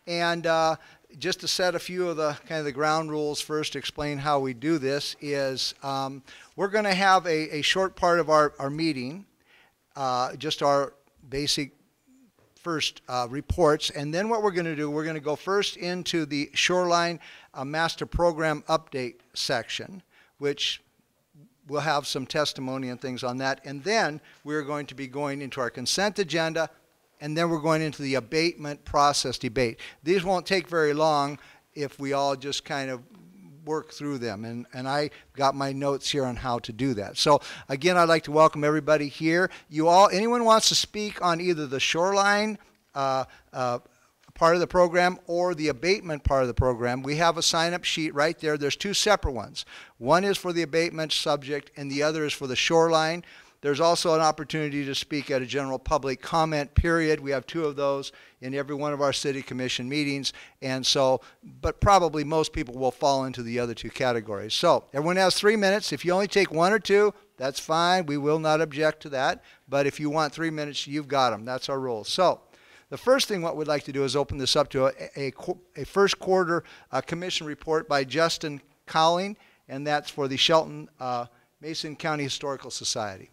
And just to set a few of the kind of the ground rules first, to explain how we do this is we're going to have a short part of our meeting, just our basic first reports, and then what we're going to do, we're going to go first into the Shoreline Master Program Update section, which we'll have some testimony and things on that, and then we're going to be going into our consent agenda, and then we're going into the abatement process debate. These won't take very long if we all just kind of work through them, and I got my notes here on how to do that. So again, I'd like to welcome everybody here. You all, anyone wants to speak on either the shoreline part of the program or the abatement part of the program, we have a sign-up sheet right there. There's two separate ones. One is for the abatement subject, and the other is for the shoreline. There's also an opportunity to speak at a general public comment period. We have two of those in every one of our city commission meetings, and so, but probably most people will fall into the other two categories. So everyone has 3 minutes. If you only take 1 or 2, that's fine. We will not object to that. But if you want 3 minutes, you've got them. That's our rules. So the first thing what we'd like to do is open this up to a first quarter commission report by Justin Cowling, and that's for the Shelton Mason County Historical Society.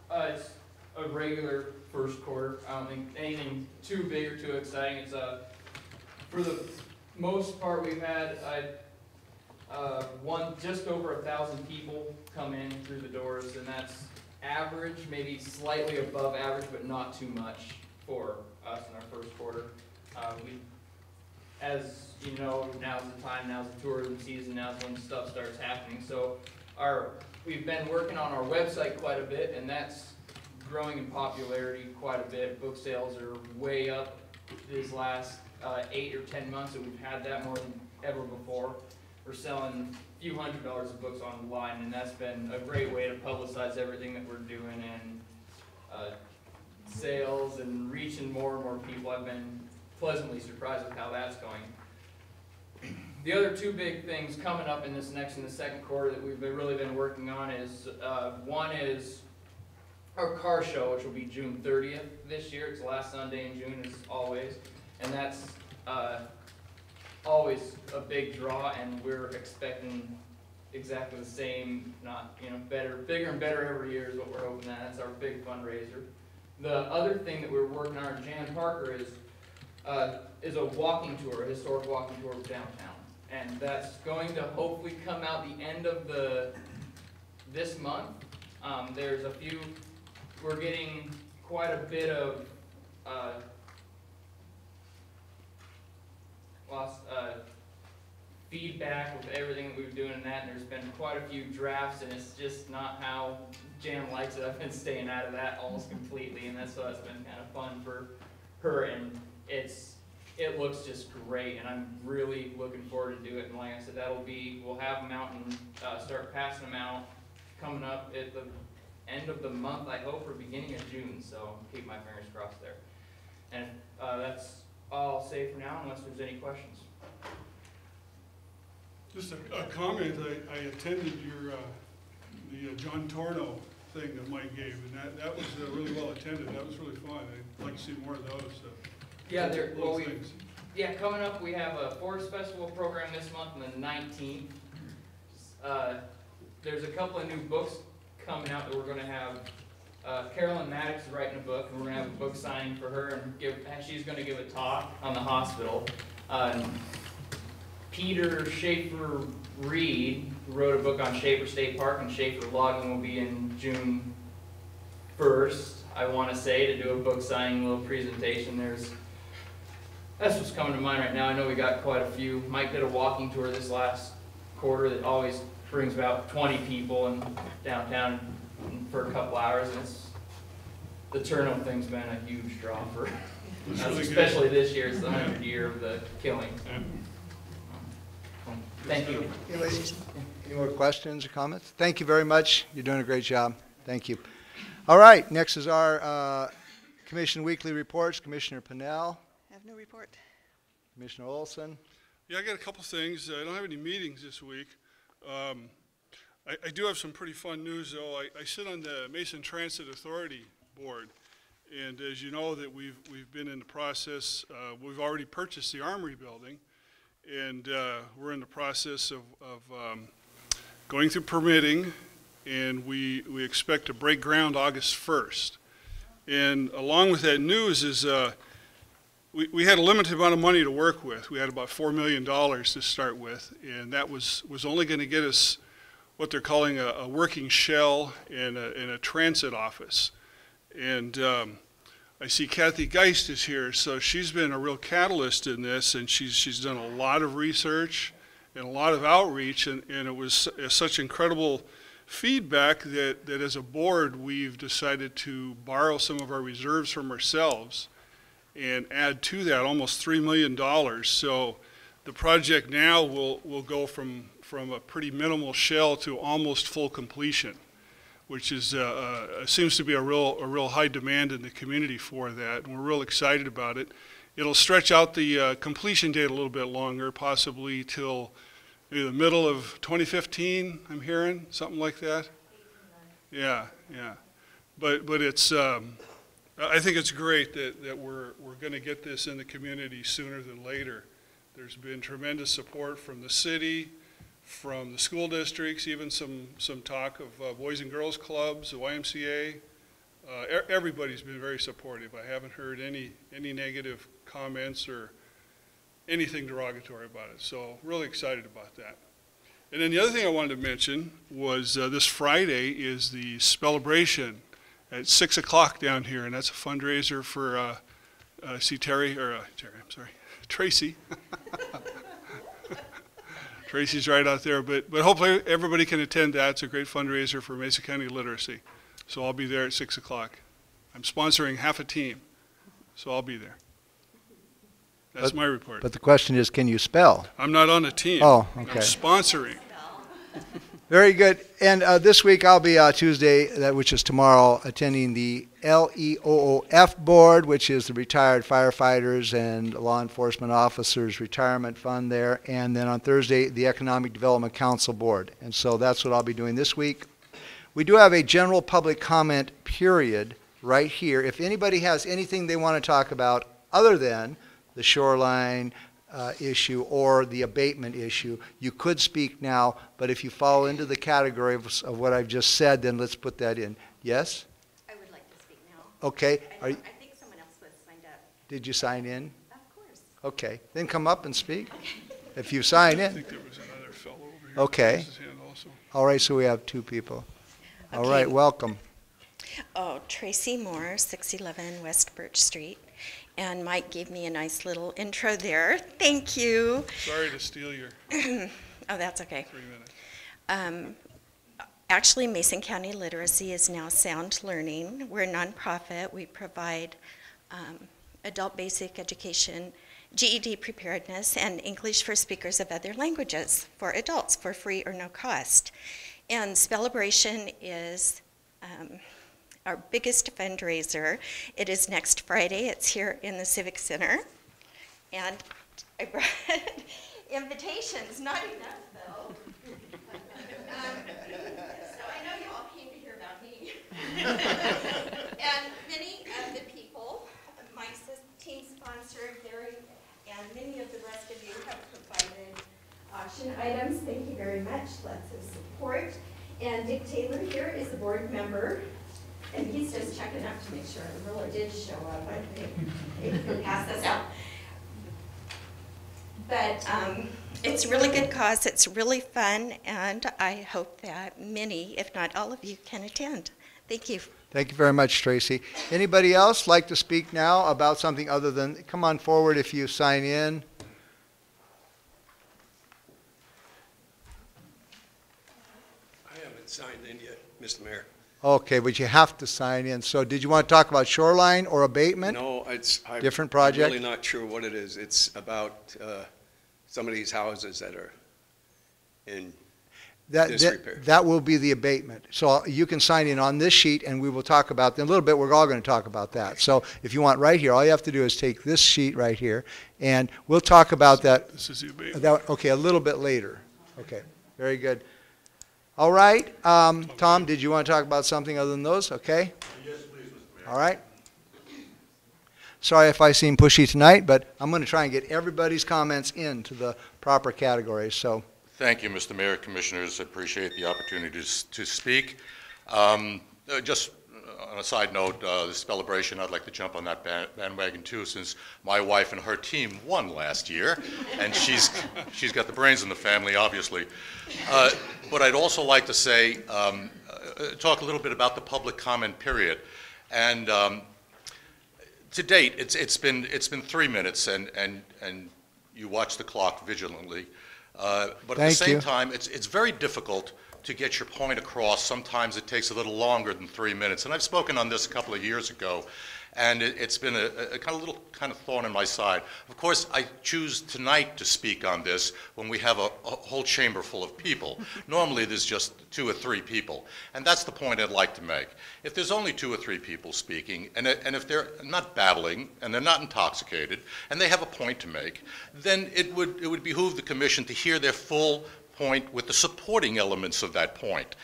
It's a regular first quarter. I don't think anything too big or too exciting. It's for the most part we've had just over 1,000 people come in through the doors, and that's average, maybe slightly above average, but not too much for us in our first quarter. As you know, now's the time, now's the tourism season, now's when stuff starts happening. So we've been working on our website quite a bit, and that's growing in popularity quite a bit. Book sales are way up these last 8 or 10 months, and we've had that more than ever before. We're selling a few $100s of books online, and that's been a great way to publicize everything that we're doing, and sales and reaching more and more people. I've been pleasantly surprised with how that's going. The other two big things coming up in the second quarter that we've really been working on is, one is our car show, which will be June 30th this year. It's the last Sunday in June, as always, and that's always a big draw, and we're expecting exactly the same, not better, bigger and better every year is what we're hoping at. That's our big fundraiser. The other thing that we're working on, Jan Parker, is a walking tour, a historic walking tour of downtown. And that's going to hopefully come out the end of this month. There's a few, we're getting quite a bit of feedback with everything that we've been doing in that, and there's been quite a few drafts, and it's just not how Jan likes it. I've been staying out of that almost completely, and that's been kind of fun for her, and it looks just great, and I'm really looking forward to do it. And like I said, we'll have them out and start passing them out coming up at the end of the month, I hope, or beginning of June, so keep my fingers crossed there. And that's all I'll say for now, unless there's any questions. Just a comment, I attended the John Torno thing that Mike gave, and that was really well attended. That was really fun. I'd like to see more of those. Yeah, coming up we have a Forest Festival program this month on the 19th. There's a couple of new books coming out that we're going to have. Carolyn Maddox is writing a book, and we're going to have a book signing for her, and she's going to give a talk on the hospital. Peter Schaefer Reed, who wrote a book on Schaefer State Park and Schaefer logging, will be in June 1st, I want to say, to do a book signing, little presentation. That's what's coming to mind right now. I know we got quite a few. Mike did a walking tour this last quarter that always brings about 20 people in downtown for a couple hours, and the turnout thing's been a huge draw for us, really especially this year. It's the 100th year of the killing. Thank you. Any more questions or comments? Thank you very much. You're doing a great job. Thank you. All right, next is our Commission Weekly Reports. Commissioner Pennell, I have no report. Commissioner Olson. Yeah, I got a couple things. I don't have any meetings this week. I do have some pretty fun news, though. I sit on the Mason Transit Authority Board, and as you know, that we've been in the process. We've already purchased the Armory building, and we're in the process of going through permitting, and we expect to break ground August 1st. And along with that news is we had a limited amount of money to work with. We had about $4 million to start with, and that was only going to get us what they're calling a working shell and a transit office. And I see Kathy Geist is here, so she's been a real catalyst in this, and she's done a lot of research and a lot of outreach, and it was such incredible feedback that as a board we've decided to borrow some of our reserves from ourselves and add to that almost $3 million. So the project now will go from a pretty minimal shell to almost full completion, which is seems to be a real high demand in the community for that, and we're real excited about it. It'll stretch out the completion date a little bit longer, possibly till maybe the middle of 2015, I'm hearing, something like that. Yeah. But it's I think it's great that we're going to get this in the community sooner than later. There's been tremendous support from the city, from the school districts, even some talk of Boys and Girls Clubs, the YMCA. Everybody's been very supportive. I haven't heard any negative comments or anything derogatory about it. So really excited about that. And then the other thing I wanted to mention was this Friday is the Spellabration at 6 o'clock down here, and that's a fundraiser for Tracy. Tracy's right out there, but hopefully everybody can attend that. It's a great fundraiser for Mesa County literacy. So I'll be there at 6 o'clock. I'm sponsoring half a team, so I'll be there. That's my report. But the question is, can you spell? I'm not on a team. Oh, okay. I'm sponsoring. Very good. And this week I'll be Tuesday, which is tomorrow, attending the LEOOF board, which is the Retired Firefighters and Law Enforcement Officers Retirement Fund there. And then on Thursday, the Economic Development Council board. And so that's what I'll be doing this week. We do have a general public comment period right here. If anybody has anything they want to talk about other than the shoreline issue or the abatement issue, you could speak now, but if you fall into the category of what I've just said, then let's put that in. Yes? I would like to speak now. Okay. I think someone else was signed up. Did you sign in? Of course. Okay. Then come up and speak. If you sign I in. think there was another fellow over here. Okay. Raised his hand also. All right, so we have two people. All Okay. right, welcome. Oh, Tracy Moore, 611 West Birch Street. And Mike gave me a nice little intro there. Thank you. Sorry to steal your Oh, that's okay. 3 minutes. Actually, Mason County Literacy is now Sound Learning. We're a nonprofit. We provide adult basic education, GED preparedness, and English for speakers of other languages for adults for free or no cost. And Spellabration is our biggest fundraiser. It is next Friday. It's here in the Civic Center. And I brought invitations, not enough though. So I know you all came to hear about me. And many of the people, Mike's team sponsored, Gary, and many of the rest of you have provided auction items. Thank you very much. Lots of support. And Dick Taylor here is a board member. And he's just checking up to make sure it really did show up. I think he can pass this out. But it's a really good cause. It's really fun, and I hope that many, if not all of you, can attend. Thank you. Thank you very much, Tracy. Anybody else like to speak now about something other than, come on forward if you sign in. I haven't signed in yet, Mr. Mayor. Okay, but you have to sign in. So did you want to talk about shoreline or abatement? No, Different project? I'm really not sure what it is. It's about some of these houses that are in Disrepair. That will be the abatement. So you can sign in on this sheet, and we will talk about, in a little bit, we're all going to talk about that. So if you want right here, all you have to do is take this sheet right here, and we'll talk about that, This is the abatement. okay, a little bit later. Okay, very good. All right, Tom, did you want to talk about something other than those? Okay? Yes, please, Mr. Mayor. All right. Sorry if I seem pushy tonight, but I'm going to try and get everybody's comments into the proper categories, so. Thank you, Mr. Mayor, Commissioners. I appreciate the opportunity to speak. Just on a side note, this celebration, I'd like to jump on that bandwagon too, since my wife and her team won last year, and she's got the brains in the family, obviously. But I'd also like to say, talk a little bit about the public comment period. And to date, it's been 3 minutes, and you watch the clock vigilantly. But at the same time, it's very difficult to get your point across. Sometimes it takes a little longer than 3 minutes. And I've spoken on this a couple of years ago, and it's been a kind of thorn in my side. Of course, I choose tonight to speak on this when we have a whole chamber full of people. Normally, there's just 2 or 3 people, and that's the point I'd like to make. If there's only 2 or 3 people speaking, and if they're not babbling, and they're not intoxicated, and they have a point to make, then it would behoove the commission to hear their full point with the supporting elements of that point.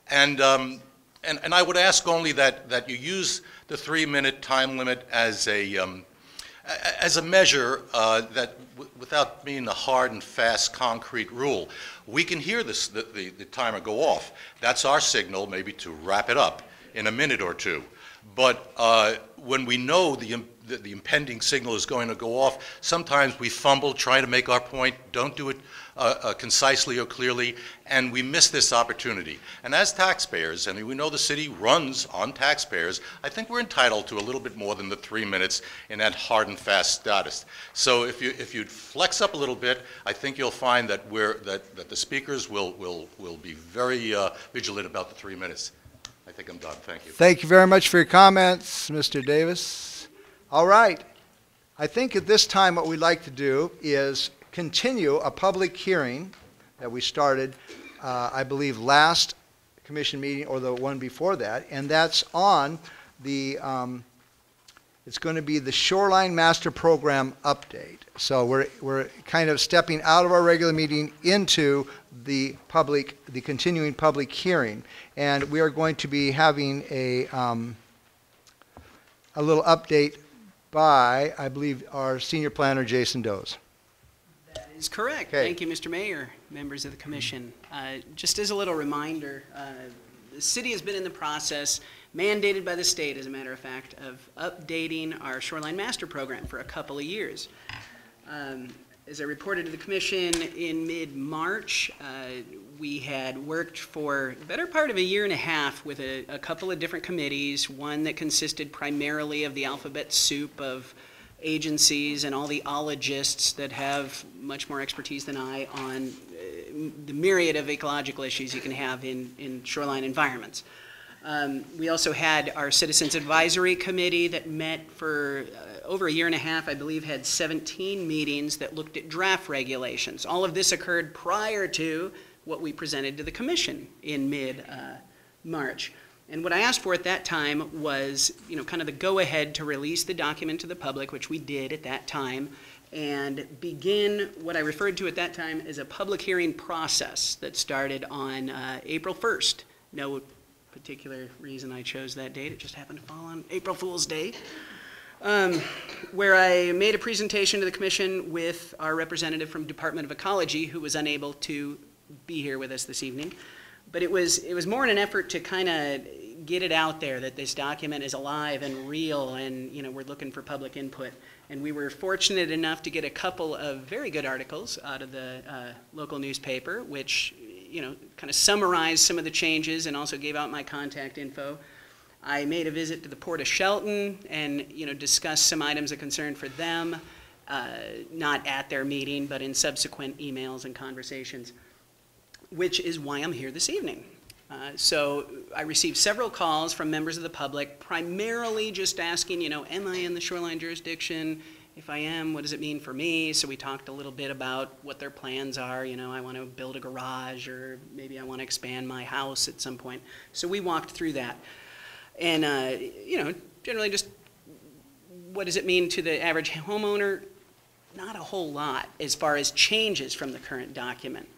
And I would ask only that you use the 3-minute time limit as a measure that, without being a hard and fast concrete rule, we can hear the timer go off. That's our signal, maybe to wrap it up in a minute or 2. But when we know the impending signal is going to go off, sometimes we fumble trying to make our point, don't do it concisely or clearly, and we miss this opportunity. And as taxpayers, and we know the city runs on taxpayers, I think we're entitled to a little bit more than the 3 minutes in that hard and fast status. So if you'd flex up a little bit, I think you'll find that that the speakers will be very vigilant about the 3 minutes. I think I'm done. Thank you. Thank you very much for your comments, Mr. Davis. All right. I think at this time what we'd like to do is continue a public hearing that we started, I believe, last commission meeting or the one before that, and that's on the, it's going to be the Shoreline Master Program update. So we're kind of stepping out of our regular meeting into the continuing public hearing, and we are going to be having a little update by, I believe, our senior planner, Jason Does. That is correct. Okay. Thank you, Mr. Mayor, members of the commission. Just as a little reminder, the city has been in the process, mandated by the state, as a matter of fact, of updating our Shoreline Master Program for a couple of years. As I reported to the commission in mid-March, we had worked for the better part of a year and a half with a couple of different committees, one that consisted primarily of the alphabet soup of agencies and all the ologists that have much more expertise than I on the myriad of ecological issues you can have in shoreline environments. We also had our Citizens Advisory Committee that met for over a year and a half, I believe, had 17 meetings that looked at draft regulations. All of this occurred prior to what we presented to the commission in mid-March. And what I asked for at that time was, kind of the go-ahead to release the document to the public, which we did at that time, and begin what I referred to at that time as a public hearing process that started on April 1st. No particular reason I chose that date. It just happened to fall on April Fool's Day. Where I made a presentation to the commission with our representative from Department of Ecology, who was unable to be here with us this evening. But it was more in an effort to kind of get it out there that this document is alive and real, and we're looking for public input. And we were fortunate enough to get a couple of very good articles out of the local newspaper, which kind of summarized some of the changes and also gave out my contact info. I made a visit to the Port of Shelton and discussed some items of concern for them, not at their meeting, but in subsequent emails and conversations, which is why I'm here this evening. So I received several calls from members of the public, primarily just asking, am I in the shoreline jurisdiction? If I am, what does it mean for me? So we talked a little bit about what their plans are. You know, I want to build a garage, or maybe I want to expand my house at some point. So we walked through that. And, you know, generally just what does it mean to the average homeowner? Not a whole lot as far as changes from the current document.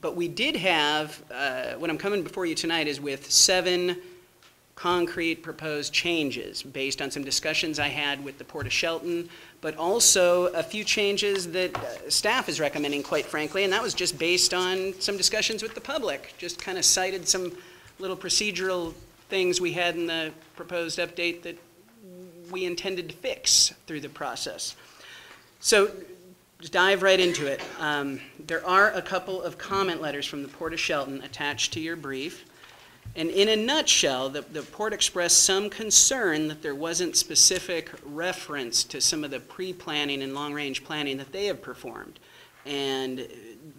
But we did have, what I'm coming before you tonight is with 7 concrete proposed changes based on some discussions I had with the Port of Shelton, but also a few changes that staff is recommending, quite frankly, and that was just based on some discussions with the public. Just kind of cited some little procedural things we had in the proposed update that we intended to fix through the process. So just dive right into it. There are a couple of comment letters from the Port of Shelton attached to your brief. And in a nutshell, the Port expressed some concern that there wasn't specific reference to some of the pre-planning and long-range planning that they have performed. And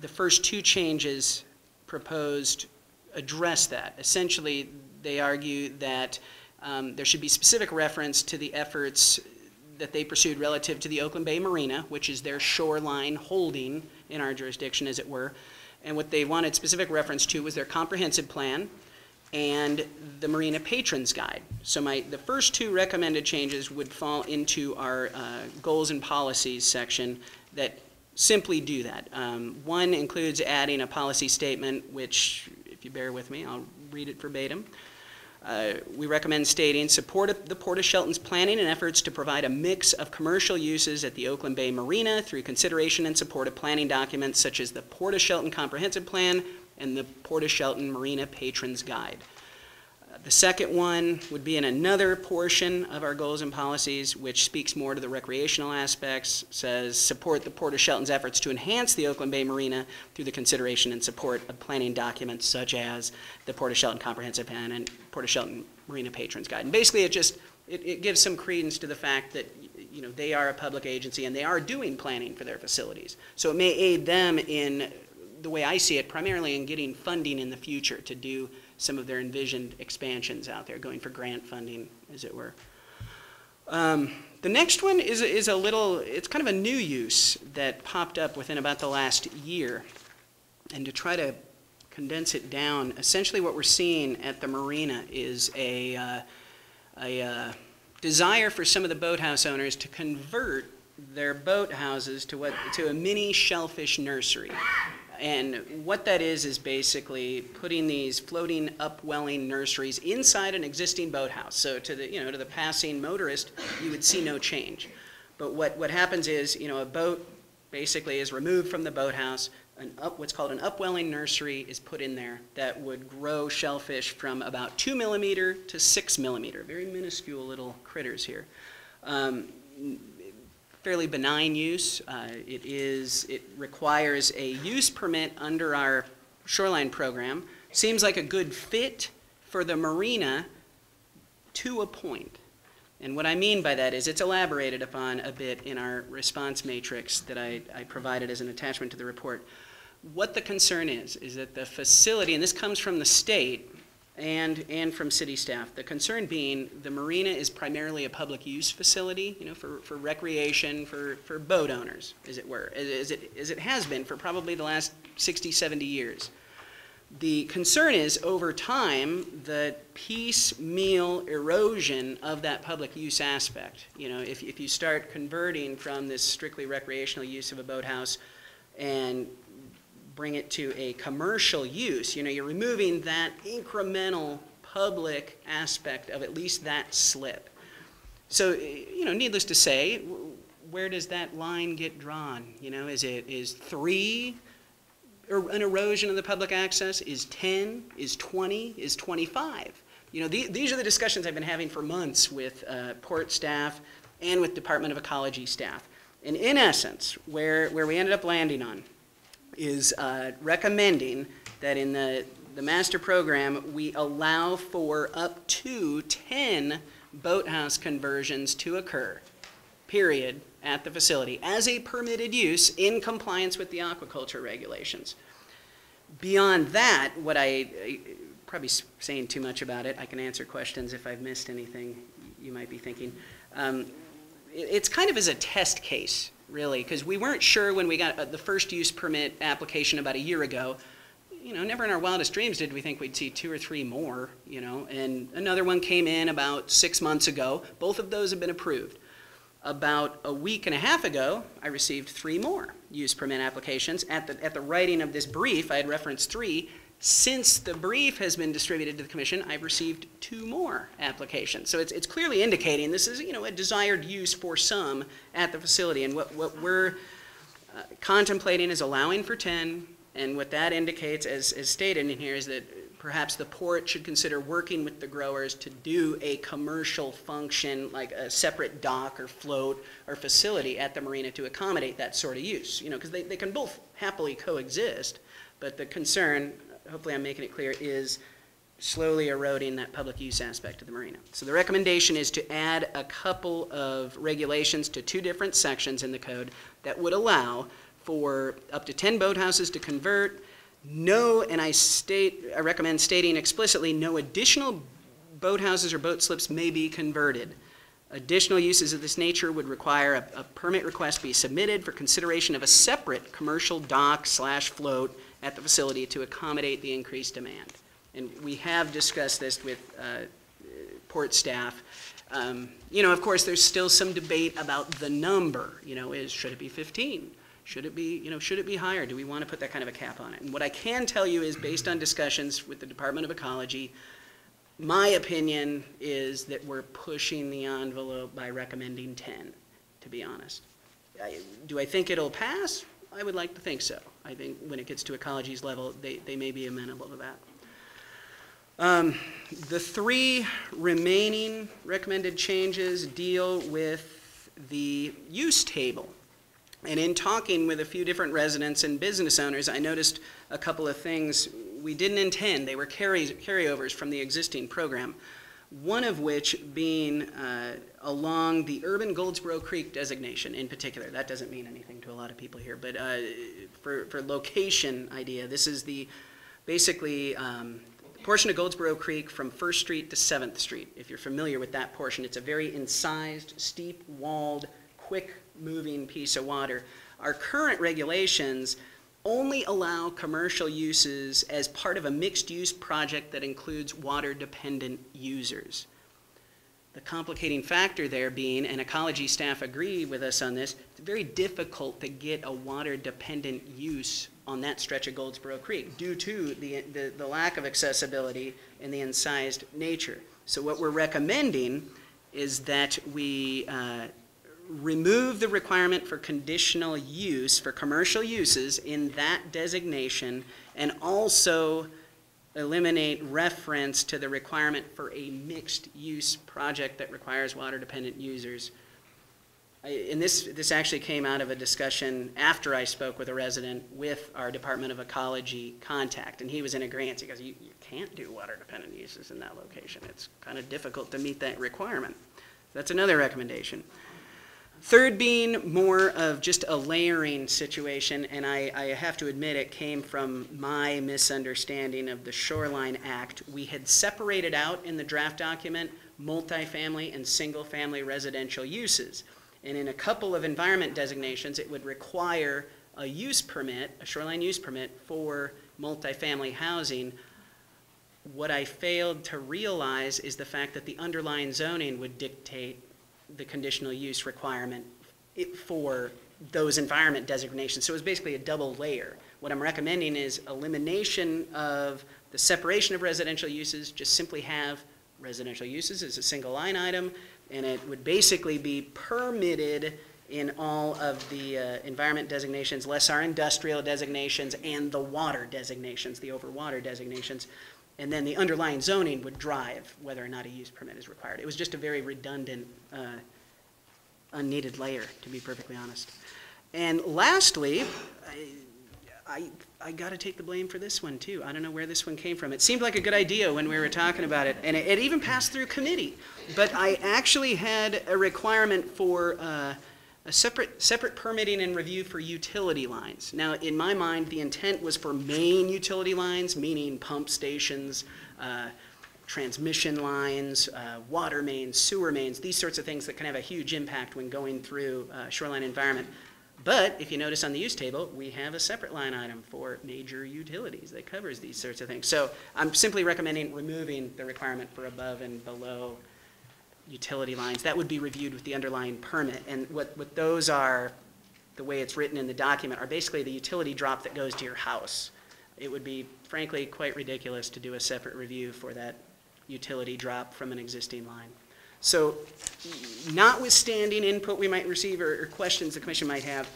the first 2 changes proposed address that. Essentially, they argue that there should be specific reference to the efforts that they pursued relative to the Oakland Bay Marina, which is their shoreline holding in our jurisdiction, as it were. And what they wanted specific reference to was their comprehensive plan and the Marina Patrons Guide. So the first 2 recommended changes would fall into our goals and policies section that simply do that. One includes adding a policy statement, which, if you bear with me, I'll read it verbatim. We recommend stating, support the Port of Shelton's planning and efforts to provide a mix of commercial uses at the Oakland Bay Marina through consideration and support of planning documents such as the Port of Shelton Comprehensive Plan and the Port of Shelton Marina Patrons Guide. The second one would be in another portion of our goals and policies, which speaks more to the recreational aspects, says support the Port of Shelton's efforts to enhance the Oakland Bay Marina through the consideration and support of planning documents such as the Port of Shelton Comprehensive Plan and Port of Shelton Marina Patrons Guide. And basically it gives some credence to the fact that, you know, they are a public agency and they are doing planning for their facilities. So it may aid them in, the way I see it, primarily in getting funding in the future to do some of their envisioned expansions out there, going for grant funding, as it were. The next one is a little, it's kind of a new use that popped up within about the last year. And to try to condense it down, essentially what we're seeing at the marina is a desire for some of the boathouse owners to convert their boathouses to a mini shellfish nursery. And what that is basically putting these floating upwelling nurseries inside an existing boathouse. So to the passing motorist, you would see no change. But what happens is, a boat basically is removed from the boathouse. What's called an upwelling nursery is put in there that would grow shellfish from about 2 millimeter to 6 millimeter. Very minuscule little critters here. Fairly benign use. It requires a use permit under our shoreline program. Seems like a good fit for the marina to a point. And what I mean by that is it's elaborated upon a bit in our response matrix that I provided as an attachment to the report. What the concern is that the facility, and this comes from the state and from city staff, the concern being the marina is primarily a public use facility, for recreation, for boat owners, as it were, as it has been for probably the last 60, 70 years. The concern is, over time, the piecemeal erosion of that public use aspect. If you start converting from this strictly recreational use of a boathouse and bring it to a commercial use, you're removing that incremental public aspect of at least that slip. So, needless to say, where does that line get drawn? Is 3 an erosion of the public access? Is 10? Is 20? Is 25? These are the discussions I've been having for months with port staff and with Department of Ecology staff. And in essence, where we ended up landing on is recommending that in the master program we allow for up to 10 boathouse conversions to occur, period, at the facility as a permitted use in compliance with the aquaculture regulations. Beyond that, what I probably saying too much about it, I can answer questions if I've missed anything you might be thinking. it's kind of as a test case, really, because we weren't sure when we got the first use permit application about a year ago. You know, never in our wildest dreams did we think we'd see 2 or 3 more, you know, and another one came in about 6 months ago. Both of those have been approved. About a week and a half ago, I received 3 more use permit applications. At the writing of this brief, I had referenced 3. Since the brief has been distributed to the commission, I've received 2 more applications. So it's clearly indicating this is, you know, a desired use for some at the facility. And what we're contemplating is allowing for 10. And what that indicates, as stated in here, is that perhaps the port should consider working with the growers to do a commercial function, like a separate dock or float or facility at the marina to accommodate that sort of use. You know, because they can both happily coexist, but the concern, hopefully I'm making it clear, is slowly eroding that public use aspect of the marina. So the recommendation is to add a couple of regulations to 2 different sections in the code that would allow for up to 10 boathouses to convert. No, and I recommend stating explicitly, no additional boathouses or boat slips may be converted. Additional uses of this nature would require a permit request be submitted for consideration of a separate commercial dock/float at the facility to accommodate the increased demand. And we have discussed this with port staff. You know, of course, there's still some debate about the number. You know, should it be 15? Should it be, you know, should it be higher? Do we want to put that kind of a cap on it? And what I can tell you is, based on discussions with the Department of Ecology, my opinion is that we're pushing the envelope by recommending 10, to be honest. Do I think it'll pass? I would like to think so. I think when it gets to Ecology's level, they may be amenable to that. The 3 remaining recommended changes deal with the use table. And in talking with a few different residents and business owners, I noticed a couple of things we didn't intend. They were carryovers from the existing program. One of which being along the urban Goldsboro Creek designation in particular. That doesn't mean anything to a lot of people here, but for location idea, this is the basically portion of Goldsboro Creek from 1st Street to 7th Street. If you're familiar with that portion, it's a very incised, steep, walled, quick-moving piece of water. Our current regulations only allow commercial uses as part of a mixed-use project that includes water-dependent users. The complicating factor there being, and ecology staff agree with us on this, it's very difficult to get a water-dependent use on that stretch of Goldsboro Creek due to the lack of accessibility and the incised nature. So what we're recommending is that we remove the requirement for conditional use for commercial uses in that designation, and also eliminate reference to the requirement for a mixed-use project that requires water-dependent users. And this actually came out of a discussion after I spoke with a resident with our Department of Ecology contact, and he was in agreement. He goes, you can't do water-dependent uses in that location. It's kind of difficult to meet that requirement. That's another recommendation. Third being more of just a layering situation, and I have to admit it came from my misunderstanding of the Shoreline Act. We had separated out in the draft document multifamily and single-family residential uses. And in a couple of environment designations, it would require a use permit, a shoreline use permit for multifamily housing. What I failed to realize is the fact that the underlying zoning would dictate the conditional use requirement for those environment designations. So it was basically a double layer. What I'm recommending is elimination of the separation of residential uses, just simply have residential uses as a single line item, and it would basically be permitted in all of the environment designations, less our industrial designations and the water designations, the overwater designations. And then the underlying zoning would drive whether or not a use permit is required. It was just a very redundant, unneeded layer, to be perfectly honest. And lastly, I got to take the blame for this one too. I don't know where this one came from. It seemed like a good idea when we were talking about it, and it even passed through committee. But I actually had a requirement for a separate permitting and review for utility lines. Now, in my mind, the intent was for main utility lines, meaning pump stations, transmission lines, water mains, sewer mains, these sorts of things that can have a huge impact when going through shoreline environment. But if you notice on the use table, we have a separate line item for major utilities that covers these sorts of things. So I'm simply recommending removing the requirement for above and below utility lines. That would be reviewed with the underlying permit. And what those are, the way it's written in the document, are basically the utility drop that goes to your house. It would be, frankly, quite ridiculous to do a separate review for that utility drop from an existing line. So, notwithstanding input we might receive or questions the commission might have,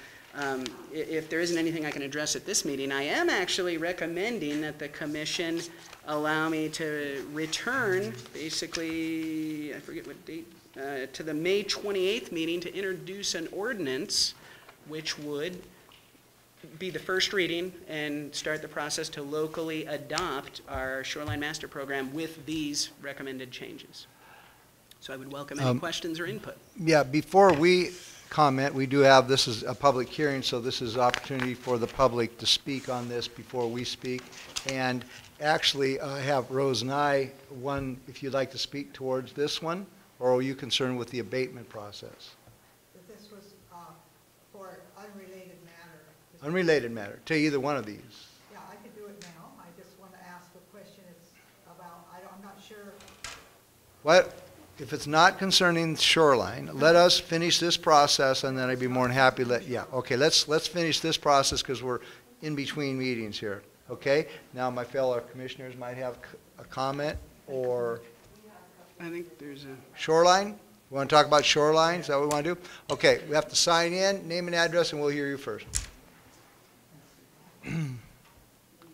if there isn't anything I can address at this meeting, I am actually recommending that the commission allow me to return, basically, I forget what date, to the May 28th meeting to introduce an ordinance which would be the first reading and start the process to locally adopt our Shoreline Master Program with these recommended changes. So I would welcome any questions or input. Yeah, before we comment, we do have, this is a public hearing, so this is opportunity for the public to speak on this before we speak. And actually, I have Rose and I, one, if you'd like to speak towards this one, or are you concerned with the abatement process? This was for unrelated matter. Unrelated matter, to either one of these. Yeah, I could do it now. I just want to ask a question. It's about, I'm not sure. What? If it's not concerning shoreline, let us finish this process, and then I'd be more than happy okay, let's finish this process because we're in between meetings here, okay? Now my fellow commissioners might have a comment or I think there's a... shoreline? We want to talk about shoreline? Is that what we want to do? Okay, we have to sign in, name and address, and we'll hear you first.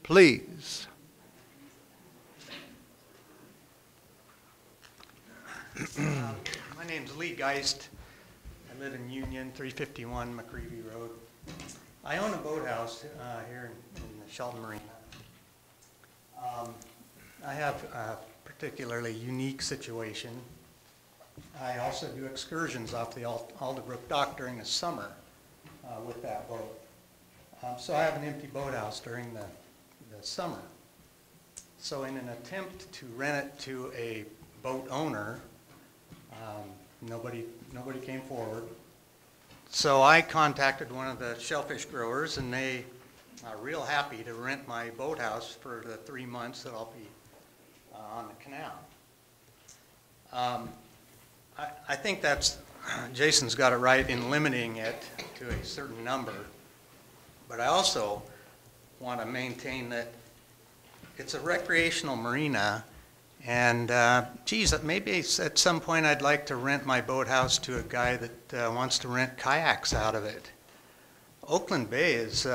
Please. My name's Lee Geist. I live in Union, 351 McCreevy Road. I own a boathouse here in the Shelton Marina. I have a particularly unique situation. I also do excursions off the Alderbrook Dock during the summer with that boat. So I have an empty boathouse during the summer. So in an attempt to rent it to a boat owner, nobody came forward. So I contacted one of the shellfish growers, and they are real happy to rent my boathouse for the 3 months that I'll be on the canal. I think that's, Jason's got it right in limiting it to a certain number, but I also want to maintain that it's a recreational marina. And, geez, maybe at some point I'd like to rent my boathouse to a guy that wants to rent kayaks out of it. Oakland Bay is,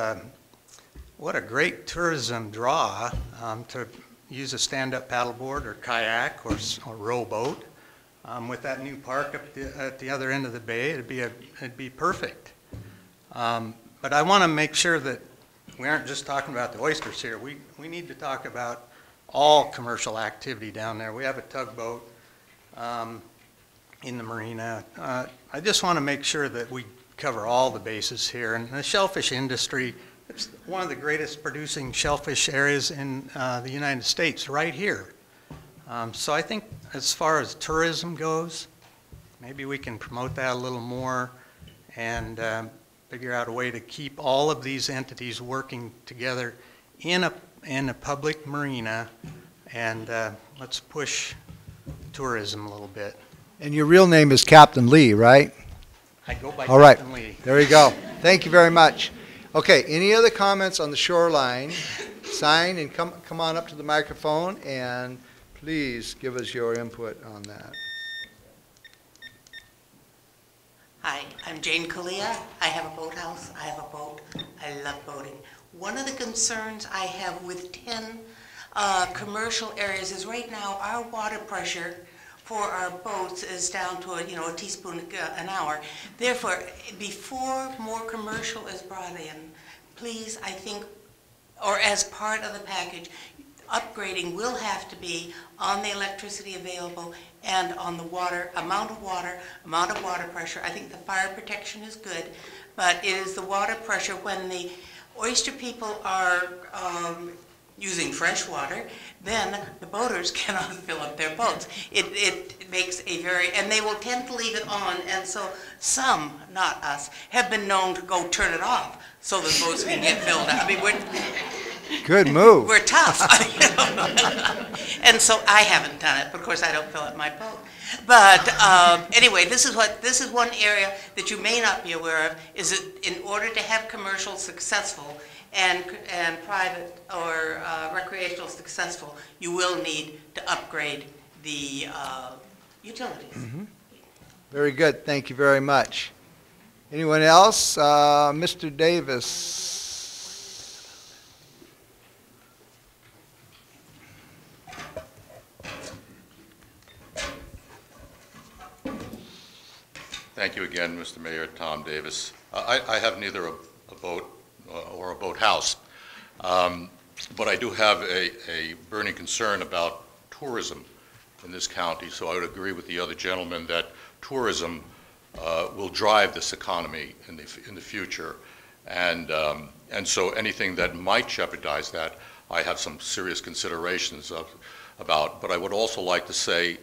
what a great tourism draw to use a stand-up paddleboard or kayak or rowboat. With that new park up at the other end of the bay, it'd be perfect. But I want to make sure that we aren't just talking about the oysters here. We need to talk about all commercial activity down there. We have a tugboat in the marina. I just want to make sure that we cover all the bases here. And the shellfish industry, it's one of the greatest producing shellfish areas in the United States, right here. So I think as far as tourism goes, maybe we can promote that a little more and figure out a way to keep all of these entities working together in a public marina, and let's push tourism a little bit. And your real name is Captain Lee, right? I go by All right. Captain Lee. There you go. Thank you very much. Okay, any other comments on the shoreline? Sign and come on up to the microphone and please give us your input on that. Hi, I'm Jane Kalia. I have a boathouse. I have a boat. I love boating. One of the concerns I have with 10 commercial areas is right now our water pressure for our boats is down to a teaspoon an hour. Therefore, before more commercial is brought in, please, I think, or as part of the package, upgrading will have to be on the electricity available and on the water, amount of water pressure. I think the fire protection is good, but it is the water pressure when the oyster people are, using fresh water, then the boaters cannot fill up their boats. It makes a very, and they will tend to leave it on, and so some, not us, have been known to go turn it off so the boats can get filled up. I mean, Good move. we're tough. And so I haven't done it, but of course I don't fill up my boat. But anyway, this is one area that you may not be aware of, is that in order to have commercial successful and private or recreational successful, you will need to upgrade the utilities. Mm-hmm. Very good. Thank you very much. Anyone else? Mr. Davis. Thank you again, Mr. Mayor. Tom Davis. I have neither a boat or a boathouse, but I do have a burning concern about tourism in this county, so I would agree with the other gentleman that tourism will drive this economy in the future, and so anything that might jeopardize that, I have some serious considerations about. But I would also like to say,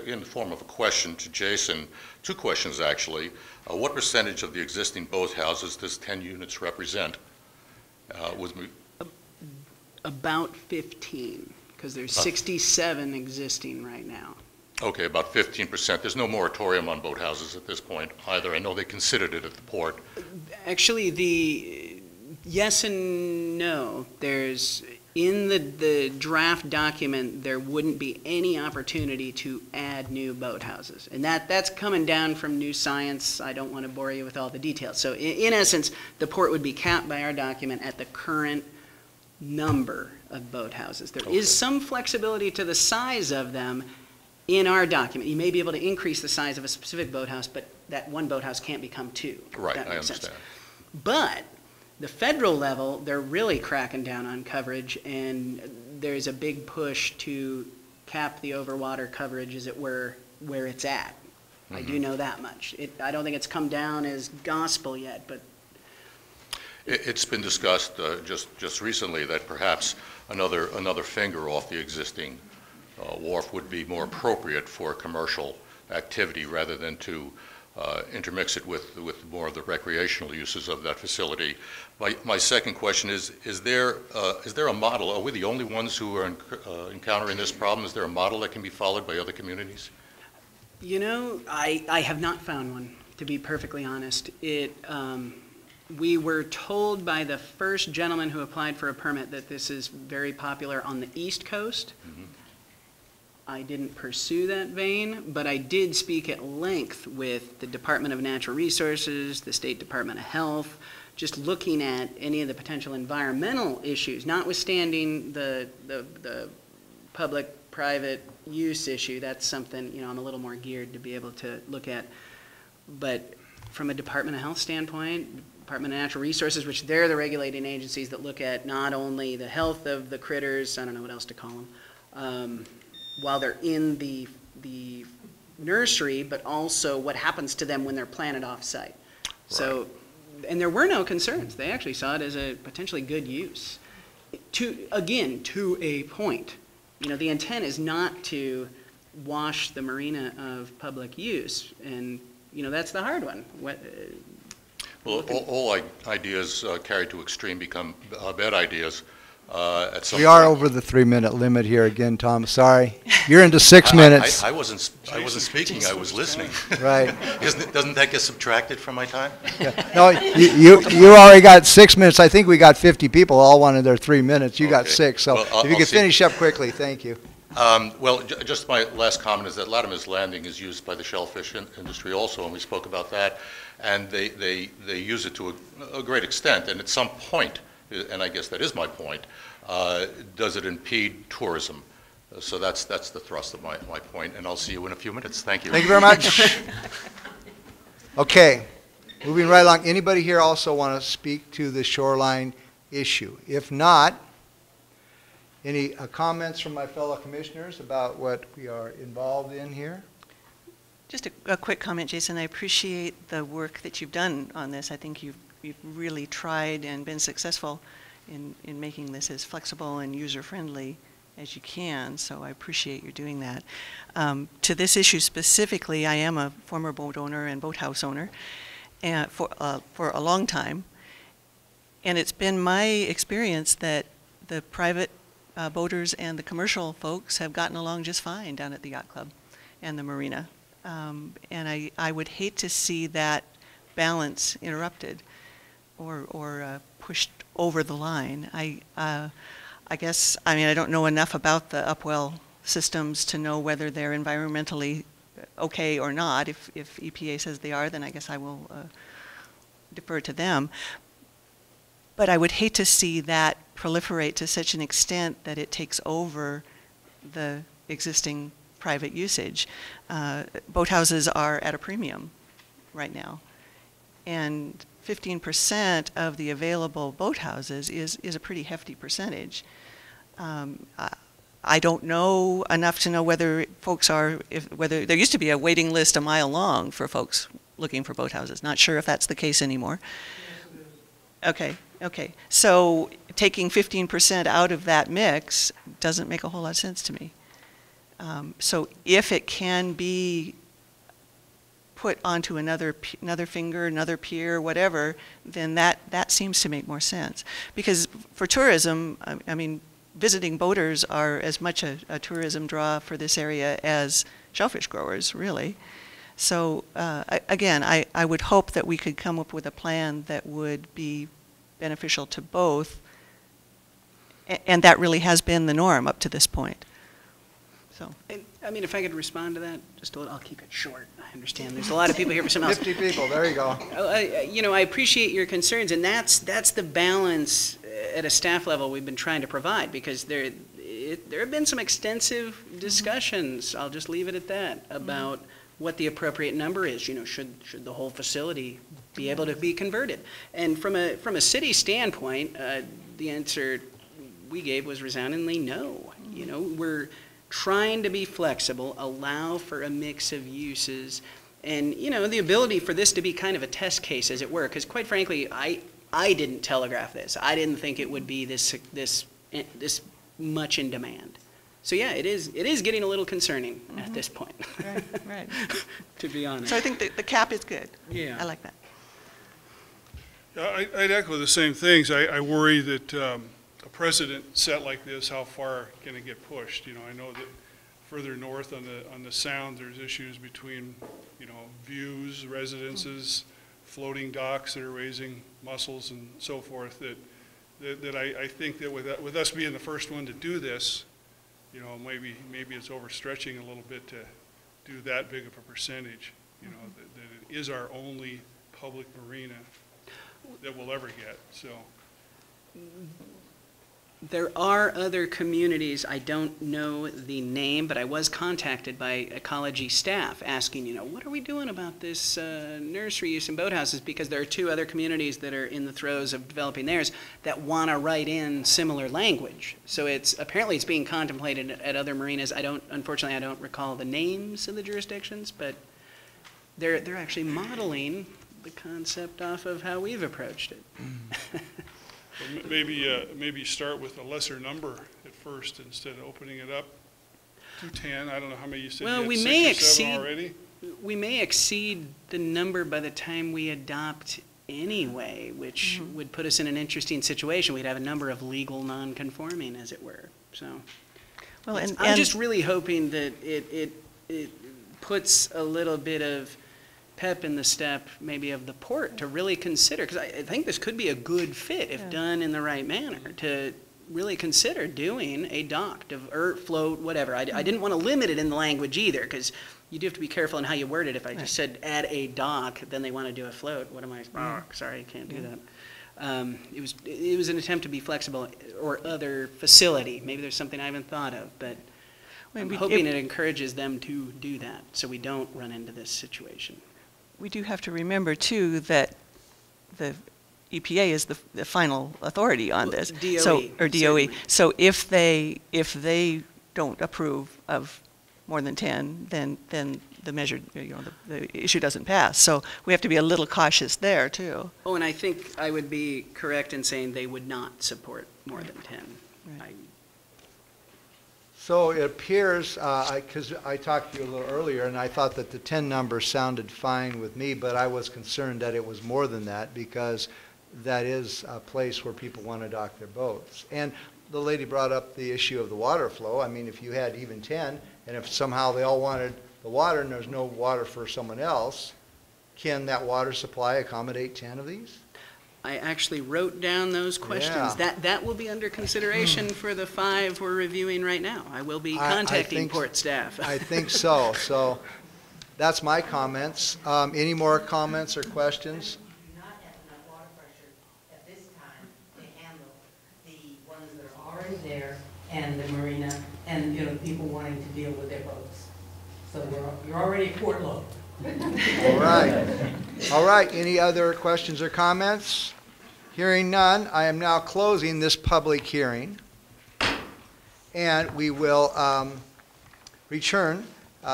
in the form of a question to Jason, two questions actually. What percentage of the existing boathouses does 10 units represent? About 15, because there's 67 existing right now. Okay, about 15%. There's no moratorium on boathouses at this point either. I know they considered it at the port. Actually, yes and no. There's, in the draft document, there wouldn't be any opportunity to add new boathouses. And that's coming down from new science. I don't want to bore you with all the details. So in essence, the port would be capped by our document at the current number of boathouses. There is some flexibility to the size of them in our document. You may be able to increase the size of a specific boathouse, but that one boathouse can't become two. Right, That I makes understand. sense. But the federal level, they're really cracking down on coverage, and there's a big push to cap the overwater coverage as it were where it's at. I do know that much. I don't think it's come down as gospel yet, but It's been discussed just recently that perhaps another finger off the existing wharf would be more appropriate for commercial activity rather than to intermix it with more of the recreational uses of that facility. My second question is there a model? Are we the only ones who are encountering this problem? Is there a model that can be followed by other communities? you know, I have not found one, to be perfectly honest. We were told by the first gentleman who applied for a permit that this is very popular on the East Coast. Mm-hmm. I didn't pursue that vein, but I did speak at length with the Department of Natural Resources, the State Department of Health, just looking at any of the potential environmental issues, notwithstanding the public-private use issue. That's something, you know, I'm a little more geared to be able to look at. But from a Department of Health standpoint, Department of Natural Resources, which they're the regulating agencies that look at not only the health of the critters, I don't know what else to call them, while they're in the nursery, but also what happens to them when they're planted off-site. Right. So, and there were no concerns. They actually saw it as a potentially good use. Again, to a point. You know, the intent is not to wash the marina of public use, and, you know, that's the hard one. Well, all ideas carried to extreme become bad ideas. At some We are point. over the 3-minute limit here again, Tom. Sorry. You're into 6 minutes. I wasn't speaking, I was listening. Right. Doesn't that get subtracted from my time? Yeah. No, you already got 6 minutes. I think we got 50 people all wanted their 3 minutes. You got Okay. 6. So Well, if you I'll could see. finish up quickly, thank you. Well, just my last comment is that Latimer's Landing is used by the shellfish industry also, and we spoke about that. And they use it to a great extent. And at some point, and I guess that is my point, does it impede tourism? So that's the thrust of my point, and I'll see you in a few minutes. Thank you. Thank you very much. Okay, moving right along. Anybody here also want to speak to the shoreline issue? If not, any comments from my fellow commissioners about what we are involved in here? Just a quick comment, Jason. I appreciate the work that you've done on this. I think you've really tried and been successful in making this as flexible and user-friendly as you can, so I appreciate you doing that. To this issue specifically, I am a former boat owner and boathouse owner and for a long time, and it's been my experience that the private boaters and the commercial folks have gotten along just fine down at the yacht club and the marina. And I would hate to see that balance interrupted or pushed over the line. I guess, I mean, I don't know enough about the upwell systems to know whether they're environmentally okay or not. If EPA says they are, then I guess I will defer to them. But I would hate to see that proliferate to such an extent that it takes over the existing private usage. Boathouses are at a premium right now. And 15% of the available boathouses is a pretty hefty percentage. I don't know enough to know whether folks are, whether there used to be a waiting list a mile long for folks looking for boathouses. Not sure if that's the case anymore. Okay. So taking 15% out of that mix doesn't make a whole lot of sense to me. So if it can be put onto another finger, another pier, whatever, then that seems to make more sense. Because for tourism, I mean, visiting boaters are as much a tourism draw for this area as shellfish growers, really. So again, I would hope that we could come up with a plan that would be beneficial to both, and that really has been the norm up to this point. So, I mean, if I could respond to that, just a little, I'll keep it short. I understand there's a lot of people here for something else. 50 people, there you go. You know, I appreciate your concerns, and that's the balance at a staff level we've been trying to provide, because there have been some extensive discussions, I'll just leave it at that, about what the appropriate number is. You know, should the whole facility be able to be converted? And from a city standpoint, the answer we gave was resoundingly no. You know, we're trying to be flexible, allow for a mix of uses, and, you know, the ability for this to be kind of a test case, as it were, because quite frankly, I didn't telegraph this. I didn't think it would be this much in demand. So yeah, it is getting a little concerning at this point. Right. To be honest. So I think the cap is good. Yeah. I like that. Yeah, I'd echo the same things. I worry that a precedent set like this, how far can it get pushed? You know, I know that further north on the sound, there's issues between, you know, views, residences, floating docks that are raising mussels and so forth. That I think that with us being the first one to do this, you know, maybe it's overstretching a little bit to do that big of a percentage. You know, that it is our only public marina that we'll ever get. So. There are other communities, I don't know the name, but I was contacted by ecology staff asking, you know, what are we doing about this nursery use in boathouses? Because there are two other communities that are in the throes of developing theirs that want to write in similar language. So apparently it's being contemplated at other marinas. Unfortunately, I don't recall the names of the jurisdictions, but they're actually modeling the concept off of how we've approached it. Well, maybe start with a lesser number at first instead of opening it up to 10. I don't know how many you said. Well, you had 6 or 7 already. We may exceed the number by the time we adopt anyway, which would put us in an interesting situation. We'd have a number of legal non-conforming, as it were. So, well, I'm just really hoping that it puts a little bit of pep in the step maybe of the port to really consider, because I think this could be a good fit if done in the right manner, to really consider doing a dock, or float, whatever. I didn't want to limit it in the language either, because you do have to be careful in how you word it. If I just said add a dock, then they want to do a float. What am I, sorry, I can't do that. It was an attempt to be flexible, or other facility. Maybe there's something I haven't thought of, but I'm hoping it encourages them to do that so we don't run into this situation. We do have to remember, too, that the EPA is the final authority on this. DOE. Or DOE. Certainly. So if they don't approve of more than 10, then the measure, the issue doesn't pass. So we have to be a little cautious there too. Oh, and I think I would be correct in saying they would not support more than 10. Right. So it appears, because I talked to you a little earlier, and I thought that the 10 number sounded fine with me, but I was concerned that it was more than that, because that is a place where people want to dock their boats. And the lady brought up the issue of the water flow. I mean, if you had even 10, and if somehow they all wanted the water and there's no water for someone else, can that water supply accommodate 10 of these? I actually wrote down those questions. Yeah. That will be under consideration for the 5 we're reviewing right now. I will be I contacting think- port staff. I think so. So that's my comments. Any more comments or questions? We do not have enough water pressure at this time to handle the ones that are already there and the marina and, people wanting to deal with their boats. So you're already at port load. All right. All right. Any other questions or comments? Hearing none, I am now closing this public hearing. And we will return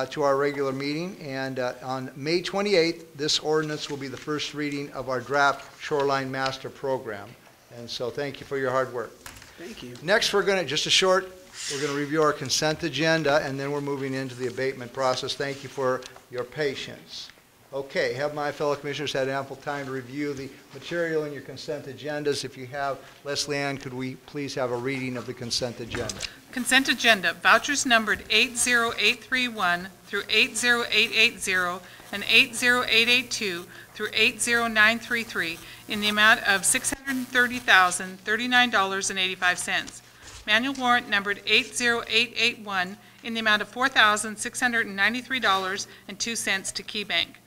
to our regular meeting. And on May 28th, this ordinance will be the first reading of our draft Shoreline Master Program. And so thank you for your hard work. Thank you. Next, we're going to review our consent agenda, and then we're moving into the abatement process. Thank you for your patience. Okay, have my fellow commissioners had ample time to review the material in your consent agendas? If you have, Leslie Ann, could we please have a reading of the consent agenda? Consent agenda, vouchers numbered 80831 through 80880 and 80882 through 80933 in the amount of $630,039.85. Manual warrant numbered 80881 in the amount of $4,693.02 to Key Bank.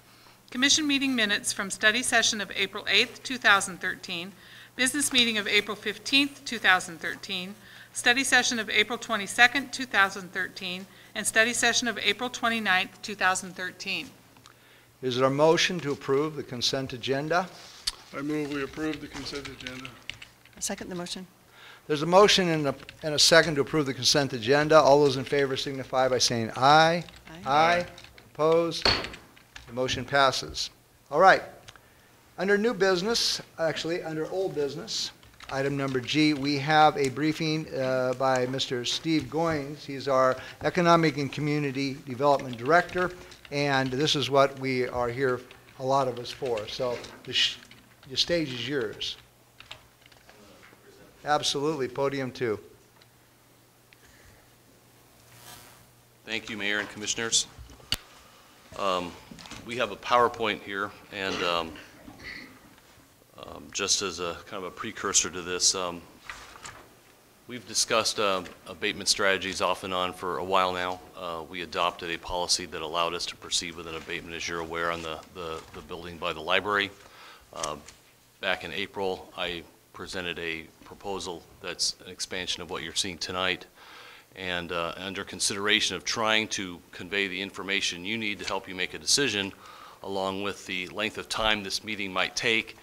Commission meeting minutes from study session of April 8th, 2013, business meeting of April 15th, 2013, study session of April 22nd, 2013, and study session of April 29th, 2013. Is there a motion to approve the consent agenda? I move we approve the consent agenda. Second the motion. There's a motion and a second to approve the consent agenda. All those in favor signify by saying aye. Aye. Opposed? The motion passes. All right. Under new business, actually under old business, item number G, we have a briefing by Mr. Steve Goins. He's our Economic and Community Development Director, and this is what we are here, a lot of us, for. So the stage is yours. Absolutely. Podium 2. Thank you, Mayor and Commissioners. We have a PowerPoint here, and just as a kind of a precursor to this, we've discussed abatement strategies off and on for a while now. We adopted a policy that allowed us to proceed with an abatement, as you're aware, on the building by the library. Back in April, I presented a proposal that's an expansion of what you're seeing tonight, and under consideration of trying to convey the information you need to help you make a decision, along with the length of time this meeting might take,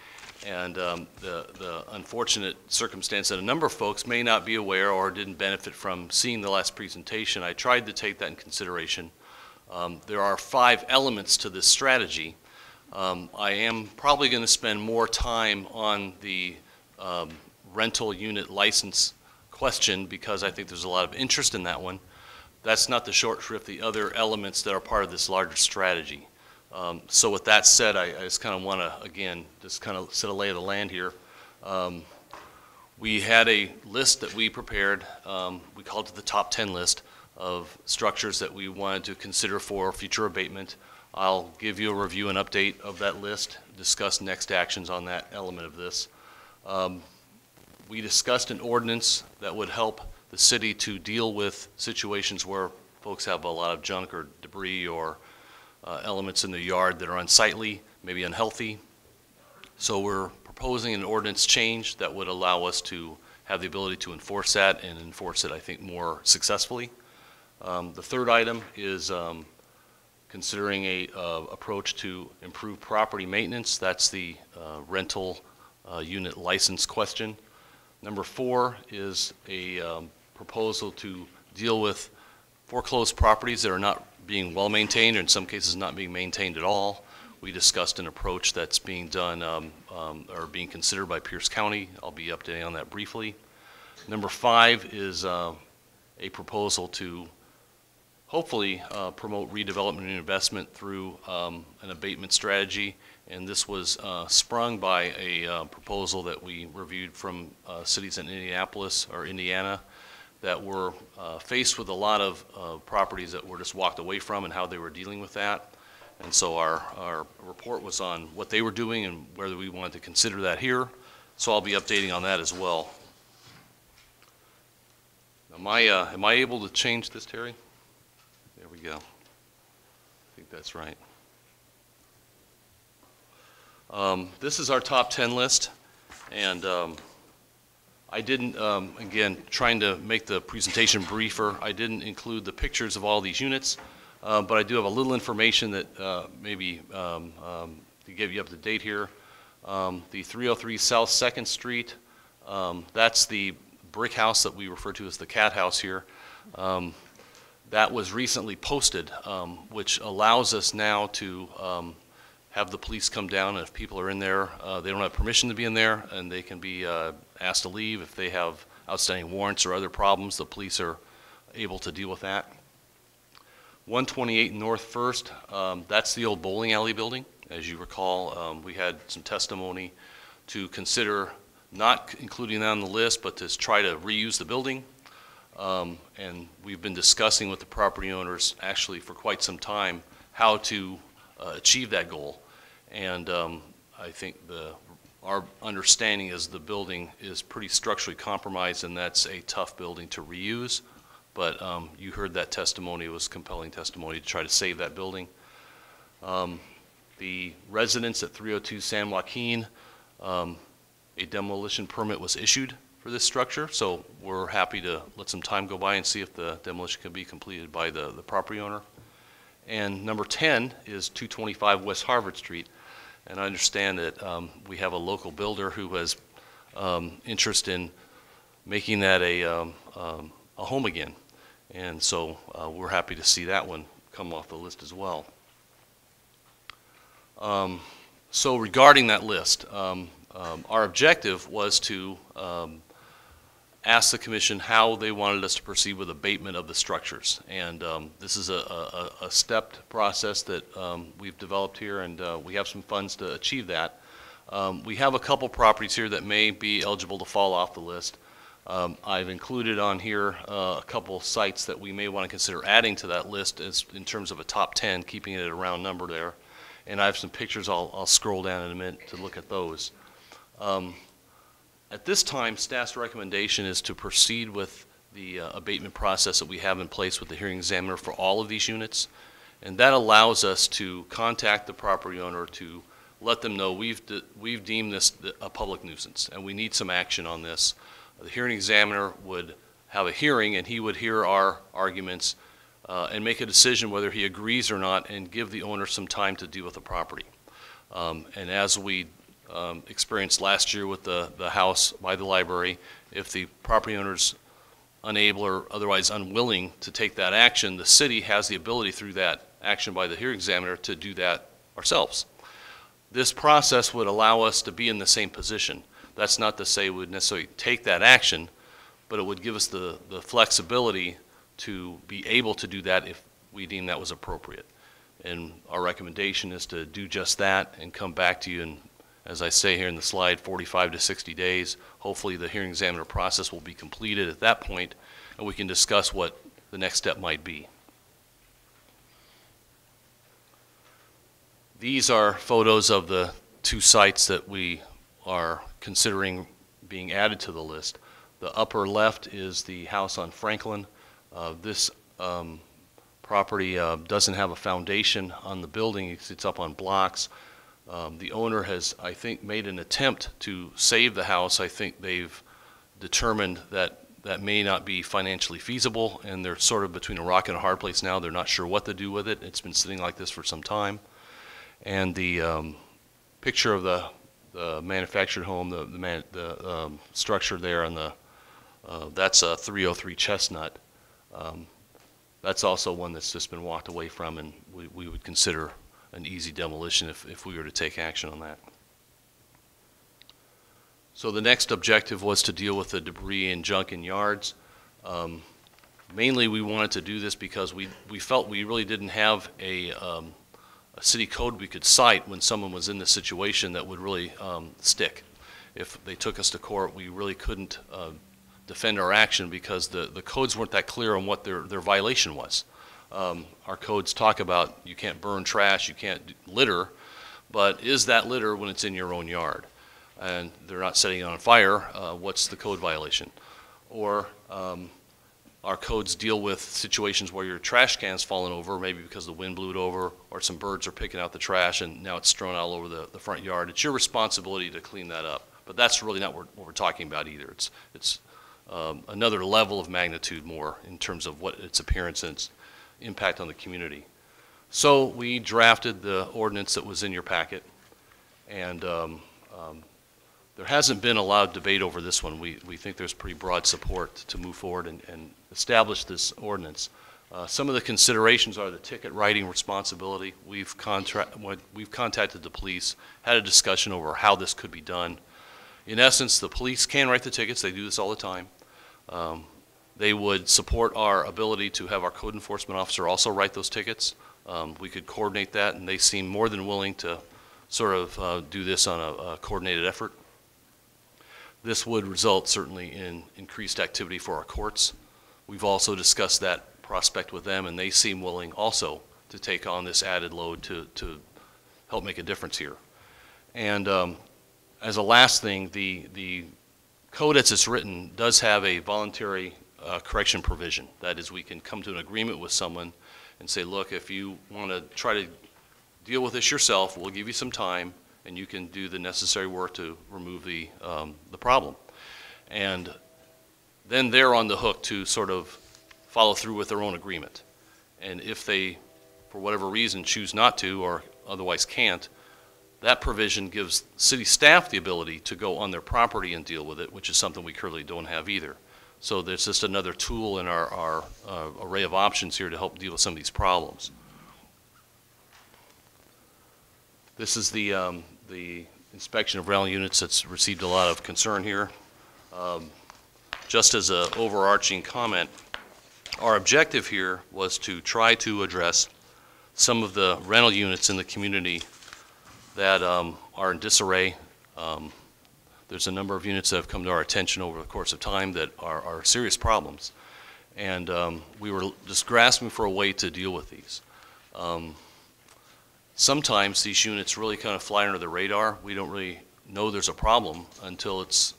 and the unfortunate circumstance that a number of folks may not be aware or didn't benefit from seeing the last presentation. I tried to take that in consideration. There are 5 elements to this strategy. I am probably going to spend more time on the rental unit license question because I think there's a lot of interest in that one. That's not the short shrift, the other elements that are part of this larger strategy. So with that said, I just kind of want to, again, just kind of set a lay of the land here. We had a list that we prepared. We called it the top 10 list of structures that we wanted to consider for future abatement. I'll give you a review and update of that list, discuss next actions on that element of this. We discussed an ordinance that would help the city to deal with situations where folks have a lot of junk or debris or elements in the yard that are unsightly, maybe unhealthy. So we're proposing an ordinance change that would allow us to have the ability to enforce that and enforce it, I think, more successfully. The third item is considering a approach to improve property maintenance. That's the rental unit license question. Number 4 is a proposal to deal with foreclosed properties that are not being well-maintained, or in some cases not being maintained at all. We discussed an approach that's being done or being considered by Pierce County. I'll be updating on that briefly. Number 5 is a proposal to hopefully promote redevelopment and investment through an abatement strategy. And this was sprung by a proposal that we reviewed from cities in Indianapolis or Indiana that were faced with a lot of properties that were just walked away from and how they were dealing with that. And so our report was on what they were doing and whether we wanted to consider that here. So I'll be updating on that as well. Am I able to change this, Terry? There we go. I think that's right. This is our top 10 list, and I didn't, again, trying to make the presentation briefer, I didn't include the pictures of all these units, but I do have a little information that maybe to get you up to date here. The 303 South 2nd Street, that's the brick house that we refer to as the cat house here. That was recently posted, which allows us now to have the police come down, and if people are in there, they don't have permission to be in there, and they can be asked to leave. If they have outstanding warrants or other problems, the police are able to deal with that. 128 North First, that's the old bowling alley building. As you recall, we had some testimony to consider not including that on the list, but to try to reuse the building. And we've been discussing with the property owners actually for quite some time how to achieve that goal. And I think our understanding is the building is pretty structurally compromised, and that's a tough building to reuse. But you heard that testimony. It was compelling testimony to try to save that building. The residents at 302 San Joaquin, a demolition permit was issued for this structure, so we're happy to let some time go by and see if the demolition can be completed by the property owner. And number 10 is 225 West Harvard Street, and I understand that we have a local builder who has interest in making that a home again, and so we're happy to see that one come off the list as well. So regarding that list, our objective was to ask the commission how they wanted us to proceed with abatement of the structures. And this is a stepped process that we've developed here, and we have some funds to achieve that. We have a couple properties here that may be eligible to fall off the list. I've included on here a couple sites that we may want to consider adding to that list as in terms of a top 10, keeping it at a round number there. And I have some pictures I'll scroll down in a minute to look at those. At this time, staff's recommendation is to proceed with the abatement process that we have in place with the hearing examiner for all of these units. And that allows us to contact the property owner to let them know we've deemed this a public nuisance and we need some action on this. The hearing examiner would have a hearing, and he would hear our arguments and make a decision whether he agrees or not, and give the owner some time to deal with the property. And as we experienced last year with the house by the library, if the property owner's unable or otherwise unwilling to take that action, the city has the ability through that action by the hearing examiner to do that ourselves. This process would allow us to be in the same position. That's not to say we would necessarily take that action, but it would give us the flexibility to be able to do that if we deem that was appropriate. And our recommendation is to do just that and come back to you in, as I say here in the slide, 45 to 60 days. Hopefully the hearing examiner process will be completed at that point, and we can discuss what the next step might be. These are photos of the two sites that we are considering being added to the list. The upper left is the house on Franklin. This property doesn't have a foundation on the building. It's up on blocks. The owner has, I think, made an attempt to save the house. I think they've determined that that may not be financially feasible, and they're sort of between a rock and a hard place now. They're not sure what to do with it. It's been sitting like this for some time. And the picture of the manufactured home, the structure there, and that's a 303 Chestnut. That's also one that's just been walked away from, and we would consider an easy demolition if we were to take action on that. So the next objective was to deal with the debris and junk in yards. Mainly we wanted to do this because we felt we really didn't have a city code we could cite when someone was in this situation that would really stick. If they took us to court, we really couldn't defend our action because the codes weren't that clear on what their violation was. Our codes talk about you can't burn trash, you can't litter, but is that litter when it's in your own yard? And they're not setting it on fire, what's the code violation? Or our codes deal with situations where your trash can's fallen over, maybe because the wind blew it over, or some birds are picking out the trash and now it's strewn all over the front yard. It's your responsibility to clean that up. But that's really not what we're talking about either. It's another level of magnitude more in terms of what its appearance and its impact on the community. So we drafted the ordinance that was in your packet, and there hasn't been a lot of debate over this one. We think there's pretty broad support to move forward and establish this ordinance. Some of the considerations are the ticket writing responsibility. We've contacted the police, had a discussion over how this could be done. In essence, the police can write the tickets. They do this all the time. They would support our ability to have our code enforcement officer also write those tickets. We could coordinate that, and they seem more than willing to sort of do this on a coordinated effort. This would result certainly in increased activity for our courts. We've also discussed that prospect with them, and they seem willing also to take on this added load to help make a difference here. And as a last thing, the code as it's written does have a voluntary correction provision. That is, we can come to an agreement with someone and say, look, if you want to try to deal with this yourself, we'll give you some time, and you can do the necessary work to remove the problem. And then they're on the hook to sort of follow through with their own agreement. And if they, for whatever reason, choose not to or otherwise can't, that provision gives city staff the ability to go on their property and deal with it, which is something we currently don't have either. So there's just another tool in our array of options here to help deal with some of these problems. This is the inspection of rental units that's received a lot of concern here. Just as an overarching comment, our objective here was to try to address some of the rental units in the community that are in disarray. There's a number of units that have come to our attention over the course of time that are serious problems. And we were just grasping for a way to deal with these. Sometimes these units really kind of fly under the radar. We don't really know there's a problem until it's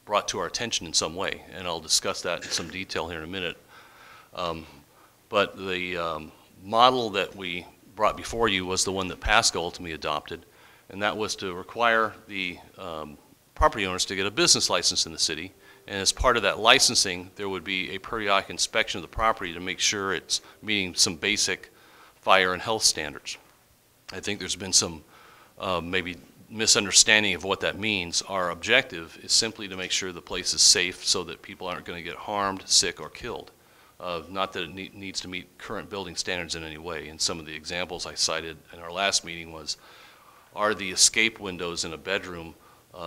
brought to our attention in some way. And I'll discuss that in some detail here in a minute. But the model that we brought before you was the one that Pasco ultimately adopted, and that was to require the property owners to get a business license in the city, and as part of that licensing there would be a periodic inspection of the property to make sure it's meeting some basic fire and health standards. I think there's been some maybe misunderstanding of what that means. Our objective is simply to make sure the place is safe so that people aren't going to get harmed, sick, or killed. Not that it needs to meet current building standards in any way. And some of the examples I cited in our last meeting was, are the escape windows in a bedroom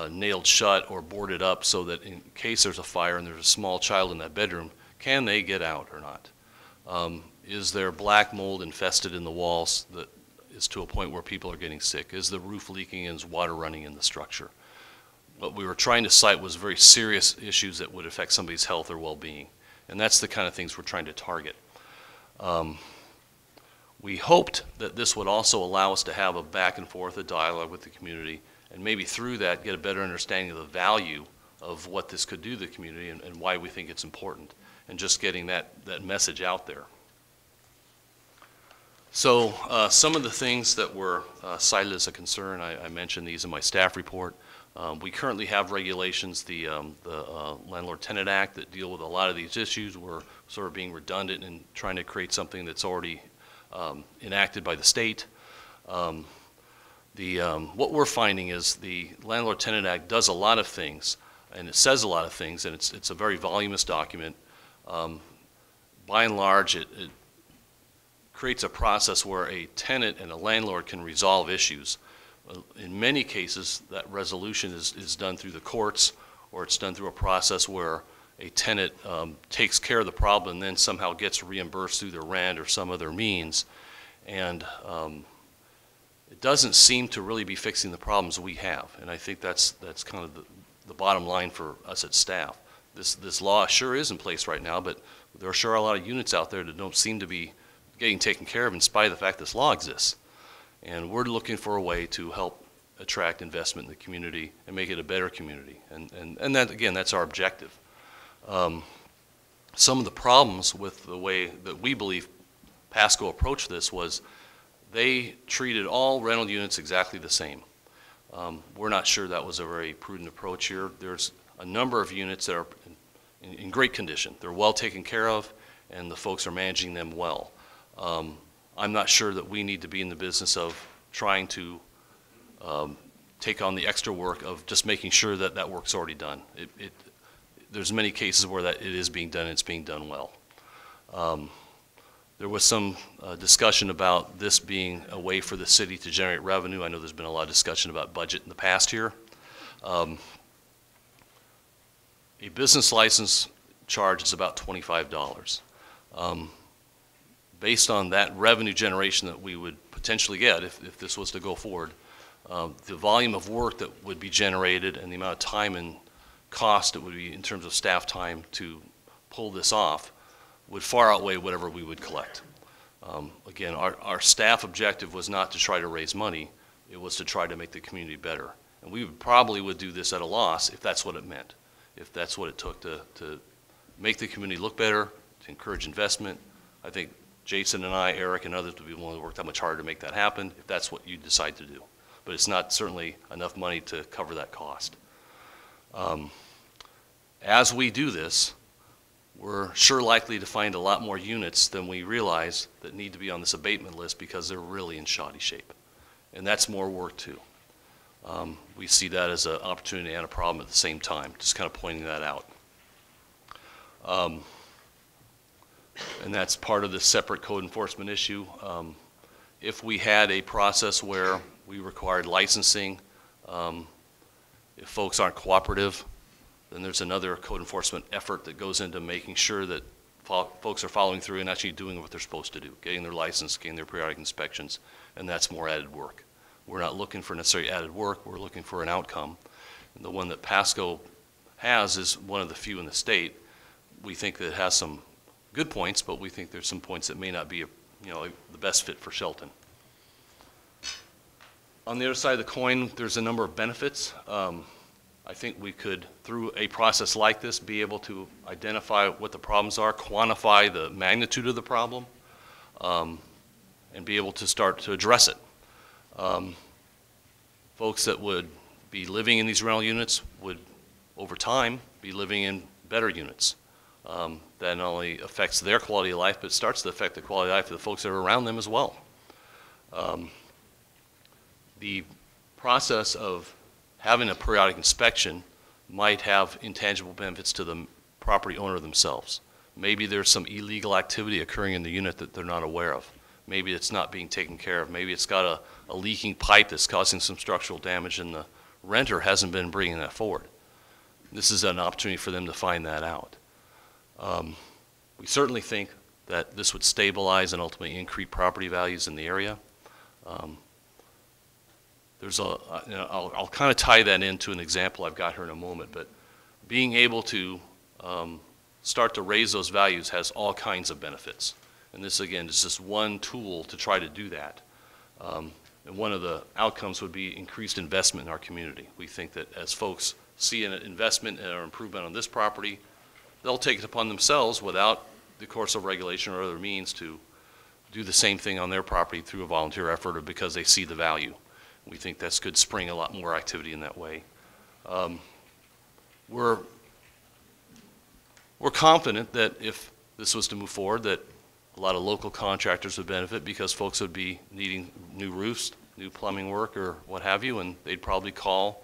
nailed shut or boarded up so that in case there's a fire and there's a small child in that bedroom, can they get out or not? Is there black mold infested in the walls that is to a point where people are getting sick? Is the roof leaking and is water running in the structure? What we were trying to cite was very serious issues that would affect somebody's health or well-being. And that's the kind of things we're trying to target. We hoped that this would also allow us to have a back and forth, a dialogue with the community, and maybe through that get a better understanding of the value of what this could do to the community and why we think it's important, and just getting that message out there. So some of the things that were cited as a concern, I mentioned these in my staff report. We currently have regulations, the Landlord-Tenant Act, that deal with a lot of these issues. We're sort of being redundant and trying to create something that's already enacted by the state. What we're finding is the Landlord-Tenant Act does a lot of things, and it says a lot of things, and it's a very voluminous document. by and large, it creates a process where a tenant and a landlord can resolve issues. In many cases, that resolution is done through the courts, or it's done through a process where a tenant takes care of the problem and then somehow gets reimbursed through their rent or some other means. And it doesn't seem to really be fixing the problems we have. And I think that's kind of the bottom line for us at staff. This law sure is in place right now, but there are sure a lot of units out there that don't seem to be getting taken care of in spite of the fact this law exists. And we're looking for a way to help attract investment in the community and make it a better community. And that, again, that's our objective. Some of the problems with the way that we believe Pasco approached this was they treated all rental units exactly the same. We're not sure that was a very prudent approach here. There's a number of units that are in great condition. They're well taken care of, and the folks are managing them well. I'm not sure that we need to be in the business of trying to take on the extra work of just making sure that that work's already done. There's many cases where that it is being done, and it's being done well. There was some discussion about this being a way for the city to generate revenue. I know there's been a lot of discussion about budget in the past here. A business license charge is about $25. Based on that revenue generation that we would potentially get if this was to go forward, the volume of work that would be generated and the amount of time and cost it would be in terms of staff time to pull this off would far outweigh whatever we would collect. Again, our staff objective was not to try to raise money, it was to try to make the community better. And we probably would do this at a loss if that's what it meant, if that's what it took to make the community look better, to encourage investment. I think Jason and I, Eric and others would be willing to work that much harder to make that happen if that's what you decide to do. But it's not certainly enough money to cover that cost. As we do this, we're sure likely to find a lot more units than we realize that need to be on this abatement list because they're really in shoddy shape. And that's more work too. We see that as an opportunity and a problem at the same time, just kind of pointing that out. And that's part of the separate code enforcement issue. If we had a process where we required licensing, if folks aren't cooperative, then there's another code enforcement effort that goes into making sure that folks are following through and actually doing what they're supposed to do, getting their license, getting their periodic inspections, and that's more added work. We're not looking for necessarily added work, we're looking for an outcome. And the one that Pasco has is one of the few in the state. We think that it has some good points, but we think there's some points that may not be the best fit for Shelton. On the other side of the coin, there's a number of benefits. I think we could, through a process like this, be able to identify what the problems are, quantify the magnitude of the problem, and be able to start to address it. Folks that would be living in these rental units would, over time, be living in better units. That not only affects their quality of life, but starts to affect the quality of life of the folks that are around them as well. The process of having a periodic inspection might have intangible benefits to the property owner themselves. Maybe there's some illegal activity occurring in the unit that they're not aware of. Maybe it's not being taken care of. Maybe it's got a leaking pipe that's causing some structural damage and the renter hasn't been bringing that forward. This is an opportunity for them to find that out. We certainly think that this would stabilize and ultimately increase property values in the area. I'll kind of tie that into an example I've got here in a moment, but being able to start to raise those values has all kinds of benefits. And this, again, is just one tool to try to do that. And one of the outcomes would be increased investment in our community. We think that as folks see an investment or improvement on this property, they'll take it upon themselves without the course of regulation or other means to do the same thing on their property through a volunteer effort or because they see the value. We think this could spring a lot more activity in that way. We're confident that if this was to move forward, that a lot of local contractors would benefit because folks would be needing new roofs, new plumbing work, or what have you, and they'd probably call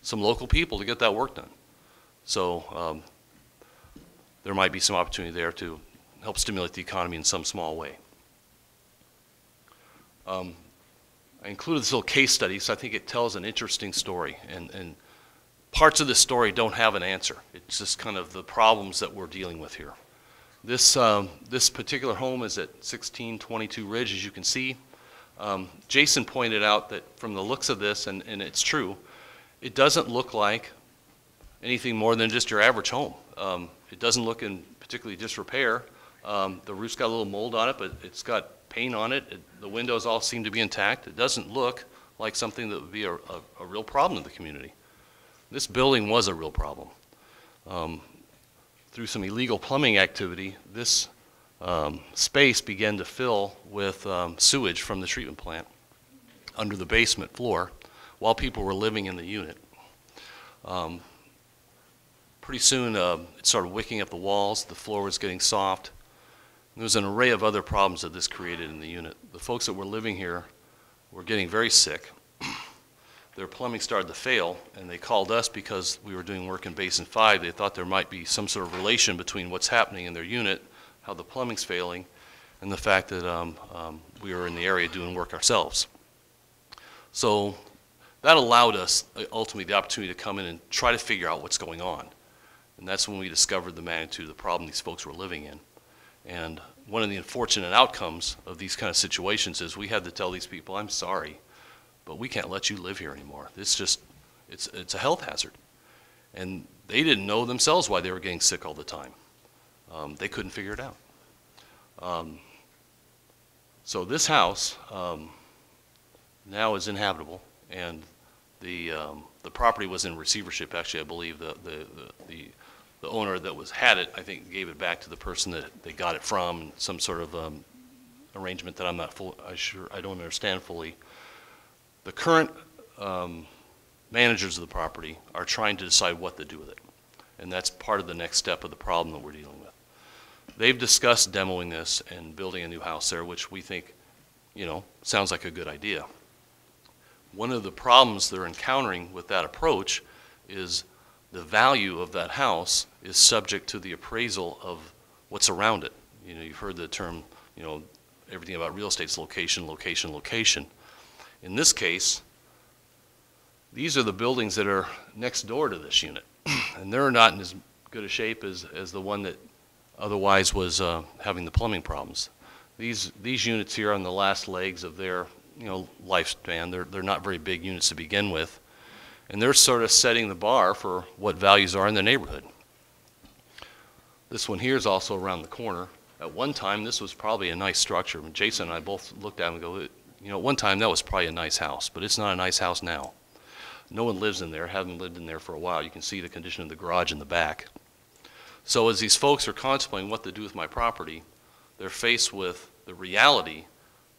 some local people to get that work done. So there might be some opportunity there to help stimulate the economy in some small way. I included this little case study, so I think it tells an interesting story, and parts of this story don't have an answer. It's just kind of the problems that we're dealing with here. This particular home is at 1622 Ridge, as you can see. Jason pointed out that from the looks of this, and it's true, it doesn't look like anything more than just your average home. It doesn't look in particularly disrepair. The roof's got a little mold on it, but it's got paint on it. The windows all seem to be intact. It doesn't look like something that would be a real problem in the community. This building was a real problem. Through some illegal plumbing activity, this space began to fill with sewage from the treatment plant under the basement floor while people were living in the unit. Pretty soon it started wicking up the walls, the floor was getting soft. There was an array of other problems that this created in the unit. The folks that were living here were getting very sick. Their plumbing started to fail, and they called us because we were doing work in Basin 5. They thought there might be some sort of relation between what's happening in their unit, how the plumbing's failing, and the fact that we were in the area doing work ourselves. So that allowed us ultimately the opportunity to come in and try to figure out what's going on. And that's when we discovered the magnitude of the problem these folks were living in. And one of the unfortunate outcomes of these kind of situations is we had to tell these people, I'm sorry, but we can't let you live here anymore. It's a health hazard. And they didn't know themselves why they were getting sick all the time. They couldn't figure it out. So this house now is inhabitable, and the property was in receivership. Actually, I believe the owner that had it, I think, gave it back to the person that they got it from, some sort of arrangement that I'm not I don't understand fully. The current managers of the property are trying to decide what to do with it, and that's part of the next step of the problem that we're dealing with. They've discussed demoing this and building a new house there, which we think, sounds like a good idea. One of the problems they're encountering with that approach is the value of that house is subject to the appraisal of what's around it. You've heard the term, everything about real estate's location, location, location. In this case, these are the buildings that are next door to this unit, and they're not in as good a shape as the one that otherwise was having the plumbing problems. These units here on the last legs of their lifespan, they're not very big units to begin with. And they're sort of setting the bar for what values are in the neighborhood. This one here is also around the corner. At one time, this was probably a nice structure. Jason and I both looked at it and go, at one time that was probably a nice house, but it's not a nice house now. No one lives in there, haven't lived in there for a while. You can see the condition of the garage in the back. So as these folks are contemplating what to do with my property, they're faced with the reality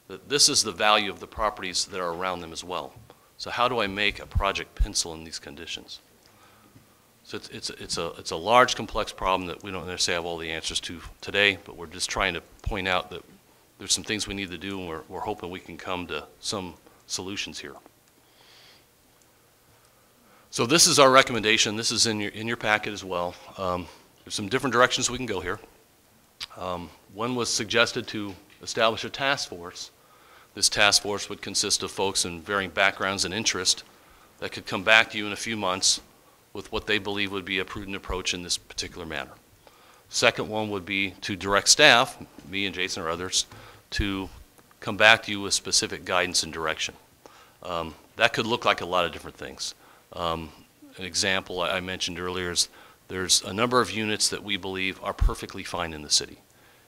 that this is the value of the properties that are around them as well. So how do I make a project pencil in these conditions? So it's a large, complex problem that we don't necessarily have all the answers to today, but we're just trying to point out that there's some things we need to do, and we're hoping we can come to some solutions here. So this is our recommendation. This is in your packet as well. There's some different directions we can go here. One was suggested to establish a task force. This task force would consist of folks in varying backgrounds and interests that could come back to you in a few months with what they believe would be a prudent approach in this particular matter. Second one would be to direct staff, me and Jason or others, to come back to you with specific guidance and direction. That could look like a lot of different things. An example I mentioned earlier is there's a number of units that we believe are perfectly fine in the city.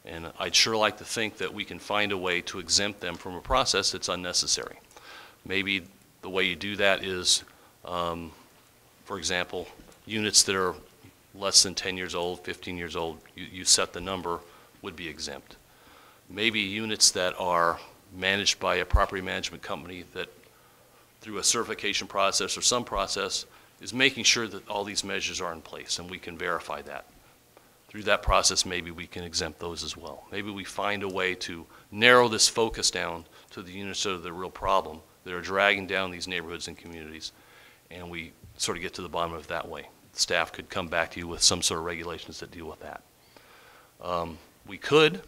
And I'd sure like to think that we can find a way to exempt them from a process that's unnecessary. Maybe the way you do that is, for example, units that are less than 10 years old, 15 years old, you set the number, would be exempt. Maybe units that are managed by a property management company that through a certification process or some process is making sure that all these measures are in place and we can verify that. Through that process, maybe we can exempt those as well. Maybe we find a way to narrow this focus down to the units that are the real problem, that are dragging down these neighborhoods and communities, and we sort of get to the bottom of it that way. Staff could come back to you with some sort of regulations that deal with that. We could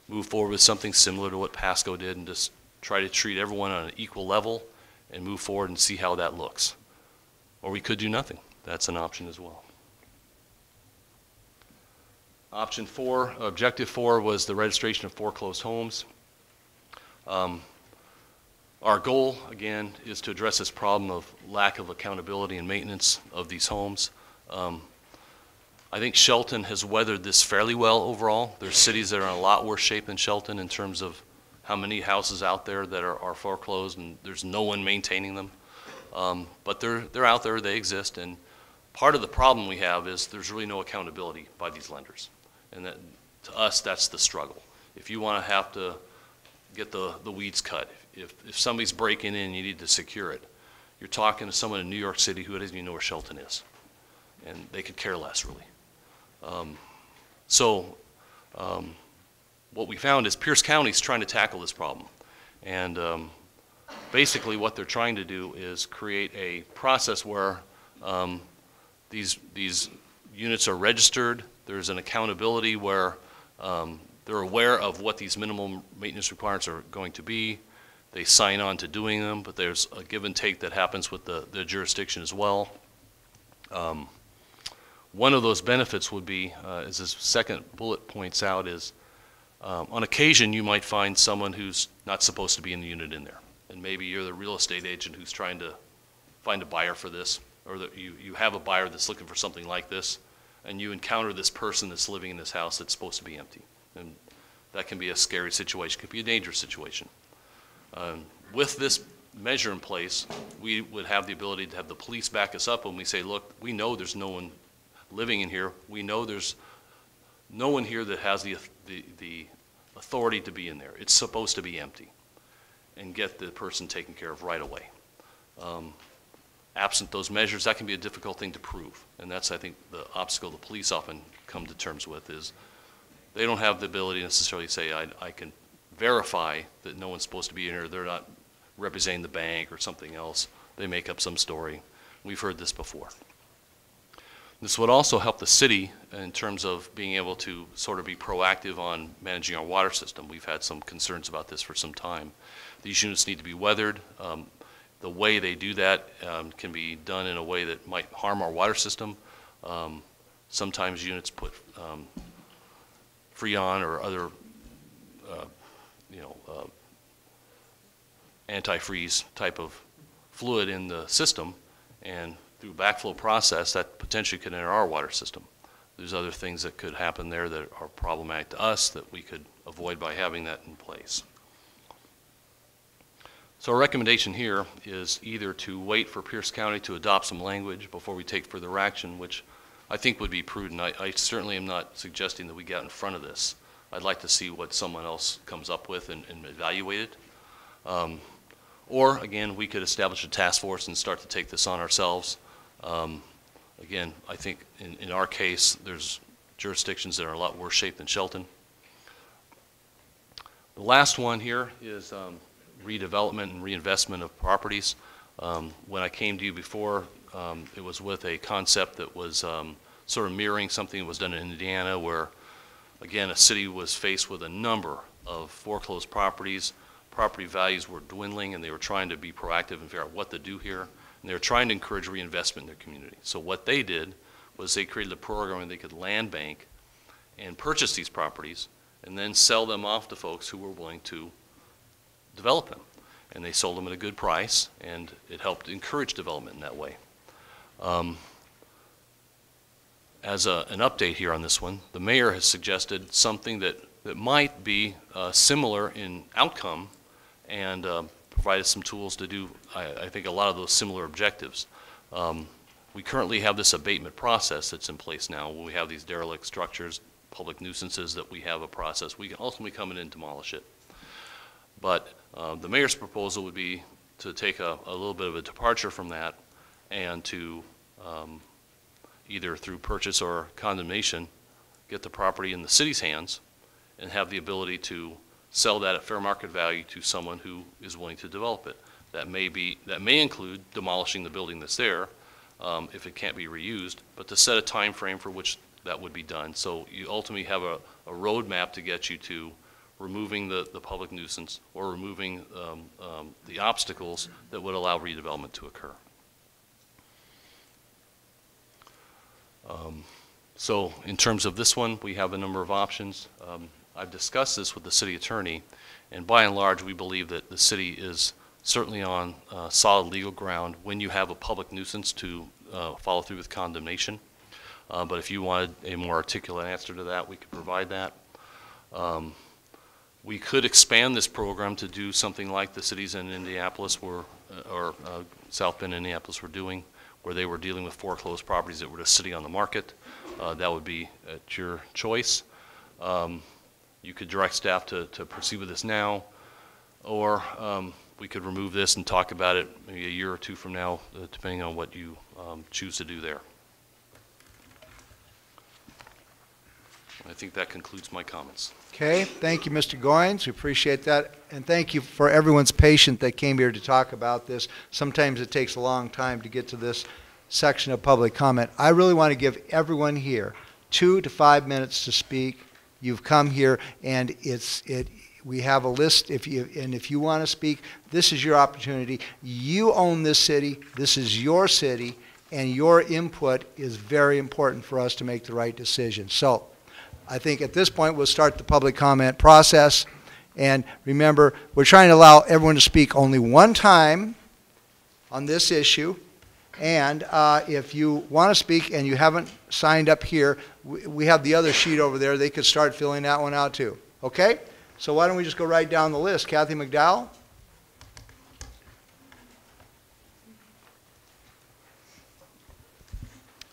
move forward with something similar to what Pasco did and just try to treat everyone on an equal level and move forward and see how that looks. Or we could do nothing. That's an option as well. Option 4, objective 4 was the registration of foreclosed homes. Our goal, again, is to address this problem of lack of accountability and maintenance of these homes. I think Shelton has weathered this fairly well overall. There's cities that are in a lot worse shape than Shelton in terms of how many houses out there that are foreclosed and there's no one maintaining them. But they're out there, they exist, and part of the problem we have is there's really no accountability by these lenders. And that, to us, that's the struggle. If you want to have to get the weeds cut, if somebody's breaking in, you need to secure it. You're talking to someone in New York City who doesn't even know where Shelton is. And they could care less, really. What we found is Pierce County's trying to tackle this problem. And basically what they're trying to do is create a process where these units are registered. There's an accountability where they're aware of what these minimum maintenance requirements are going to be. They sign on to doing them, but there's a give and take that happens with the jurisdiction as well. One of those benefits would be, as this second bullet points out, is on occasion you might find someone who's not supposed to be in the unit in there. And maybe you're the real estate agent who's trying to find a buyer for this, or that you have a buyer that's looking for something like this, and you encounter this person that's living in this house that's supposed to be empty. And that can be a scary situation, could be a dangerous situation. With this measure in place, we would have the ability to have the police back us up when we say, look, we know there's no one living in here. We know there's no one here that has the authority to be in there. It's supposed to be empty, and get the person taken care of right away. Absent those measures, that can be a difficult thing to prove, and that's, I think, the obstacle the police often come to terms with is they don't have the ability to necessarily say, I can verify that no one's supposed to be in here. They're not representing the bank or something else. They make up some story. We've heard this before. This would also help the city in terms of being able to sort of be proactive on managing our water system. We've had some concerns about this for some time. These units need to be weathered. The way they do that can be done in a way that might harm our water system. Sometimes units put Freon or other antifreeze type of fluid in the system, and through backflow process that potentially could enter our water system. There's other things that could happen there that are problematic to us that we could avoid by having that in place. So our recommendation here is either to wait for Pierce County to adopt some language before we take further action, which I think would be prudent. I certainly am not suggesting that we get out in front of this. I'd like to see what someone else comes up with and evaluate it. Or, again, we could establish a task force and start to take this on ourselves. Again, I think in our case, there's jurisdictions that are in a lot worse shape than Shelton. The last one here is redevelopment and reinvestment of properties. When I came to you before, it was with a concept that was sort of mirroring something that was done in Indiana where, again, a city was faced with a number of foreclosed properties. Property values were dwindling, and they were trying to be proactive and figure out what to do here. And they were trying to encourage reinvestment in their community. So what they did was they created a program where they could land bank and purchase these properties and then sell them off to folks who were willing to develop them. And they sold them at a good price, and it helped encourage development in that way. As an update here on this one, the mayor has suggested something that might be similar in outcome and provided some tools to do, I think, a lot of those similar objectives. We currently have this abatement process that's in place now. When we have these derelict structures, public nuisances, that we have a process. We can ultimately come in and demolish it. But the mayor's proposal would be to take a little bit of a departure from that and to either through purchase or condemnation get the property in the city's hands and have the ability to sell that at fair market value to someone who is willing to develop it. That may include demolishing the building that's there if it can't be reused, but to set a time frame for which that would be done. So you ultimately have a roadmap to get you to removing the public nuisance or removing the obstacles that would allow redevelopment to occur. So in terms of this one, we have a number of options. I've discussed this with the city attorney, and by and large, we believe that the city is certainly on solid legal ground when you have a public nuisance to follow through with condemnation. But if you wanted a more articulate answer to that, we could provide that. We could expand this program to do something like the cities in Indianapolis were, or South Bend, Indianapolis were doing, where they were dealing with foreclosed properties that were just sitting on the market. That would be at your choice. You could direct staff to proceed with this now, or we could remove this and talk about it maybe a year or two from now, depending on what you choose to do there. I think that concludes my comments. Okay, thank you, Mr. Goins. We appreciate that. And thank you for everyone's patience that came here to talk about this. Sometimes it takes a long time to get to this section of public comment. I really want to give everyone here 2 to 5 minutes to speak. You've come here, and we have a list. If you want to speak, this is your opportunity. You own this city. This is your city, and your input is very important for us to make the right decision. So I think at this point we'll start the public comment process. And remember, we're trying to allow everyone to speak only one time on this issue. And if you want to speak and you haven't signed up here, we have the other sheet over there. They could start filling that one out too. Okay? So why don't we just go right down the list. Kathy McDowell?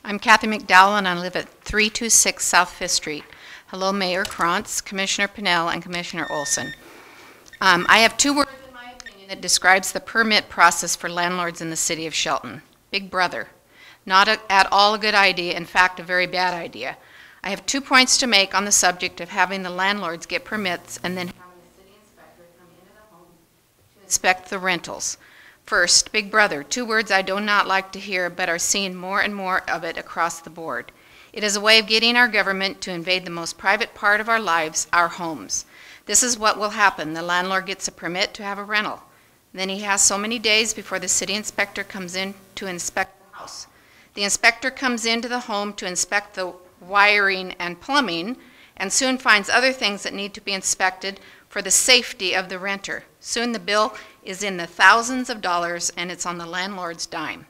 I'm Kathy McDowell, and I live at 326 South Fifth Street. Hello, Mayor Krantz, Commissioner Pinnell, and Commissioner Olson. I have 2 words in my opinion that describes the permit process for landlords in the city of Shelton. Big Brother. Not at all a good idea, in fact, a very bad idea. I have 2 points to make on the subject of having the landlords get permits and then having the city inspector come into the home to inspect the rentals. First, Big Brother, 2 words I do not like to hear, but are seeing more and more of it across the board. It is a way of getting our government to invade the most private part of our lives, our homes. This is what will happen. The landlord gets a permit to have a rental. Then he has so many days before the city inspector comes in to inspect the house. The inspector comes into the home to inspect the wiring and plumbing, and soon finds other things that need to be inspected for the safety of the renter. Soon the bill is in the thousands of dollars, and it's on the landlord's dime.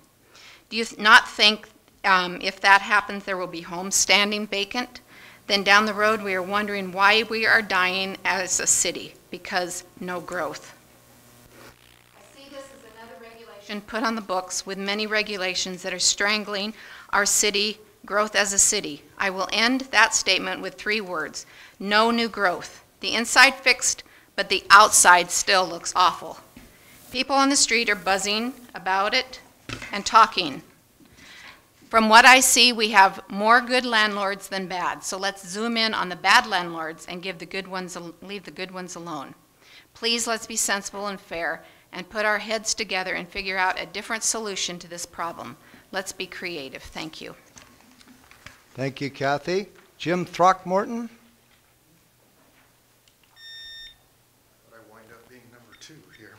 Do you not think if that happens there will be homes standing vacant? Then down the road we are wondering why we are dying as a city, because no growth. Put on the books with many regulations that are strangling our city growth as a city. I will end that statement with 3 words: no new growth. The inside fixed, but the outside still looks awful. People on the street are buzzing about it and talking. From what I see, we have more good landlords than bad, so let's zoom in on the bad landlords and leave the good ones alone. Please, let's be sensible and fair and put our heads together and figure out a different solution to this problem. Let's be creative. Thank you. Thank you, Kathy. Jim Throckmorton? I wind up being number 2 here.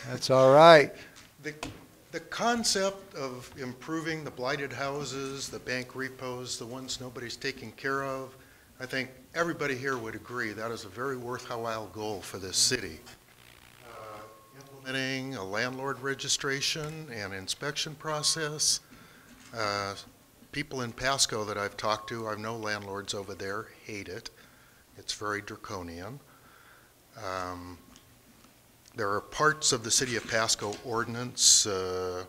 That's all right. The concept of improving the blighted houses, the bank repos, the ones nobody's taking care of, I think everybody here would agree that is a very worthwhile goal for this city. Implementing a landlord registration and inspection process. People in Pasco that I've talked to, I know landlords over there, hate it. It's very draconian. There are parts of the City of Pasco ordinance. I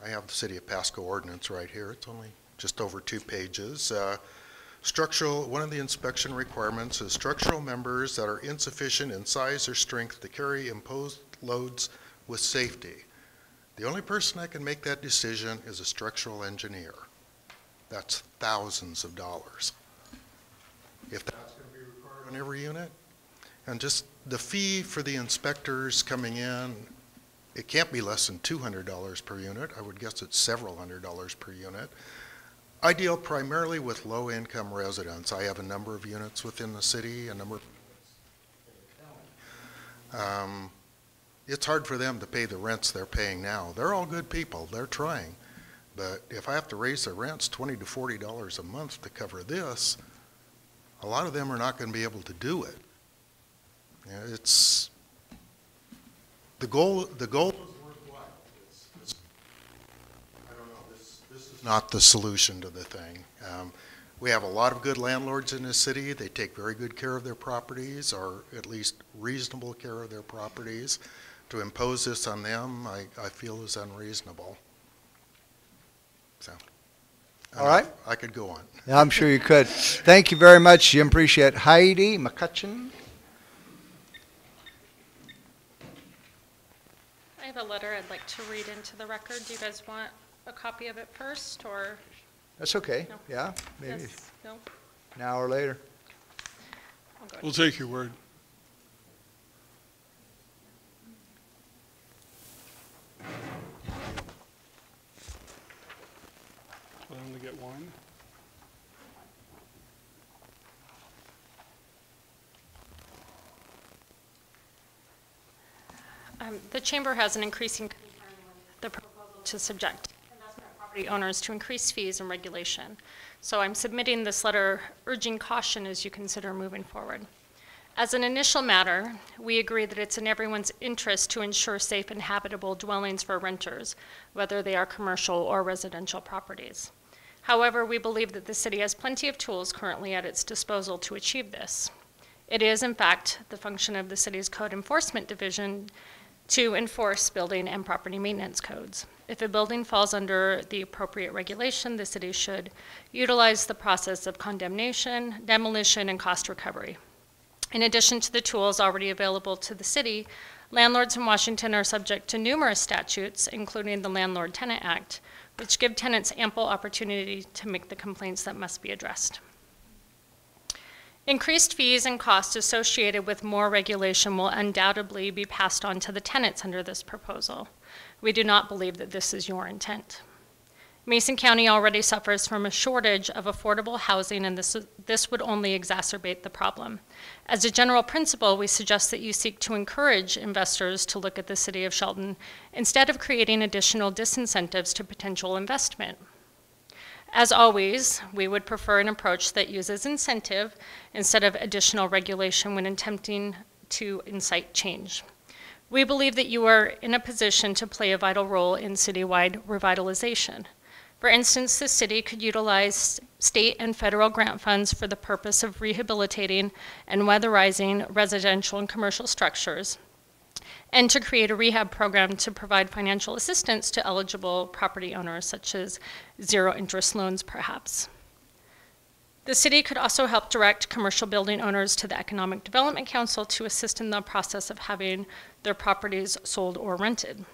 have the City of Pasco ordinance right here. It's only just over 2 pages. One of the inspection requirements is structural members that are insufficient in size or strength to carry imposed loads with safety. The only person that can make that decision is a structural engineer. That's thousands of dollars. If that's going to be required on every unit, and just the fee for the inspectors coming in, it can't be less than $200 per unit. I would guess it's several $100s per unit. I deal primarily with low-income residents. I have a number of units within the city, a number of it's hard for them to pay the rents they're paying now. They're all good people. They're trying. But if I have to raise their rents $20 to $40 a month to cover this, a lot of them are not going to be able to do it. You know, it's the goal is worthwhile. I don't know. This is not the solution to the thing. We have a lot of good landlords in this city. They take very good care of their properties, or at least reasonable care of their properties. To impose this on them, I feel is unreasonable. So, all right. I could go on. Yeah, I'm sure you could. Thank you very much, Jim. Appreciate it. Heidi McCutcheon. I have a letter I'd like to read into the record. Do you guys want a copy of it first, or? That's okay. No. Yeah, maybe Yes. No? an hour later. We'll take your word. I only get one. The Chamber has an increasing concern with the proposal to subject investment property owners to increased fees and regulation. So I'm submitting this letter urging caution as you consider moving forward. As an initial matter, we agree that it's in everyone's interest to ensure safe and habitable dwellings for renters, whether they are commercial or residential properties. However, we believe that the city has plenty of tools currently at its disposal to achieve this. It is, in fact, the function of the city's code enforcement division to enforce building and property maintenance codes. If a building falls under the appropriate regulation, the city should utilize the process of condemnation, demolition, and cost recovery. In addition to the tools already available to the city, landlords in Washington are subject to numerous statutes, including the Landlord-Tenant Act, which give tenants ample opportunity to make the complaints that must be addressed. Increased fees and costs associated with more regulation will undoubtedly be passed on to the tenants under this proposal. We do not believe that this is your intent. Mason County already suffers from a shortage of affordable housing, and this would only exacerbate the problem. As a general principle, we suggest that you seek to encourage investors to look at the city of Shelton instead of creating additional disincentives to potential investment. As always, we would prefer an approach that uses incentive instead of additional regulation when attempting to incite change. We believe that you are in a position to play a vital role in citywide revitalization. For instance, the city could utilize state and federal grant funds for the purpose of rehabilitating and weatherizing residential and commercial structures, and to create a rehab program to provide financial assistance to eligible property owners, such as zero-interest loans, perhaps. The city could also help direct commercial building owners to the Economic Development Council to assist in the process of having their properties sold or rented.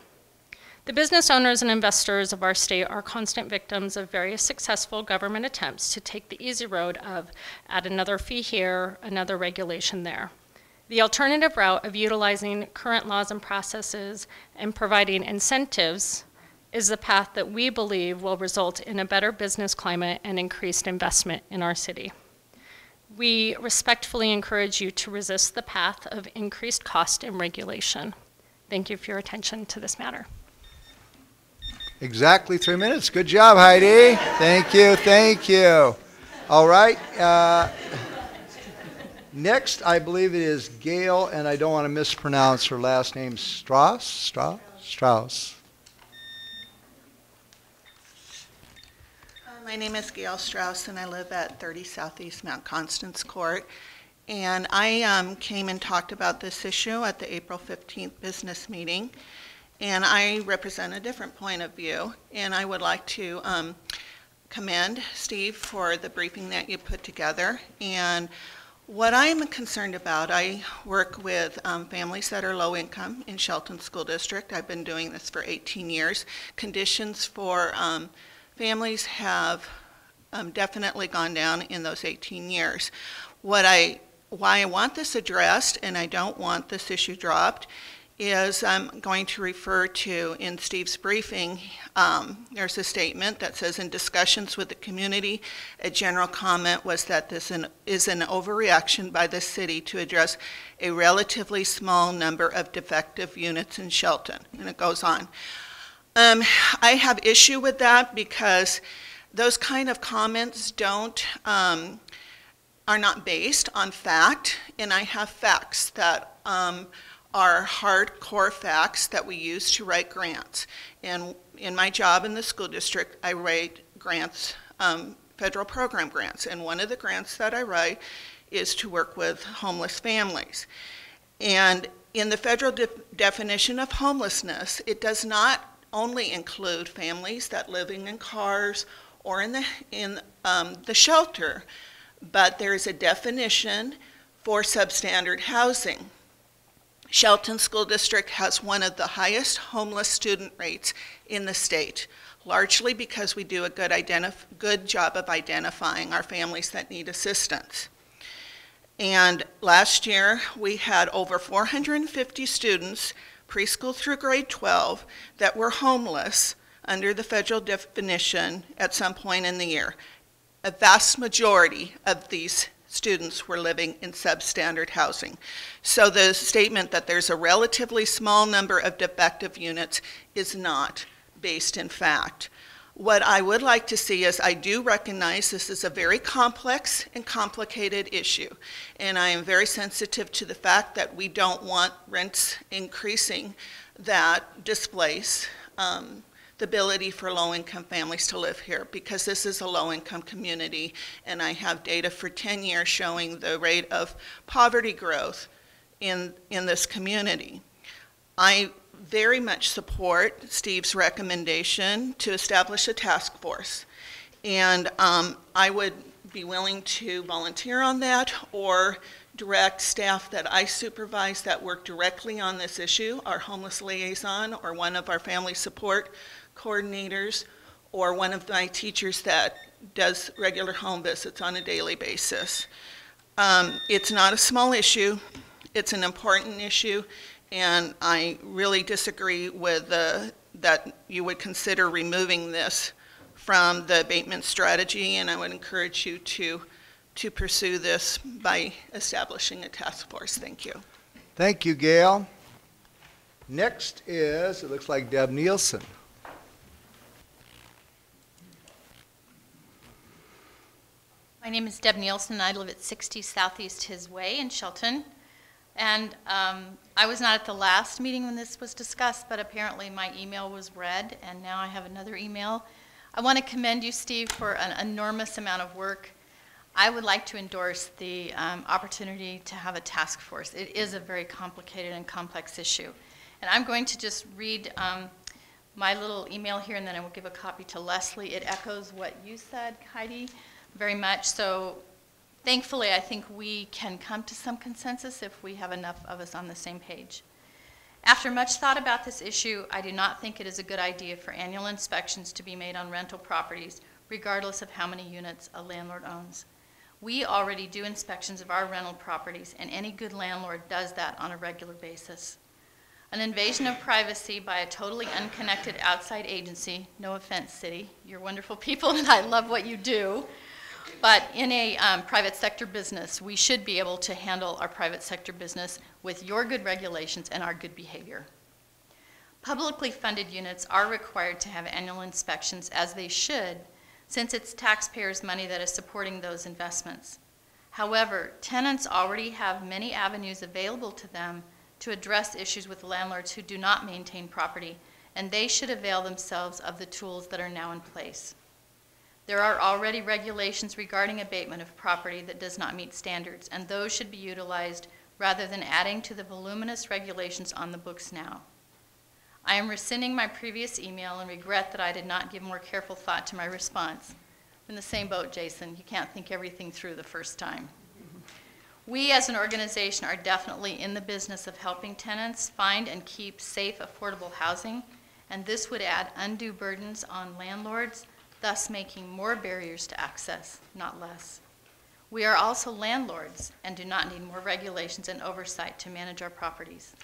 The business owners and investors of our state are constant victims of various successful government attempts to take the easy road of add another fee here, another regulation there. The alternative route of utilizing current laws and processes and providing incentives is the path that we believe will result in a better business climate and increased investment in our city. We respectfully encourage you to resist the path of increased cost and regulation. Thank you for your attention to this matter. Exactly 3 minutes. Good job, Heidi. Thank you, thank you. All right. Next, I believe it is Gail, and I don't want to mispronounce her last name, Strauss. My name is Gail Strauss, and I live at 30 Southeast Mount Constance Court. And I came and talked about this issue at the April 15th business meeting. And I represent a different point of view. And I would like to commend Steve for the briefing that you put together. And what I'm concerned about, I work with families that are low income in Shelton School District. I've been doing this for 18 years. Conditions for families have definitely gone down in those 18 years. Why I want this addressed, and I don't want this issue dropped, is I'm going to refer to in Steve's briefing. There's a statement that says, in discussions with the community, a general comment was that this is an overreaction by the city to address a relatively small number of defective units in Shelton. And it goes on. I have issue with that because those kind of comments are not based on fact, and I have facts that are hardcore facts that we use to write grants. And in my job in the school district, I write grants, federal program grants, and one of the grants that I write is to work with homeless families. And in the federal definition of homelessness, it does not only include families that living in cars or in the shelter, but there is a definition for substandard housing. Shelton School District has one of the highest homeless student rates in the state, largely because we do a good job of identifying our families that need assistance. And last year, we had over 450 students, preschool through grade 12, that were homeless under the federal definition at some point in the year. A vast majority of these students were living in substandard housing. So the statement that there's a relatively small number of defective units is not based in fact. What I would like to see is, I do recognize this is a very complex and complicated issue, and I am very sensitive to the fact that we don't want rents increasing that displace the ability for low-income families to live here, because this is a low-income community, and I have data for 10 years showing the rate of poverty growth in this community. I very much support Steve's recommendation to establish a task force, and I would be willing to volunteer on that or direct staff that I supervise that work directly on this issue, our homeless liaison or one of our family support coordinators, or one of my teachers that does regular home visits on a daily basis. It's not a small issue, it's an important issue, and I really disagree with that you would consider removing this from the abatement strategy, and I would encourage you to pursue this by establishing a task force. Thank you. Thank you, Gail. Next is, it looks like Deb Nielsen. My name is Deb Nielsen. I live at 60 Southeast His Way in Shelton. And I was not at the last meeting when this was discussed, but apparently my email was read, and now I have another email. I want to commend you, Steve, for an enormous amount of work. I would like to endorse the opportunity to have a task force. It is a very complicated and complex issue. And I'm going to just read my little email here, and then I will give a copy to Leslie. It echoes what you said, Heidi, very much. So thankfully, I think we can come to some consensus if we have enough of us on the same page. After much thought about this issue, I do not think it is a good idea for annual inspections to be made on rental properties, regardless of how many units a landlord owns. We already do inspections of our rental properties, and any good landlord does that on a regular basis. An invasion of privacy by a totally unconnected outside agency, no offense, city, you're wonderful people and I love what you do, but in a private sector business, we should be able to handle our private sector business with your good regulations and our good behavior. Publicly funded units are required to have annual inspections, as they should, since it's taxpayers' money that is supporting those investments. However, tenants already have many avenues available to them to address issues with landlords who do not maintain property, and they should avail themselves of the tools that are now in place. There are already regulations regarding abatement of property that does not meet standards, and those should be utilized rather than adding to the voluminous regulations on the books now. I am rescinding my previous email and regret that I did not give more careful thought to my response. In the same boat, Jason. You can't think everything through the first time. We as an organization are definitely in the business of helping tenants find and keep safe, affordable housing, and this would add undue burdens on landlords, thus making more barriers to access, not less. We are also landlords and do not need more regulations and oversight to manage our properties.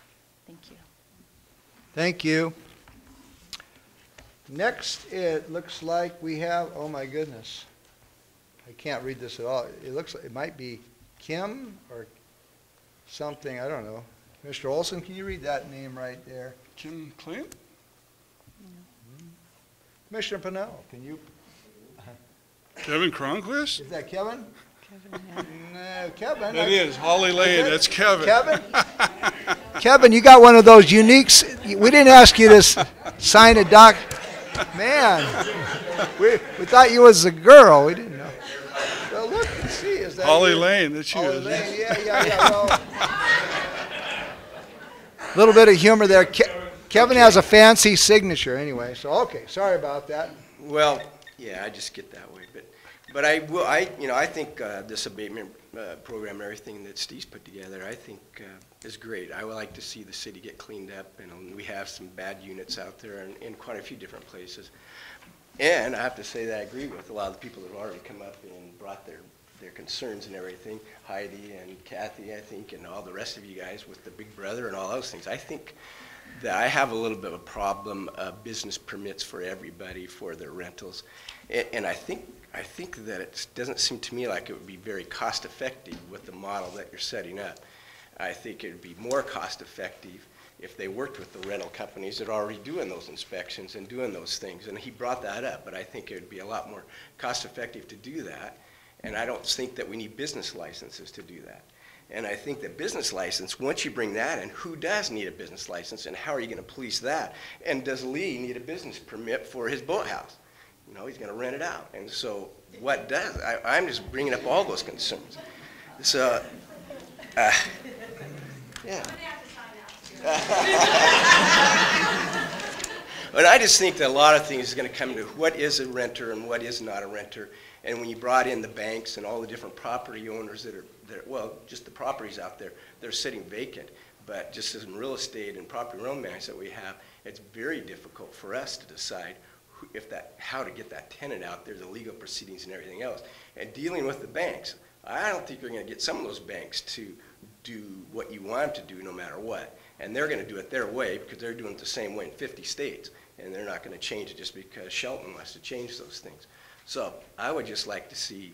Thank you. Thank you. Next, it looks like we have, oh my goodness. I can't read this at all. It looks like it might be Kim or something, I don't know. Mr. Olson, can you read that name right there? Kim Clint? Commissioner Pennell, can you? Kevin Cronquist? Is that Kevin? No, Kevin. That is, Holly Lane, that's Kevin. Kevin? Kevin, you got one of those unique, we didn't ask you to sign a doc. Man, we thought you was a girl, we didn't know. Well, look and see, is that Holly you? Lane, that's you. Holly Lane, yeah, well. A little bit of humor there. Kevin has a fancy signature anyway, so okay, sorry about that. Well, yeah, I just get that way, but I think this abatement program and everything that Steve's put together, I think is great. I would like to see the city get cleaned up, and we have some bad units out there in quite a few different places. And I have to say that I agree with a lot of the people that have already come up and brought their concerns and everything. Heidi and Kathy, I think, and all the rest of you guys with the Big Brother and all those things. I think that I have a little bit of a problem of business permits for everybody for their rentals. And I think that it doesn't seem to me like it would be very cost effective with the model that you're setting up. I think it would be more cost effective if they worked with the rental companies that are already doing those inspections and doing those things. And he brought that up, but I think it would be a lot more cost effective to do that. And I don't think that we need business licenses to do that. And I think that business license, once you bring that in, who does need a business license and how are you going to police that? And does Lee need a business permit for his boathouse? You know, he's going to rent it out. And so what does? I'm just bringing up all those concerns. So, yeah. But I just think that a lot of things is going to come to what is a renter and what is not a renter. And when you brought in the banks and all the different property owners that are well, just the properties out there, they're sitting vacant. But just as in real estate and property romance that we have, it's very difficult for us to decide how to get that tenant out there, the legal proceedings and everything else. And dealing with the banks, I don't think you're going to get some of those banks to do what you want them to do no matter what. And they're going to do it their way because they're doing it the same way in 50 states. And they're not going to change it just because Shelton wants to change those things. So I would just like to see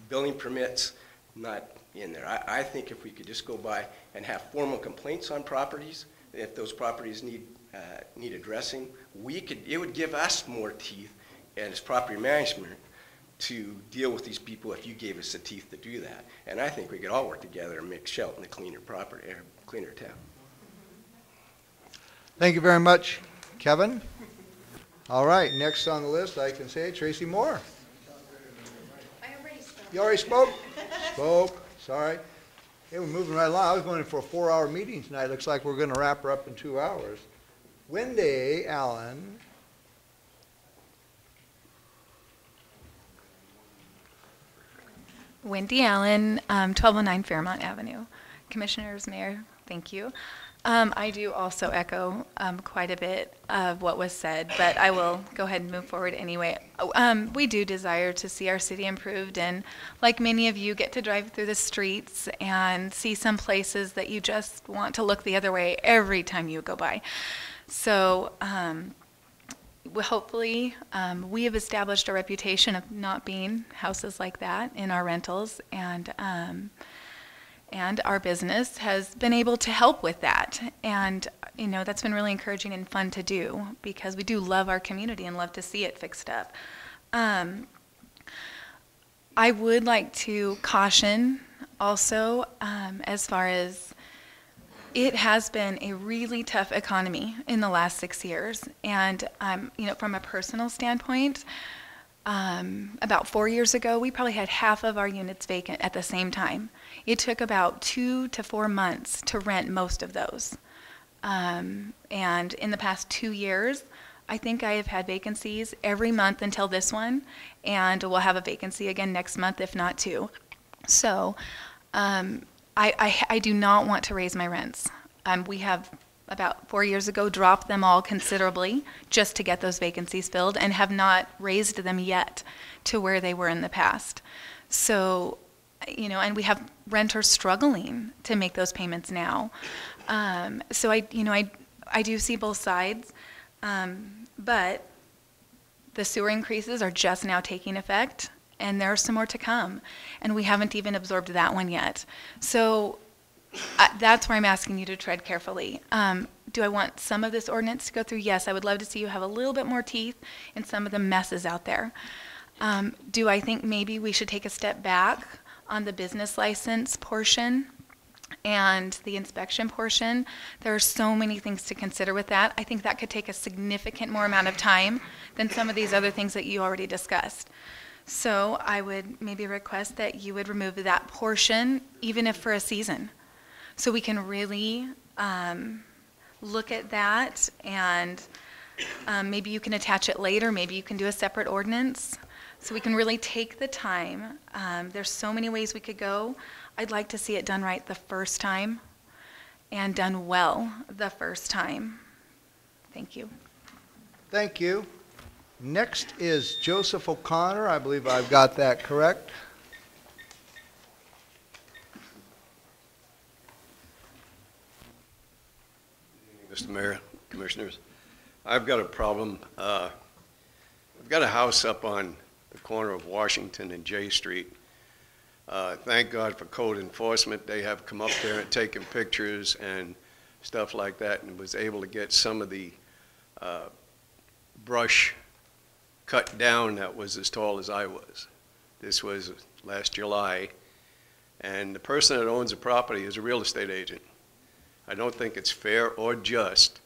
building permits not in there. I think if we could just go by and have formal complaints on properties, if those properties need addressing, it would give us more teeth as property management to deal with these people if you gave us the teeth to do that. And I think we could all work together and make Shelton a cleaner property, a cleaner town. Thank you very much, Kevin. All right, next on the list, I can say Tracy Moore. You already spoke? Spoke, sorry. Hey, we're moving right along. I was going for a 4-hour meeting tonight. Looks like we're going to wrap her up in 2 hours. Wendy Allen. Wendy Allen, 1209 Fairmont Avenue. Commissioners, Mayor, thank you. I do also echo quite a bit of what was said, but I will go ahead and move forward anyway. We do desire to see our city improved, and like many of you, get to drive through the streets and see some places that you just want to look the other way every time you go by. So hopefully we have established a reputation of not being houses like that in our rentals, and our business has been able to help with that. And, you know, that's been really encouraging and fun to do because we do love our community and love to see it fixed up. I would like to caution also as far as it has been a really tough economy in the last 6 years. And, you know, from a personal standpoint, about 4 years ago, we probably had half of our units vacant at the same time. It took about 2 to 4 months to rent most of those. And in the past 2 years, I think I have had vacancies every month until this one, and we'll have a vacancy again next month, if not 2. So I do not want to raise my rents. We have about 4 years ago dropped them all considerably just to get those vacancies filled and have not raised them yet to where they were in the past. So, you know, and we have renters struggling to make those payments now. So I I do see both sides, but the sewer increases are just now taking effect, and there are some more to come, and we haven't even absorbed that one yet. So that's where I'm asking you to tread carefully. Do I want some of this ordinance to go through? Yes, I would love to see you have a little bit more teeth in some of the messes out there. Do I think maybe we should take a step back on the business license portion and the inspection portion? There are so many things to consider with that. I think that could take a significant more amount of time than some of these other things that you already discussed. So I would maybe request that you would remove that portion, even if for a season, so we can really look at that, and maybe you can attach it later, maybe you can do a separate ordinance, so we can really take the time. There's so many ways we could go. I'd like to see it done right the first time and done well the first time. Thank you. Thank you. Next is Joseph O'Connor. I believe I've got that correct. Mr. Mayor, Commissioners, I've got a problem. I've got a house up on the corner of Washington and J Street. Thank God for code enforcement. They have come up there and taken pictures and stuff like that, and was able to get some of the brush cut down that was as tall as I was. This was last July, and the person that owns the property is a real estate agent. I don't think it's fair or just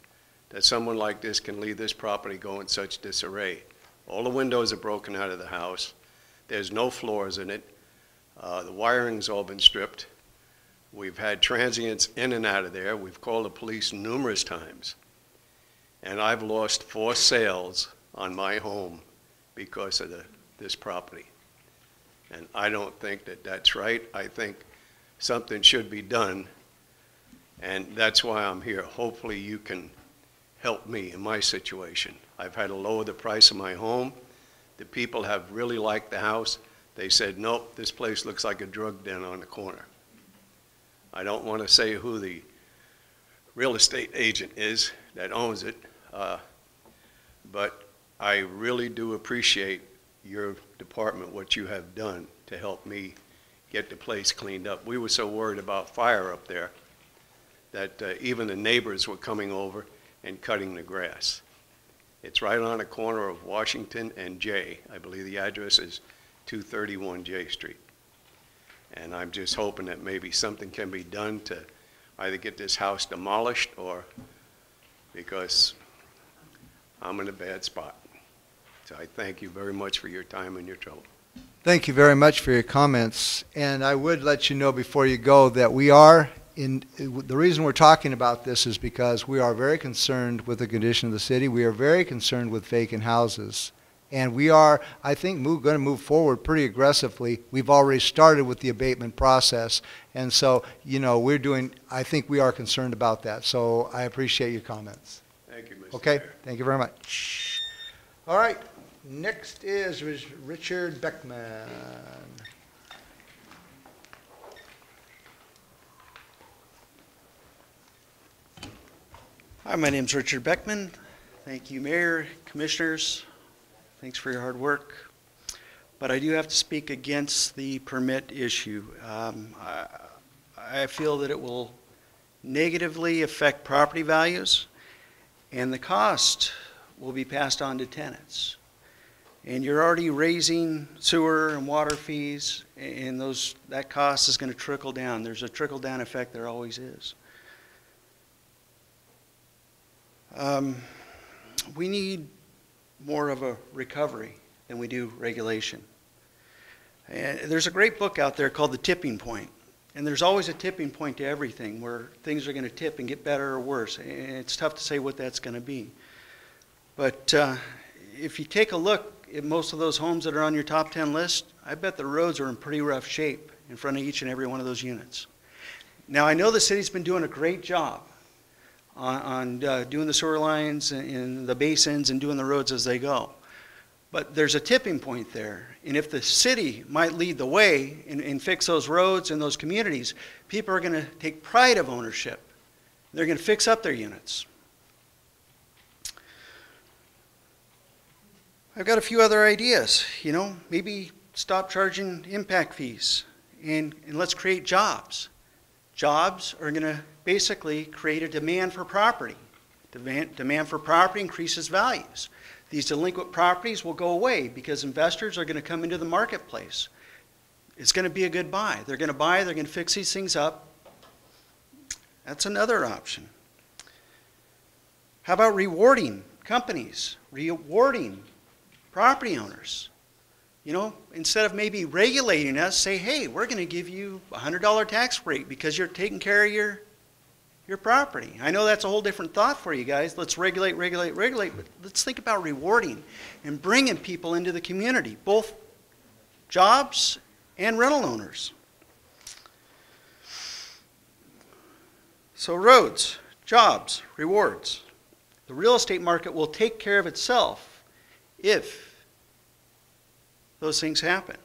that someone like this can leave this property go in such disarray. All the windows are broken out of the house. There's no floors in it. The wiring's all been stripped. We've had transients in and out of there. We've called the police numerous times. And I've lost 4 sales on my home because of this property. And I don't think that that's right. I think something should be done. And that's why I'm here. Hopefully you can help me in my situation. I've had to lower the price of my home. The people have really liked the house. They said, nope, this place looks like a drug den on the corner. I don't want to say who the real estate agent is that owns it, but I really do appreciate your department, what you have done to help me get the place cleaned up. We were so worried about fire up there that even the neighbors were coming over and cutting the grass. It's right on the corner of Washington and J. I believe the address is 231 J Street. And I'm just hoping that maybe something can be done to either get this house demolished, or because I'm in a bad spot. So I thank you very much for your time and your trouble. Thank you very much for your comments. And I would let you know before you go that we are the reason we're talking about this is because we are very concerned with the condition of the city. We are very concerned with vacant houses. And we are, I think, going to move forward pretty aggressively. We've already started with the abatement process. And so, you know, I think we are concerned about that. So I appreciate your comments. Thank you, Mr. Okay, Mayor. thank you very much. All right, next is Richard Beckman. Hi, my name's Richard Beckman. Thank you, Mayor, Commissioners. Thanks for your hard work. But I do have to speak against the permit issue. I feel that it will negatively affect property values, and the cost will be passed on to tenants. And you're already raising sewer and water fees, and that cost is going to trickle down. There's a trickle-down effect, there always is. We need more of a recovery than we do regulation. And there's a great book out there called The Tipping Point, and there's always a tipping point to everything where things are going to tip and get better or worse, and it's tough to say what that's going to be. But if you take a look at most of those homes that are on your top 10 list, I bet the roads are in pretty rough shape in front of each and every one of those units. Now, I know the city's been doing a great job on doing the sewer lines and the basins and doing the roads as they go. But there's a tipping point there. And if the city might lead the way and fix those roads and those communities, people are going to take pride of ownership. They're going to fix up their units. I've got a few other ideas, you know, maybe stop charging impact fees and let's create jobs. Jobs are going to basically create a demand for property. Demand for property increases values. These delinquent properties will go away because investors are going to come into the marketplace. It's going to be a good buy. They're going to buy, they're going to fix these things up. That's another option. How about rewarding companies, rewarding property owners? You know, instead of maybe regulating us, say, hey, we're going to give you a $100 tax break because you're taking care of your property. I know that's a whole different thought for you guys. Let's regulate, but let's think about rewarding and bringing people into the community, both jobs and rental owners. So roads, jobs, rewards. The real estate market will take care of itself if those things happen.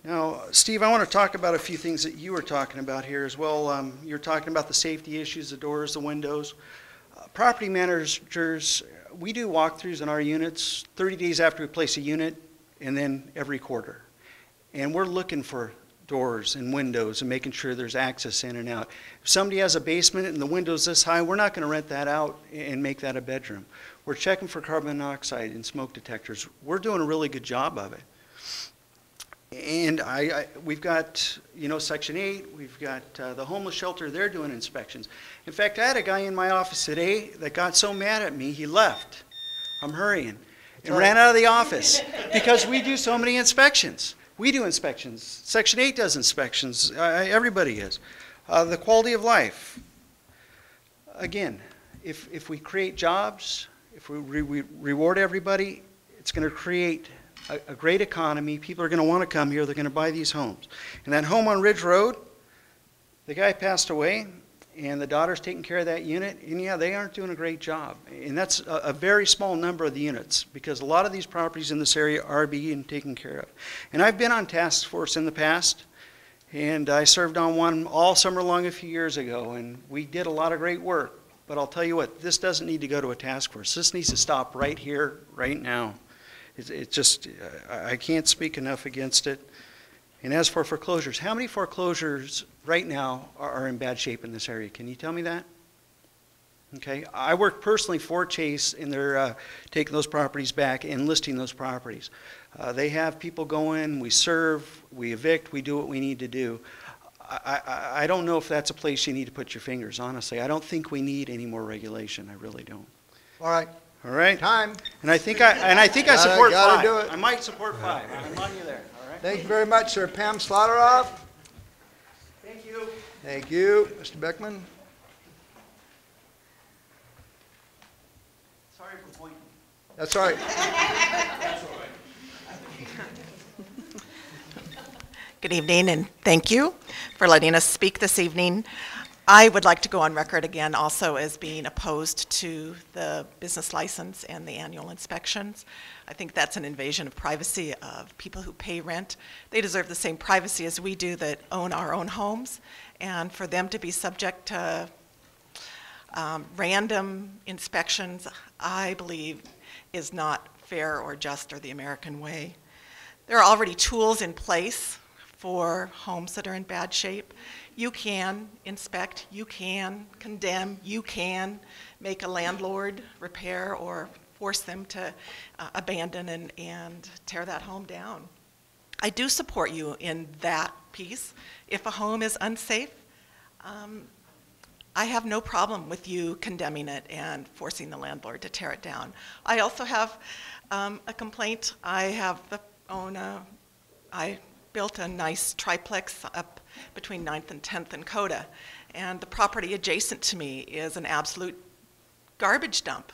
Now, Steve, I want to talk about a few things that you were talking about here as well. You're talking about the safety issues, the doors, the windows. Property managers, we do walkthroughs in our units 30 days after we place a unit and then every quarter. And we're looking for doors and windows and making sure there's access in and out. If somebody has a basement and the window's this high, we're not going to rent that out and make that a bedroom. We're checking for carbon monoxide and smoke detectors. We're doing a really good job of it. And we've got, you know, Section 8, we've got the homeless shelter, they're doing inspections. In fact, I had a guy in my office today that got so mad at me, he left. I'm hurrying. And ran out of the office because we do so many inspections. We do inspections. Section 8 does inspections. Everybody is. The quality of life. Again, if we create jobs, if we reward everybody, it's going to create a great economy. People are going to want to come here. They're going to buy these homes. And that home on Ridge Road, the guy passed away, and the daughter's taking care of that unit. And yeah, they aren't doing a great job. And that's a very small number of the units because a lot of these properties in this area are being taken care of. And I've been on task force in the past, and I served on one all summer long a few years ago, and we did a lot of great work. But I'll tell you what, this doesn't need to go to a task force. This needs to stop right here, right now. It's just, I can't speak enough against it. And as for foreclosures, how many foreclosures right now are in bad shape in this area? Can you tell me that? Okay, I work personally for Chase, and they're taking those properties back and listing those properties. They have people go in, we serve, we evict, we do what we need to do. I don't know if that's a place you need to put your fingers, honestly. I don't think we need any more regulation. I really don't. All right. All right. Time. And I think I support gotta 5. do it. I might support 5. I'm on you there. All right. Thank you very much, Sir. Pam Slaughterhoff. Thank you. Thank you. Mr. Beckman. Sorry for pointing. That's all right. That's all right. Good evening, and thank you for letting us speak this evening. I would like to go on record again also as being opposed to the business license and the annual inspections. I think that's an invasion of privacy of people who pay rent. They deserve the same privacy as we do that own our own homes, and for them to be subject to random inspections, I believe, is not fair or just or the American way. There are already tools in place for homes that are in bad shape. You can inspect, you can condemn, you can make a landlord repair or force them to abandon and tear that home down. I do support you in that piece. If a home is unsafe, I have no problem with you condemning it and forcing the landlord to tear it down. I also have a complaint. I built a nice triplex up between 9th and 10th and Coda, and the property adjacent to me is an absolute garbage dump.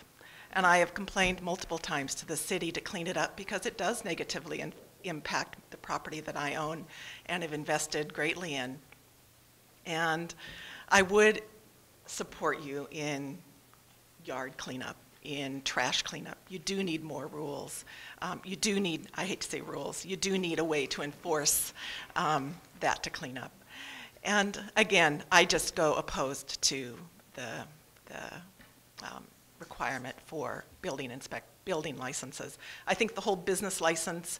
And I have complained multiple times to the city to clean it up because it does negatively impact the property that I own and have invested greatly in. And I would support you in yard cleanup, in trash cleanup. You do need more rules. You do need, I hate to say rules, you do need a way to enforce that to clean up. And again, I just go opposed to the requirement for building licenses. I think the whole business license,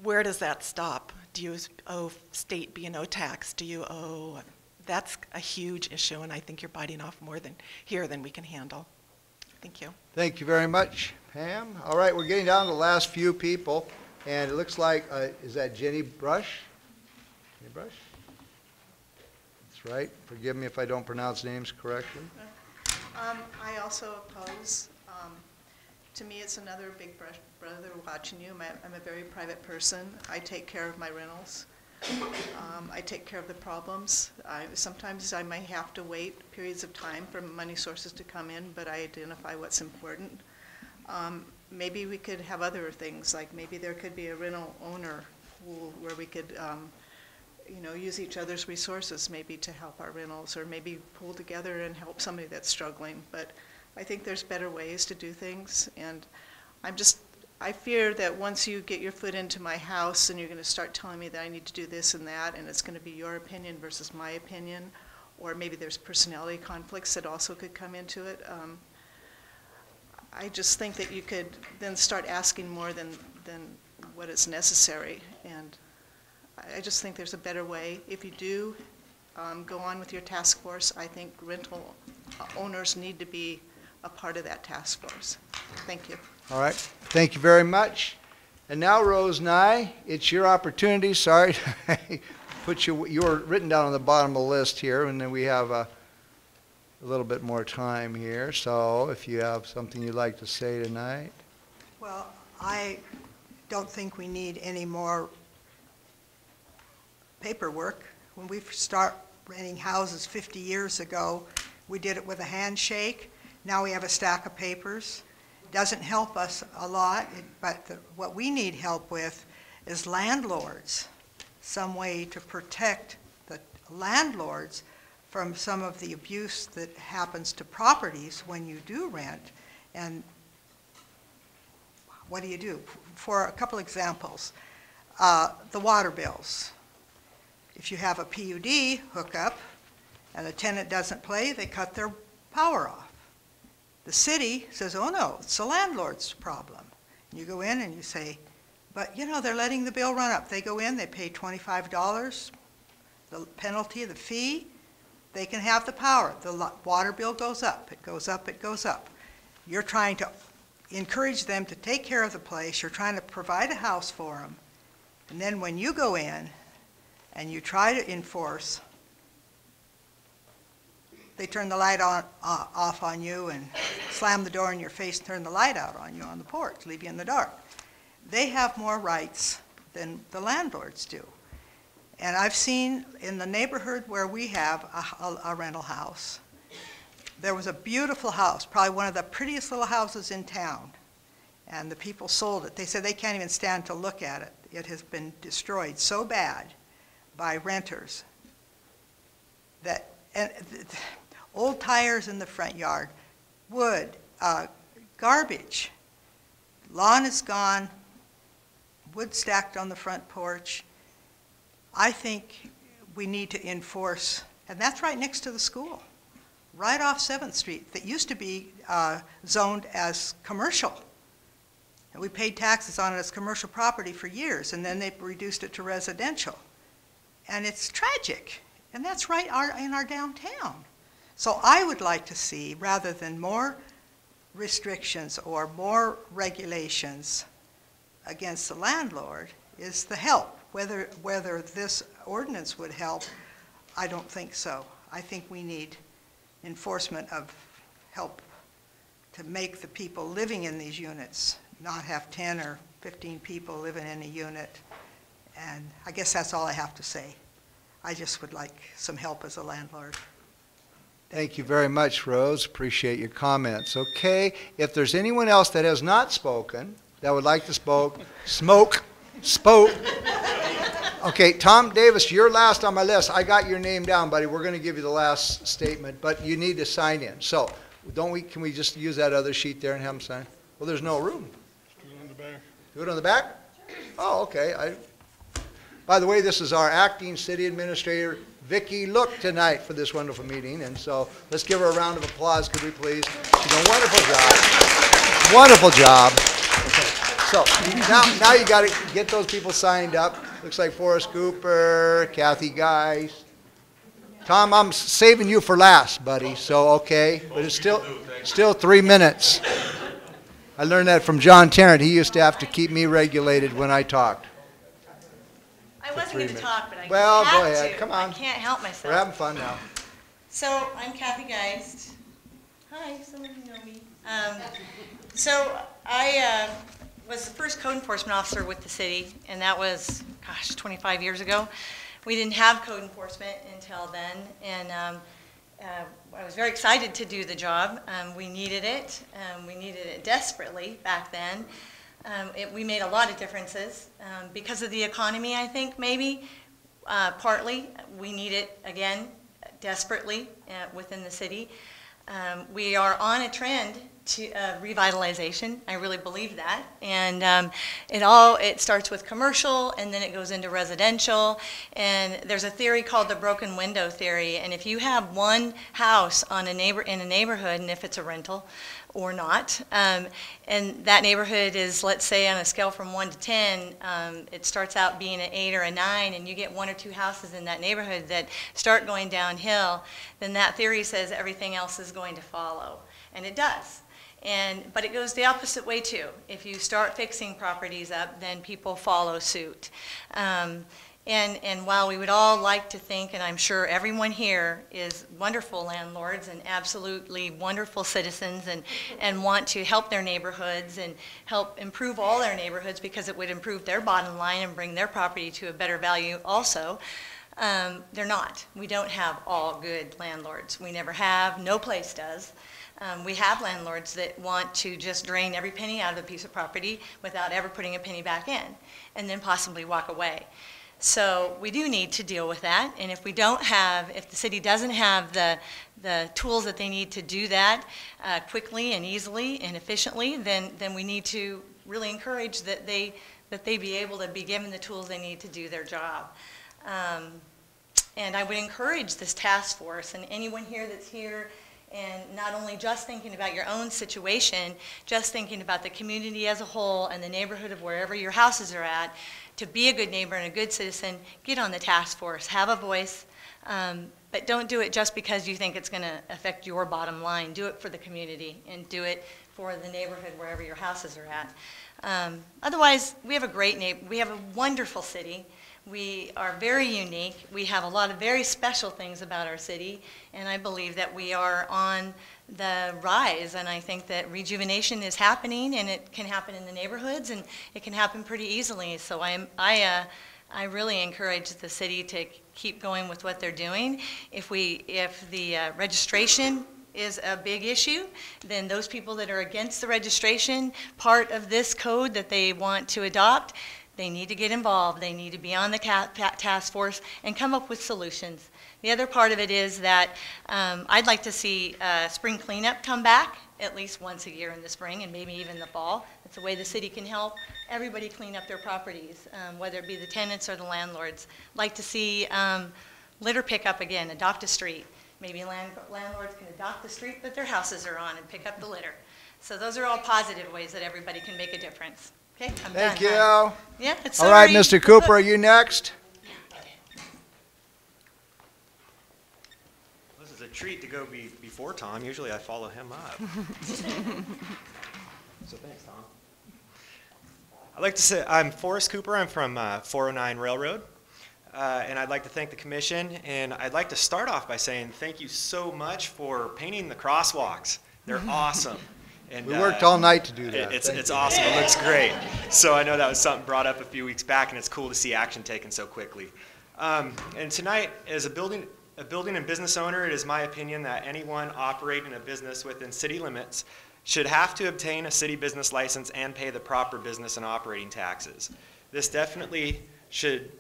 where does that stop? Do you owe state B&O tax? Do you owe, that's a huge issue, and I think you're biting off more than we can handle. Thank you. Thank you very much, Pam. All right, we're getting down to the last few people, and it looks like, is that Jenny Brush? Jenny Brush? That's right. Forgive me if I don't pronounce names correctly. I also oppose. To me, it's another big brother watching you. I'm a very private person. I take care of my rentals. I take care of the problems. Sometimes I might have to wait periods of time for money sources to come in, but I identify what's important. Maybe we could have other things, like maybe there could be a rental owner pool where we could use each other's resources maybe to help our rentals, or maybe pull together and help somebody that's struggling. But I think there's better ways to do things, and I fear that once you get your foot into my house and you're going to start telling me that I need to do this and that, and it's going to be your opinion versus my opinion, or maybe there's personality conflicts that also could come into it. I just think that you could then start asking more than what is necessary, and I just think there's a better way. If you do go on with your task force, I think rental owners need to be a part of that task force. Thank you. All right. Thank you very much. And now, Rose Nye, it's your opportunity. Sorry, put you were written down on the bottom of the list here, and then we have a little bit more time here. So if you have something you'd like to say tonight. Well, I don't think we need any more paperwork. When we start renting houses 50 years ago, we did it with a handshake. Now we have a stack of papers. Doesn't help us a lot, but what we need help with is landlords, some way to protect the landlords from some of the abuse that happens to properties when you do rent. And what do you do? For a couple examples, the water bills. If you have a PUD hookup and the tenant doesn't pay, they cut their power off. The city says, oh no, it's the landlord's problem. And you go in and you say, but they're letting the bill run up. They go in, they pay $25, the penalty, the fee, they can have the power. The water bill goes up, it goes up, it goes up. You're trying to encourage them to take care of the place, you're trying to provide a house for them, and then when you go in and you try to enforce, they turn the light off on you and slam the door in your face and turn the light out on you on the porch, leave you in the dark. They have more rights than the landlords do. And I've seen in the neighborhood where we have a rental house, there was a beautiful house, probably one of the prettiest little houses in town, and the people sold it. They said they can't even stand to look at it. It has been destroyed so bad by renters that, old tires in the front yard, wood, garbage, lawn is gone, wood stacked on the front porch. I think we need to enforce, and that's right next to the school, right off 7th Street, that used to be zoned as commercial. And we paid taxes on it as commercial property for years, and then they reduced it to residential. And it's tragic, and that's right in our downtown. So I would like to see, rather than more restrictions or more regulations against the landlord, is the help. Whether this ordinance would help, I don't think so. I think we need enforcement of help to make the people living in these units not have 10 or 15 people living in a unit. And I guess that's all I have to say. I just would like some help as a landlord. Thank you very much, Rose. Appreciate your comments. Okay, if there's anyone else that has not spoken, that would like to spoke. Okay, Tom Davis, you're last on my list. I got your name down, buddy. We're going to give you the last statement, but you need to sign in. So, can we just use that other sheet there and have them sign? Well, there's no room. Do it on the back. Do it on the back? Oh, okay. By the way, this is our acting city administrator, Vicki Look tonight for this wonderful meeting, and so let's give her a round of applause, could we please? She's done a wonderful job. Wonderful job. Okay. So now you got to get those people signed up. Looks like Forrest Cooper, Kathy Geis. Tom, I'm saving you for last, buddy, so okay, but it's still 3 minutes. I learned that from John Tarrant. He used to have to keep me regulated when I talked. I wasn't going to talk, but I Well, have go ahead. to. Come on. I can't help myself. We're having fun now. So I'm Kathy Geist. Hi, some of you know me. So I was the first code enforcement officer with the city, and that was, gosh, 25 years ago. We didn't have code enforcement until then, and I was very excited to do the job. We needed it. We needed it desperately back then. We made a lot of differences because of the economy, I think, maybe, partly. We need it, again, desperately within the city. We are on a trend to revitalization. I really believe that. And it starts with commercial, and then it goes into residential. And there's a theory called the broken window theory. And if you have one house in a neighborhood, and if it's a rental or not, and that neighborhood is, let's say, on a scale from 1 to 10, it starts out being an 8 or a 9, and you get 1 or 2 houses in that neighborhood that start going downhill, then that theory says everything else is going to follow. And it does. But it goes the opposite way too. If you start fixing properties up, then people follow suit. And while we would all like to think, and I'm sure everyone here is wonderful landlords and absolutely wonderful citizens and want to help their neighborhoods and help improve all their neighborhoods because it would improve their bottom line and bring their property to a better value also, they're not. We don't have all good landlords. We never have. No place does. We have landlords that want to just drain every penny out of a piece of property without ever putting a penny back in and then possibly walk away. So we do need to deal with that, and if the city doesn't have the tools that they need to do that quickly and easily and efficiently, then we need to really encourage that they be able to be given the tools they need to do their job. And I would encourage this task force and anyone here that's here, and not only just thinking about your own situation, just thinking about the community as a whole and the neighborhood of wherever your houses are at, to be a good neighbor and a good citizen, get on the task force, have a voice, but don't do it just because you think it's going to affect your bottom line. Do it for the community and do it for the neighborhood wherever your houses are at. Otherwise, we have a wonderful city. We are very unique. We have a lot of very special things about our city, and I believe that we are on the rise, and I think that rejuvenation is happening, and it can happen in the neighborhoods, and it can happen pretty easily. So I really encourage the city to keep going with what they're doing. If the registration is a big issue, then those people that are against the registration part of this code that they want to adopt, they need to get involved. They need to be on the task force and come up with solutions. The other part of it is that I'd like to see spring cleanup come back at least once a year in the spring and maybe even the fall. That's a way the city can help everybody clean up their properties, whether it be the tenants or the landlords. I'd like to see litter pickup again, adopt a street. Maybe landlords can adopt the street that their houses are on and pick up the litter. So those are all positive ways that everybody can make a difference. Okay, I'm done. Thank you. Yeah, it's all right, Mr. Cooper, are you next? This is a treat to go before Tom. Usually I follow him up. So thanks, Tom. I'd like to say I'm Forrest Cooper. I'm from 409 Railroad. And I'd like to thank the commission. And I'd like to start off by saying thank you so much for painting the crosswalks. They're awesome. And, we worked all night to do that. It's awesome. It looks great. So I know that was something brought up a few weeks back, and it's cool to see action taken so quickly. And tonight, as a building and business owner, it is my opinion that anyone operating a business within city limits should have to obtain a city business license and pay the proper business and operating taxes. This should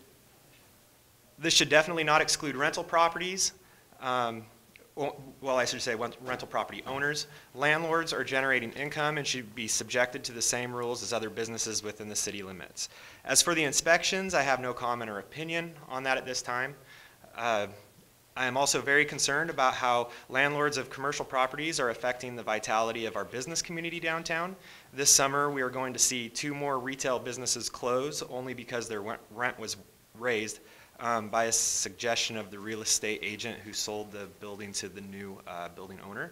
definitely not exclude rental properties. Well, I should say rental property owners. Landlords are generating income and should be subjected to the same rules as other businesses within the city limits. As for the inspections, I have no comment or opinion on that at this time. I am also very concerned about how landlords of commercial properties are affecting the vitality of our business community downtown. This summer, we are going to see 2 more retail businesses close only because their rent was raised by a suggestion of the real estate agent who sold the building to the new building owner.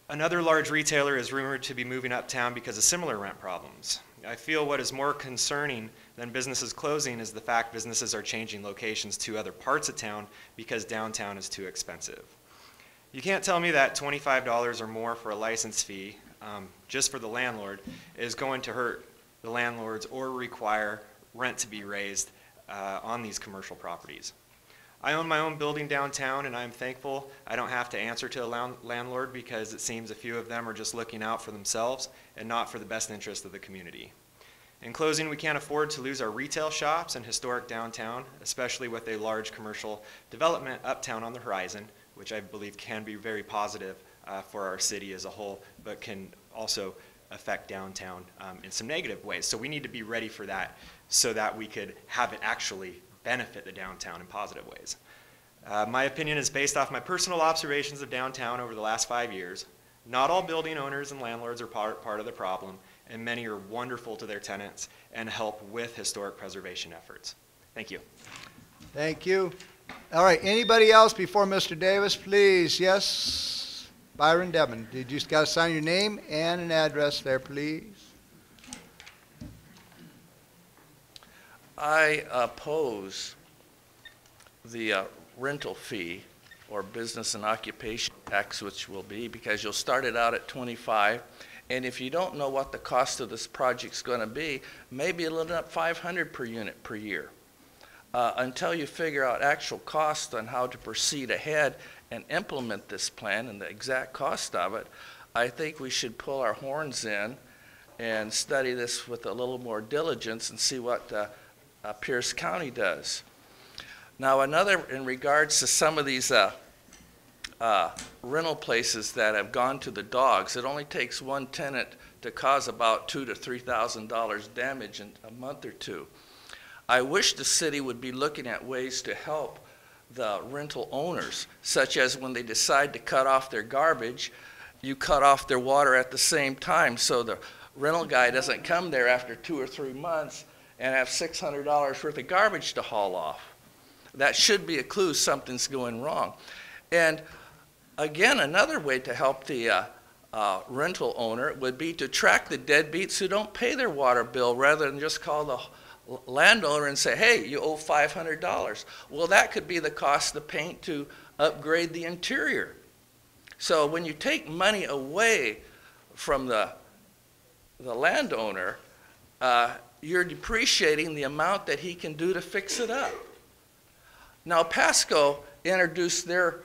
Another large retailer is rumored to be moving uptown because of similar rent problems. I feel what is more concerning than businesses closing is the fact businesses are changing locations to other parts of town because downtown is too expensive. You can't tell me that $25 or more for a license fee, just for the landlord, is going to hurt the landlords or require rent to be raised on these commercial properties. I own my own building downtown, and I'm thankful I don't have to answer to a landlord because it seems a few of them are just looking out for themselves and not for the best interest of the community. In closing, we can't afford to lose our retail shops and historic downtown, especially with a large commercial development uptown on the horizon, which I believe can be very positive for our city as a whole, but can also affect downtown in some negative ways. So we need to be ready for that so that we could have it actually benefit the downtown in positive ways. My opinion is based off my personal observations of downtown over the last 5 years. Not all building owners and landlords are part of the problem, and many are wonderful to their tenants and help with historic preservation efforts. Thank you. Thank you. All right, anybody else before Mr. Davis, please? Yes, Byron Devon. You just got to sign your name and an address there, please. I oppose the rental fee or business and occupation tax, which will be, because you'll start it out at 25, and if you don't know what the cost of this project's going to be, maybe it'll end up 500 per unit per year. Until you figure out actual cost on how to proceed ahead and implement this plan and the exact cost of it, I think we should pull our horns in and study this with a little more diligence and see what Pierce County does. Now, another, in regards to some of these rental places that have gone to the dogs, it only takes one tenant to cause about $2,000 to $3,000 damage in a month or two. I wish the city would be looking at ways to help the rental owners, such as when they decide to cut off their garbage, you cut off their water at the same time, so the rental guy doesn't come there after 2 or 3 months and have $600 worth of garbage to haul off. That should be a clue something's going wrong. And again, another way to help the rental owner would be to track the deadbeats who don't pay their water bill rather than just call the landowner and say, hey, you owe $500. Well, that could be the cost of paint to upgrade the interior. So when you take money away from the landowner, you're depreciating the amount that he can do to fix it up. Now, Pasco introduced their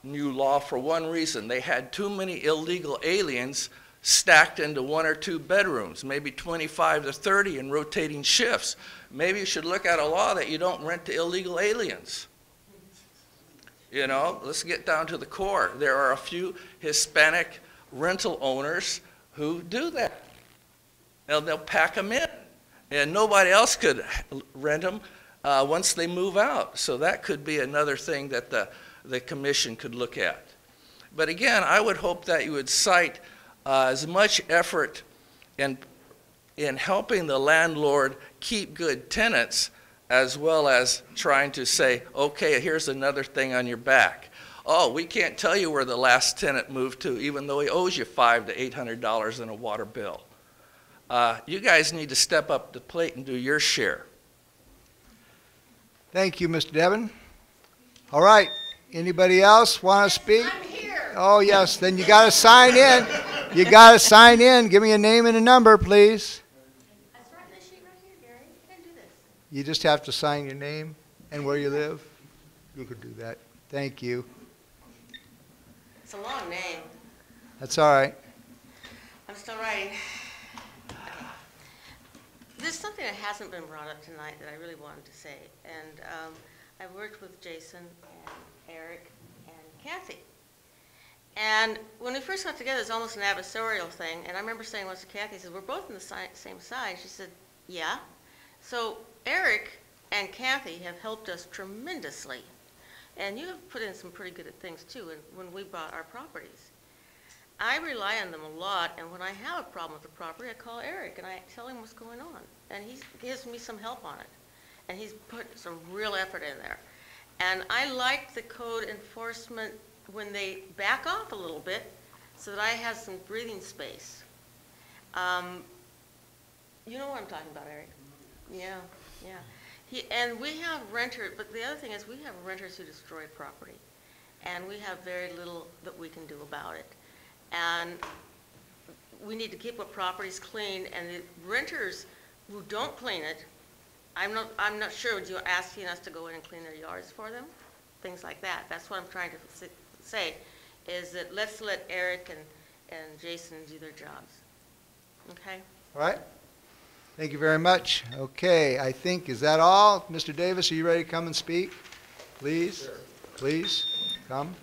new law for one reason. They had too many illegal aliens stacked into 1 or 2 bedrooms, maybe 25 to 30 in rotating shifts. Maybe you should look at a law that you don't rent to illegal aliens. You know, let's get down to the core. There are a few Hispanic rental owners who do that. They'll pack them in, and nobody else could rent them once they move out. So that could be another thing that the commission could look at. But again, I would hope that you would cite as much effort in helping the landlord keep good tenants, as well as trying to say, okay, here's another thing on your back. Oh, we can't tell you where the last tenant moved to, even though he owes you $500 to $800 in a water bill. You guys need to step up to the plate and do your share. Thank you, Mr. Devon. All right, anybody else want to speak? I'm here. Oh, yes, then you got to sign in. You got to sign in. Give me a name and a number, please. I started this sheet right here, Gary. You can do this. You just have to sign your name and where you live. You could do that. Thank you. It's a long name. That's all right. I'm still writing. Okay. There's something that hasn't been brought up tonight that I really wanted to say. And I've worked with Jason and Eric and Kathy. And when we first got together, it was almost an adversarial thing. And I remember saying once to Kathy, I said, we're both on the same side. She said, yeah. So Eric and Kathy have helped us tremendously. And you have put in some pretty good things too when we bought our properties. I rely on them a lot, and when I have a problem with the property, I call Eric and I tell him what's going on. And he gives me some help on it. And he's put some real effort in there. And I like the code enforcement when they back off a little bit so that I have some breathing space. You know what I'm talking about, Eric? Yeah, yeah. And we have renters, but the other thing is we have renters who destroy property. And we have very little that we can do about it. And we need to keep our properties clean, and the renters who don't clean it, I'm not sure, you're asking us to go in and clean their yards for them? Things like that. That's what I'm trying to say, is that let's let Eric and Jason do their jobs. Okay? All right. Thank you very much. Okay, I think, is that all? Mr. Davis, are you ready to come and speak? Please, sure. Please, come.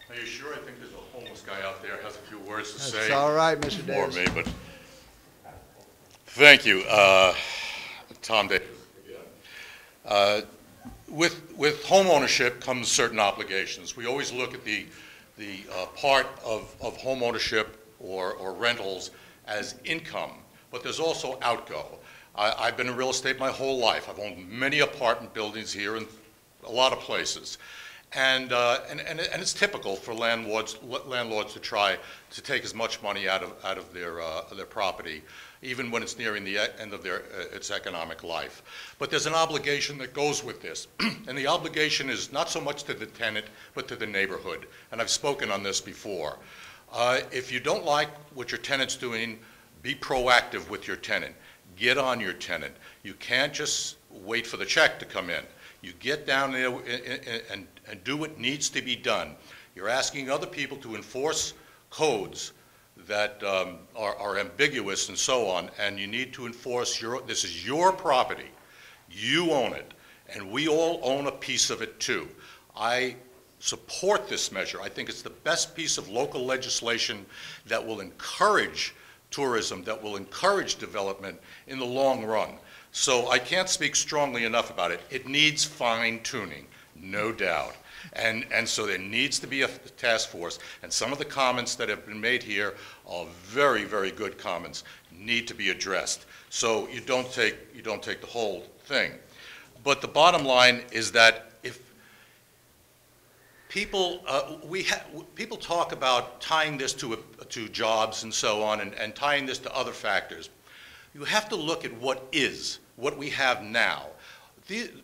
Are you sure? I think there's a homeless guy out there has a few words to say. That's all right, Mr. For Davis. me, but thank you, Tom Davis. With home ownership comes certain obligations. We always look at the part of home ownership or rentals as income, but there's also outgo. I've been in real estate my whole life. I've owned many apartment buildings here in a lot of places. And it's typical for landlords to try to take as much money out of their property, even when it's nearing the end of its economic life. But there's an obligation that goes with this, and the obligation is not so much to the tenant, but to the neighborhood. And I've spoken on this before. If you don't like what your tenant's doing, be proactive with your tenant. Get on your tenant. You can't just wait for the check to come in. You get down there and do what needs to be done. You're asking other people to enforce codes that are ambiguous and so on, and you need to enforce this is your property. You own it, and we all own a piece of it too. I support this measure. I think it's the best piece of local legislation that will encourage tourism, that will encourage development in the long run. So I can't speak strongly enough about it. It needs fine-tuning, no doubt. And so there needs to be a task force. And some of the comments that have been made here are very, very good comments, need to be addressed. So you don't take the whole thing. But the bottom line is that if people, people talk about tying this to jobs and so on, and tying this to other factors. You have to look at what we have now.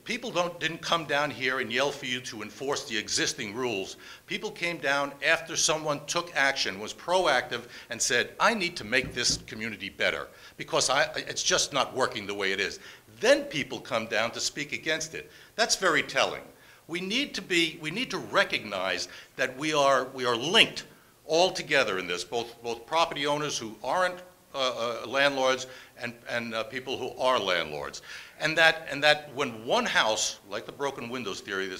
People didn't come down here and yell for you to enforce the existing rules. People came down after someone took action, was proactive, and said, I need to make this community better because it's just not working the way it is. Then people come down to speak against it. That's very telling. We need to recognize that we are linked all together in this, both property owners who aren't landlords and people who are landlords. And that when one house, like the broken windows theory the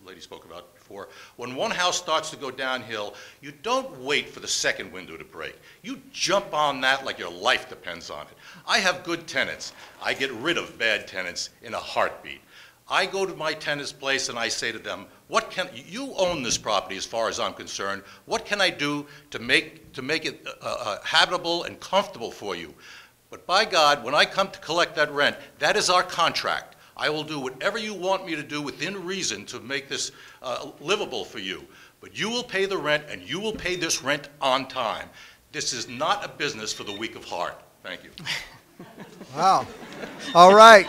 lady spoke about before, when one house starts to go downhill, you don't wait for the second window to break. You jump on that like your life depends on it. I have good tenants. I get rid of bad tenants in a heartbeat. I go to my tenant's place and I say to them, you own this property as far as I'm concerned. What can I do to make it habitable and comfortable for you? But by God, when I come to collect that rent, that is our contract. I will do whatever you want me to do within reason to make this livable for you. But you will pay the rent, and you will pay this rent on time. This is not a business for the weak of heart. Thank you. Wow. All right.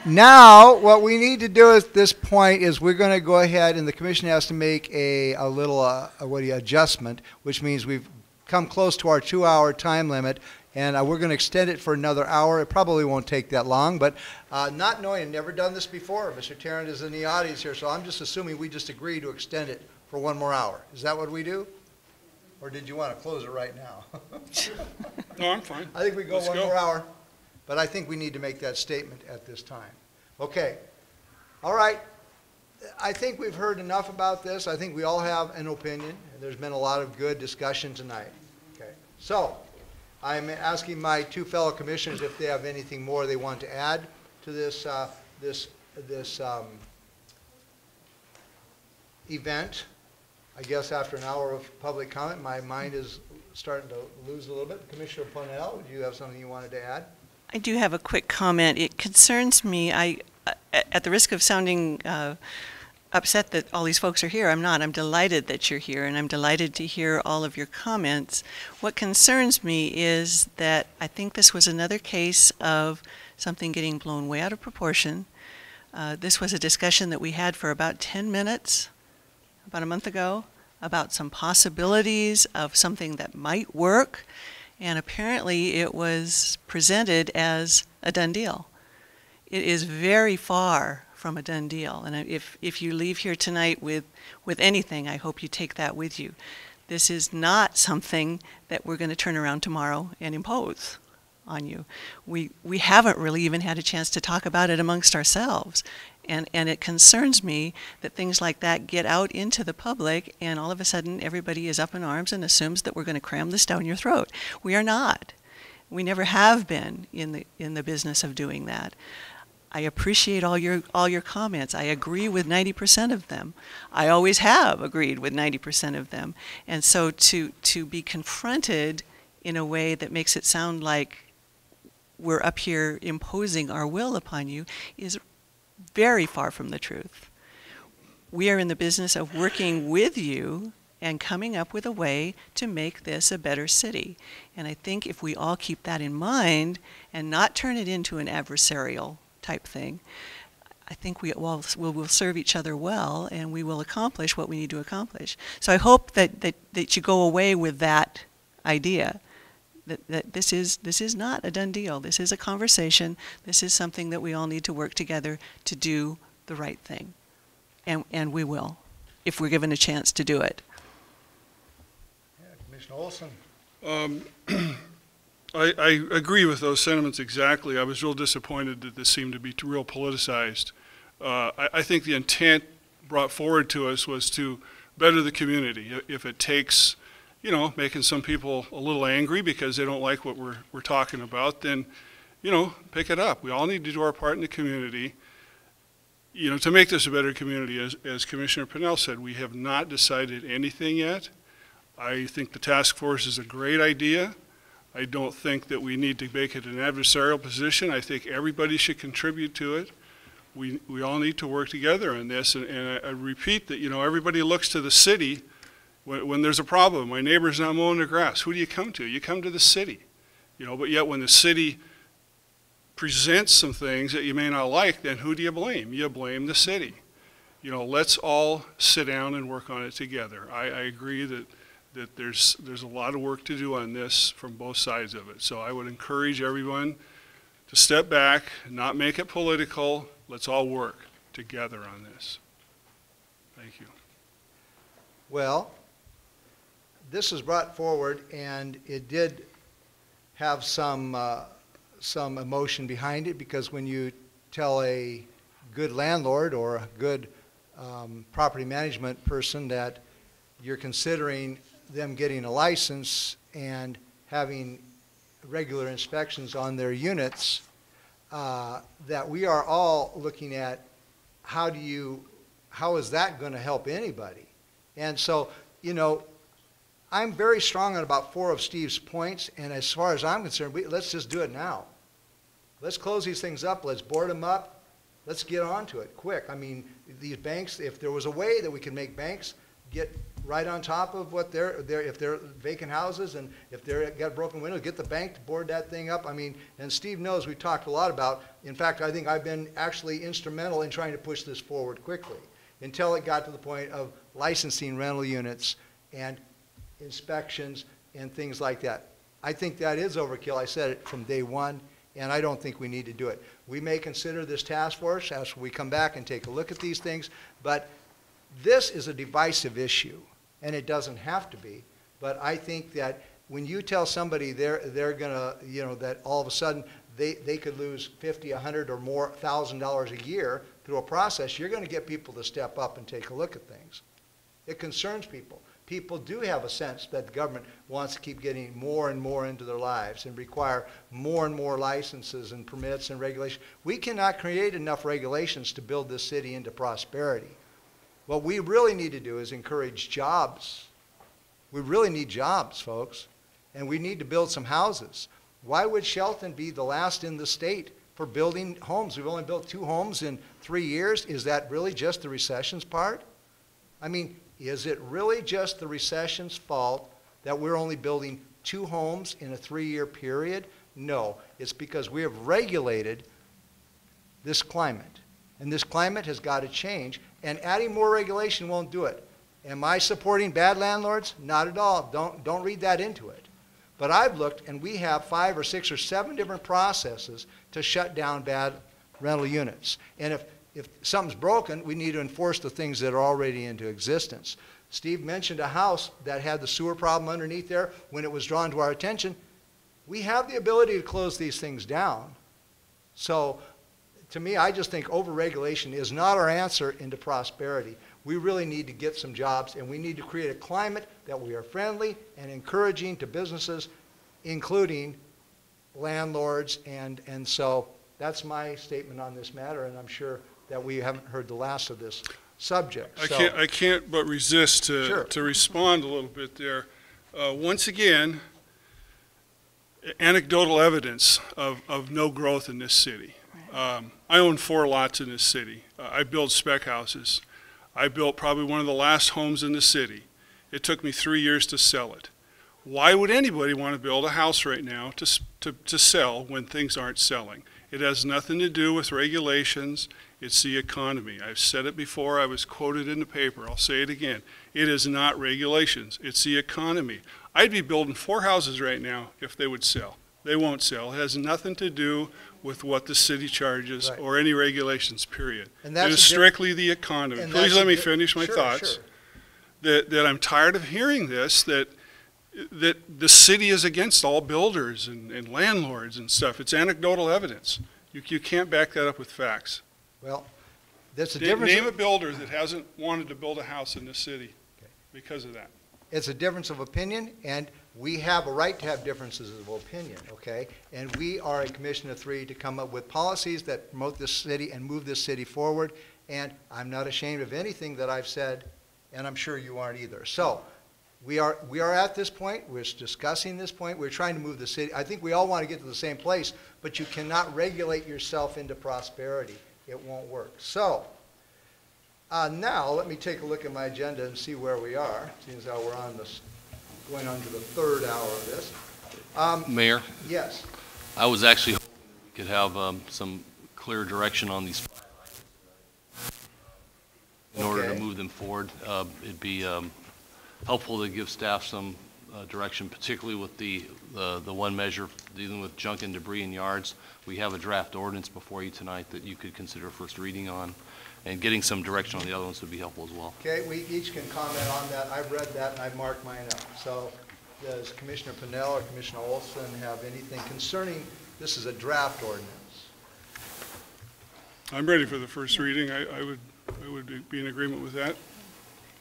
Now, what we need to do at this point is we're going to go ahead, and the commission has to make a little adjustment, which means we've come close to our 2-hour time limit, and we're going to extend it for another hour. It probably won't take that long, but not knowing, I've never done this before. Mr. Tarrant is in the audience here, so I'm just assuming we just agree to extend it for 1 more hour. Is that what we do? Or did you want to close it right now? No, I'm fine. I think we go Let's 1 more hour, but I think we need to make that statement at this time. Okay. All right. I think we've heard enough about this. I think we all have an opinion. There's been a lot of good discussion tonight. Okay. So I'm asking my 2 fellow commissioners if they have anything more they want to add. to this, this event. I guess after an hour of public comment, my mind is starting to lose a little bit. Commissioner Ponell, do you have something you wanted to add? I do have a quick comment. It concerns me, at the risk of sounding upset that all these folks are here, I'm not. I'm delighted that you're here, and I'm delighted to hear all of your comments. What concerns me is that I think this was another case of something getting blown way out of proportion. This was a discussion that we had for about 10 minutes, about a month ago, about some possibilities of something that might work, and apparently it was presented as a done deal. It is very far from a done deal, and if you leave here tonight with anything, I hope you take that with you. This is not something that we're going to turn around tomorrow and impose on you. We haven't really even had a chance to talk about it amongst ourselves. And it concerns me that things like that get out into the public, and all of a sudden everybody is up in arms and assumes that we're going to cram this down your throat. We are not. We never have been in the business of doing that. I appreciate all your comments. I agree with 90% of them. I always have agreed with 90% of them. And so to be confronted in a way that makes it sound like we're up here imposing our will upon you is very far from the truth. We are in the business of working with you and coming up with a way to make this a better city. And I think if we all keep that in mind and not turn it into an adversarial type thing, I think we will serve each other well, and we will accomplish what we need to accomplish. So I hope that you go away with that idea. That this is not a done deal. This is a conversation. This is something that we all need to work together to do the right thing. And we will, if we're given a chance to do it. Yeah, Commissioner Olson. I agree with those sentiments exactly. I was real disappointed that this seemed to be real politicized. I think the intent brought forward to us was to better the community. If it takes, making some people a little angry because they don't like what we're talking about, then, pick it up. We all need to do our part in the community, to make this a better community. As Commissioner Pinnell said, we have not decided anything yet. I think the task force is a great idea. I don't think that we need to make it an adversarial position. I think everybody should contribute to it. We all need to work together on this. And I repeat that, everybody looks to the city when there's a problem. My neighbor's not mowing their grass. Who do you come to? You come to the city. But yet when the city presents some things that you may not like, then who do you blame? You blame the city. Let's all sit down and work on it together. I agree that there's a lot of work to do on this from both sides of it. So I would encourage everyone to step back, not make it political. Let's all work together on this. Thank you. Well, this was brought forward, and it did have some emotion behind it, because when you tell a good landlord or a good property management person that you're considering them getting a license and having regular inspections on their units, that we are all looking at how is that going to help anybody? And so, I'm very strong on about 4 of Steve's points, and as far as I'm concerned, let's just do it now. Let's close these things up. Let's board them up. Let's get on to it quick. I mean, these banks, if there was a way that we could make banks get right on top of what if they're vacant houses, and if they've got broken windows, get the bank to board that thing up. I mean, and Steve knows we talked a lot about. In fact, I think I've been actually instrumental in trying to push this forward quickly until it got to the point of licensing rental units and inspections and things like that. I think that is overkill. I said it from day one, and I don't think we need to do it. We may consider this task force as we come back and take a look at these things, but this is a divisive issue, and it doesn't have to be. But I think that when you tell somebody they're gonna, that all of a sudden they could lose $50, $100 or more $1,000 a year through a process, you're going to get people to step up and take a look at things. It concerns people. people do have a sense that the government wants to keep getting more and more into their lives and require more and more licenses and permits and regulations. We cannot create enough regulations to build this city into prosperity. What we really need to do is encourage jobs. We really need jobs, folks, and we need to build some houses. Why would Shelton be the last in the state for building homes? We've only built 2 homes in 3 years. Is that really just the recession's part? I mean, is it really just the recession's fault that we're only building 2 homes in a 3-year period? No, it's because we have regulated this climate. And this climate has got to change, and adding more regulation won't do it. Am I supporting bad landlords? Not at all. Don't read that into it. But I've looked, and we have 5 or 6 or 7 different processes to shut down bad rental units. And if something's broken, we need to enforce the things that are already into existence. Steve mentioned a house that had the sewer problem underneath there. When it was drawn to our attention, we have the ability to close these things down. So to me, I just think overregulation is not our answer into prosperity. We really need to get some jobs, and we need to create a climate that we are friendly and encouraging to businesses, including landlords. And so that's my statement on this matter, and I'm sure that we haven't heard the last of this subject. I can't but resist to respond a little bit there. Once again, anecdotal evidence of no growth in this city. I own 4 lots in this city. I build spec houses. I built probably one of the last homes in the city. It took me 3 years to sell it. Why would anybody want to build a house right now to sell when things aren't selling? It has nothing to do with regulations. It's the economy. I've said it before. I was quoted in the paper. I'll say it again. It is not regulations. It's the economy. I'd be building 4 houses right now if they would sell. They won't sell. It has nothing to do with what the city charges or any regulations, period. And it is strictly the economy. Please let me finish my thoughts. That I'm tired of hearing this, that the city is against all builders and landlords and stuff. It's anecdotal evidence. You can't back that up with facts. Well, that's the difference. Name a builder that hasn't wanted to build a house in this city because of that. It's a difference of opinion, and we have a right to have differences of opinion, okay? And we are a commission of 3 to come up with policies that promote this city and move this city forward. And I'm not ashamed of anything that I've said, and I'm sure you aren't either. So we are at this point. We're discussing this point. We're trying to move the city. I think we all want to get to the same place, but you cannot regulate yourself into prosperity. It won't work. So now let me take a look at my agenda and see where we are, seeing as how we're on this, going on to the 3rd hour of this. Mayor? Yes. I was actually hoping we could have some clear direction on these 5 items in order to move them forward. It'd be helpful to give staff some direction, particularly with the one measure dealing with junk and debris in yards. We have a draft ordinance before you tonight that you could consider first reading on, and getting some direction on the other ones would be helpful as well. Okay, we each can comment on that. I've read that and I've marked mine up. So does Commissioner Pennell or Commissioner Olson have anything concerning, this is a draft ordinance? I'm ready for the first reading. I would be in agreement with that.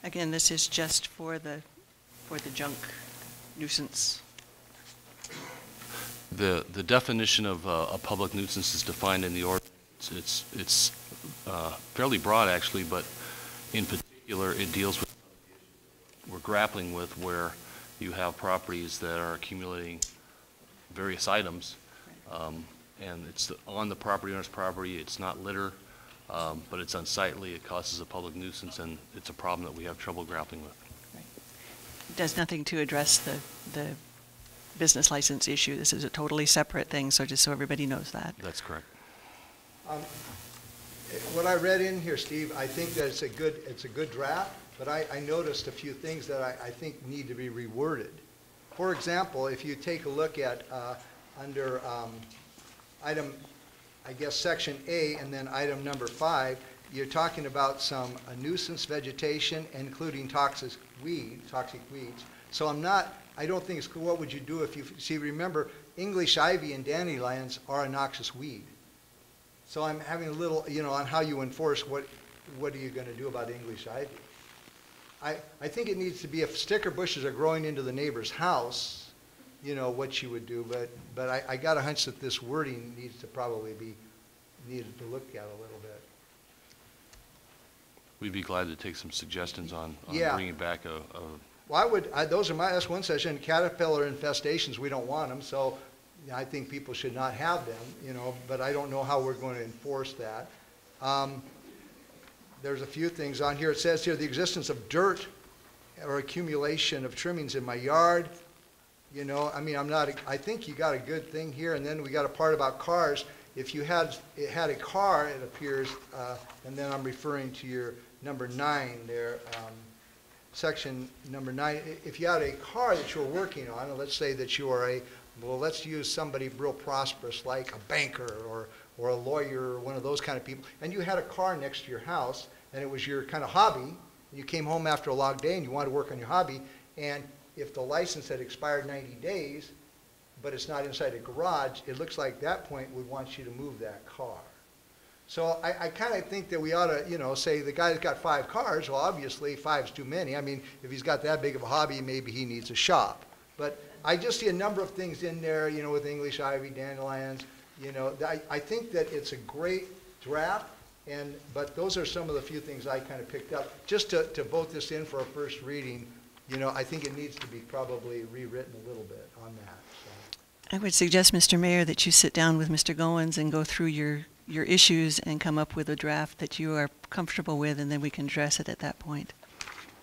Again, this is just for the junk nuisance. The definition of a public nuisance is defined in the ordinance. It's fairly broad, actually, but in particular, it deals with we're grappling with where you have properties that are accumulating various items, and it's on the property owner's property. It's not litter, but it's unsightly. It causes a public nuisance, and it's a problem that we have trouble grappling with. Right. It does nothing to address the business license issue. This is a totally separate thing, so just so everybody knows that. That's correct. What I read in here, Steve, I think that it's a good draft, but I noticed a few things that I think need to be reworded. For example, if you take a look at under item, I guess, section A, and then item number 5, you're talking about some nuisance vegetation, including toxic weeds. So I don't think it's cool. What would you do if you, remember, English ivy and dandelions are a noxious weed. So I'm having a little, on how you enforce what are you going to do about English ivy? I think it needs to be, if sticker bushes are growing into the neighbor's house, you know, what you would do, but I got a hunch that this wording needs to probably be needed to look at a little bit. We'd be glad to take some suggestions on Yeah. bringing back a Well, that's one session. Caterpillar infestations, we don't want them, so I think people should not have them, you know, but I don't know how we're going to enforce that. There's a few things on here. It says here, the existence of dirt or accumulation of trimmings in my yard. You know, I mean, I think you got a good thing here, and then we got a part about cars. If you had a car, it appears, and then I'm referring to your number 9 there, section number 9. If you had a car that you were working on, and let's say that you are well, let's use somebody real prosperous like a banker or a lawyer or one of those kind of people, and you had a car next to your house, and it was your kind of hobby, and you came home after a long day and you wanted to work on your hobby, and if the license had expired 90 days, but it's not inside a garage, it looks like that point would want you to move that car. So I kind of think that we ought to, you know, say the guy's got 5 cars, well, obviously 5's too many. I mean, if he's got that big of a hobby, maybe he needs a shop. But I just see a number of things in there, you know, with English ivy, dandelions, you know. I think that it's a great draft, but those are some of the few things I kind of picked up. Just to vote this in for a first reading, you know, I think it needs to be probably rewritten a little bit on that. So. I would suggest, Mr. Mayor, that you sit down with Mr. Goins and go through your issues and come up with a draft that you are comfortable with, and then we can address it at that point.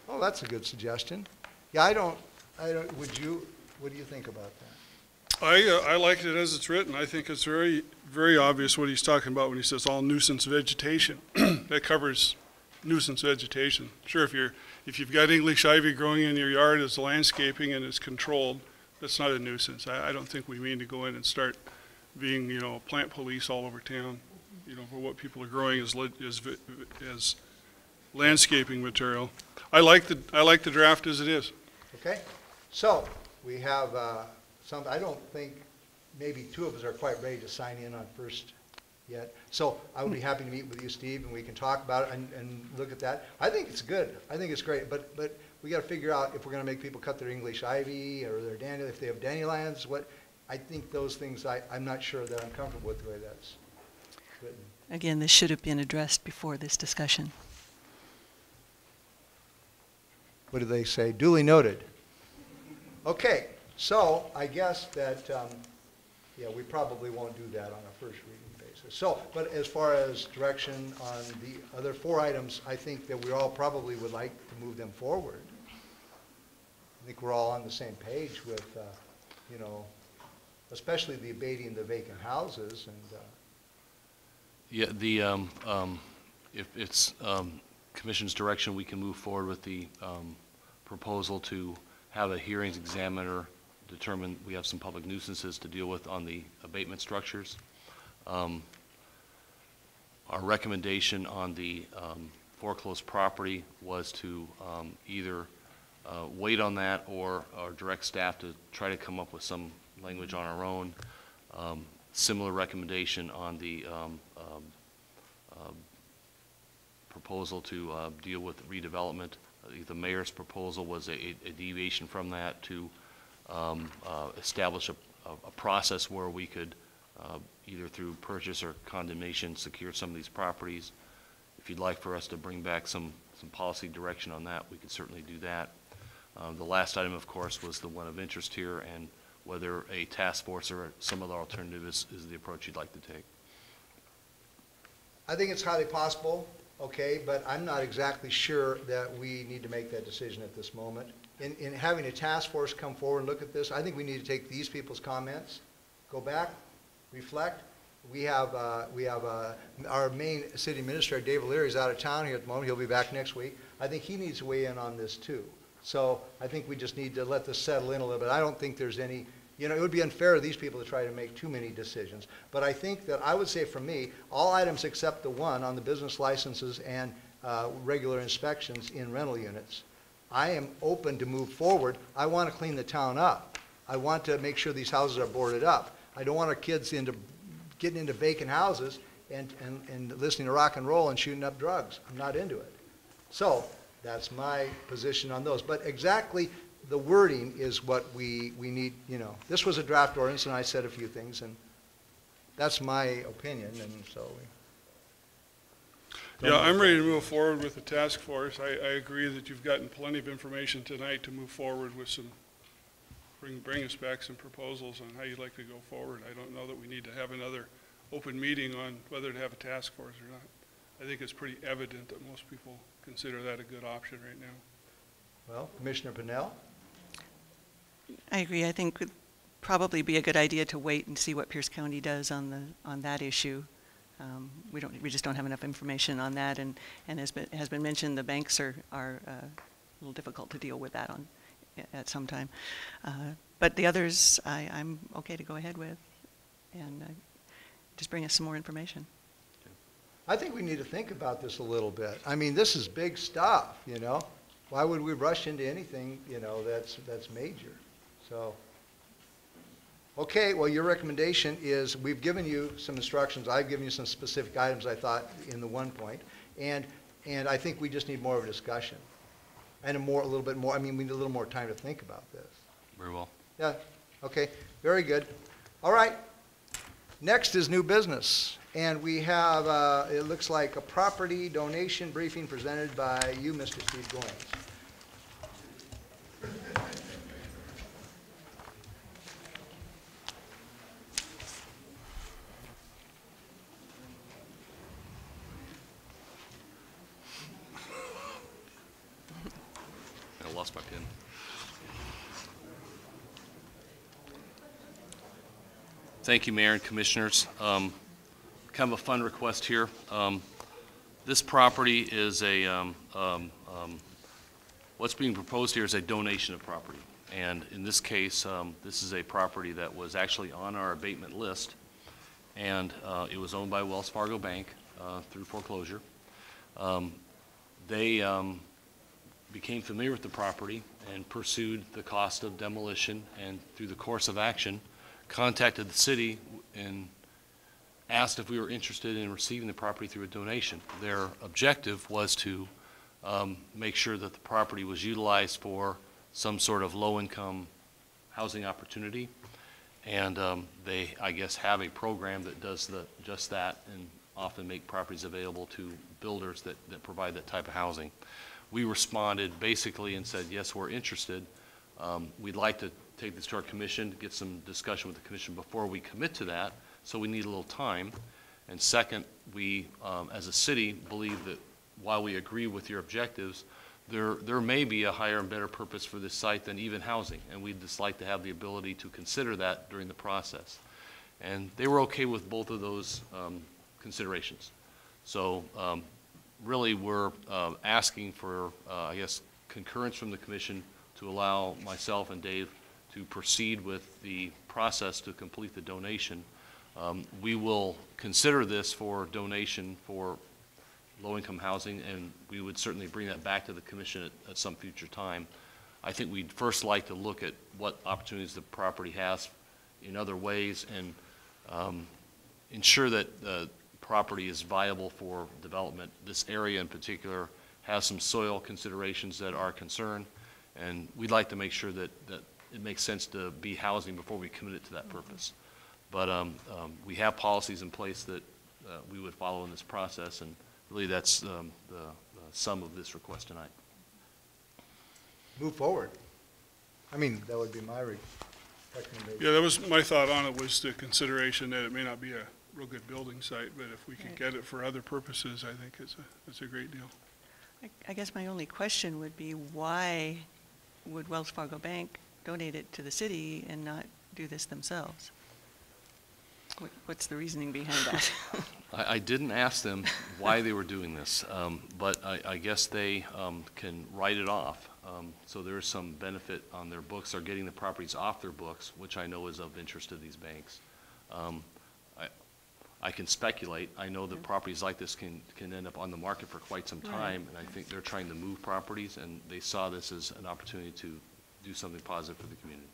Oh, that's a good suggestion. Yeah, I don't, what do you think about that? I like it as it's written. I think it's very, very obvious what he's talking about when he says all nuisance vegetation. That covers nuisance vegetation. Sure, if you've got English ivy growing in your yard as landscaping and it's controlled, that's not a nuisance. I don't think we mean to go in and start being, you know, plant police all over town, you know, for what people are growing as landscaping material. I like the draft as it is. Okay, so we have I don't think maybe 2 of us are quite ready to sign in on first yet. So I would be happy to meet with you, Steve, and we can talk about it and look at that. I think it's good. I think it's great, but we got to figure out if we're going to make people cut their English ivy or their dandelions, if they have dandelions. I think those things, I'm not sure that I'm comfortable with the way that's written. Again, this should have been addressed before this discussion. What do they say? Duly noted. Okay, so I guess that, yeah, we probably won't do that on a first reading basis. So, but as far as direction on the other 4 items, I think that we all probably would like to move them forward. I think we're all on the same page with, you know, especially the abating the vacant houses and. Yeah, if it's Commission's direction, we can move forward with the proposal to have a hearings examiner determine we have some public nuisances to deal with on the abatement structures. Our recommendation on the foreclosed property was to either wait on that or direct staff to try to come up with some language on our own. Similar recommendation on the proposal to deal with redevelopment. The mayor's proposal was a deviation from that to establish a process where we could either through purchase or condemnation secure some of these properties. If you'd like for us to bring back some policy direction on that, we could certainly do that. The last item, of course, was the one of interest here, and whether a task force or some other alternative is the approach you'd like to take. I think it's highly possible, okay, but I'm not exactly sure that we need to make that decision at this moment. In having a task force come forward and look at this, I think we need to take these people's comments, go back, reflect. We have our main city administrator, Dave O'Leary, is out of town here at the moment. He'll be back next week. I think he needs to weigh in on this too. So I think we just need to let this settle in a little bit. I don't think there's any, you know, it would be unfair to these people to try to make too many decisions. But I think that I would say for me, all items except the one on the business licenses and regular inspections in rental units, I am open to move forward. I want to clean the town up. I want to make sure these houses are boarded up. I don't want our kids getting into vacant houses and listening to rock and roll and shooting up drugs. I'm not into it. So That's my position on those. But exactly the wording is what we need, you know. This was a draft ordinance, and I said a few things, and that's my opinion, and so. Yeah, I'm ready to move forward with the task force. I agree that you've gotten plenty of information tonight to move forward with some, bring us back some proposals on how you'd like to go forward. I don't know that we need to have another open meeting on whether to have a task force or not. I think it's pretty evident that most people consider that a good option right now. Well, Commissioner Pennell? I agree. I think it would probably be a good idea to wait and see what Pierce County does on that issue. We just don't have enough information on that, and as has been mentioned, the banks are a little difficult to deal with that at some time. But the others, I'm okay to go ahead with, and just bring us some more information. I think we need to think about this a little bit. I mean, this is big stuff, you know. Why would we rush into anything, you know, that's major? So. Okay, well, your recommendation is, we've given you some instructions. I've given you some specific items, I thought, in the 1 point. And I think we just need more of a discussion. And a little bit more, I mean, we need a little more time to think about this. Very well. Yeah, okay, very good. All right, next is new business. And we have, it looks like a property donation briefing presented by you, Mr. Steve Goins. I lost my pen. Thank you, Mayor and Commissioners. Kind of a fun request here. This property is what's being proposed here is a donation of property. And in this case, this is a property that was actually on our abatement list, and it was owned by Wells Fargo Bank through foreclosure. They became familiar with the property and pursued the cost of demolition, and through the course of action, contacted the city and asked if we were interested in receiving the property through a donation. Their objective was to make sure that the property was utilized for some sort of low-income housing opportunity, and they, I guess, have a program that does just that, and often make properties available to builders that provide that type of housing. We responded basically and said, yes, we're interested. We'd like to take this to our commission, get some discussion with the commission before we commit to that, so we need a little time. And second, we, as a city, believe that while we agree with your objectives, there may be a higher and better purpose for this site than even housing, and we'd just like to have the ability to consider that during the process. And they were okay with both of those considerations. So really, we're asking for, I guess, concurrence from the commission to allow myself and Dave to proceed with the process to complete the donation. We will consider this for donation for low-income housing, and we would certainly bring that back to the commission at some future time. I think we'd first like to look at what opportunities the property has in other ways, and ensure that the property is viable for development. This area in particular has some soil considerations that are a concern, and we'd like to make sure that it makes sense to be housing before we commit it to that purpose. But we have policies in place that we would follow in this process, and really that's the sum of this request tonight. Move forward. I mean, that would be my recommendation. Yeah, that was my thought on it, was the consideration that it may not be a real good building site, but if we could get it for other purposes, I think it's a great deal. I guess my only question would be, why would Wells Fargo Bank donate it to the city and not do this themselves? What's the reasoning behind that? I didn't ask them why they were doing this, but I guess they can write it off. So there is some benefit on their books. They're getting the properties off their books, which I know is of interest to these banks. I can speculate. I know that properties like this can end up on the market for quite some time, and I think they're trying to move properties, and they saw this as an opportunity to do something positive for the community.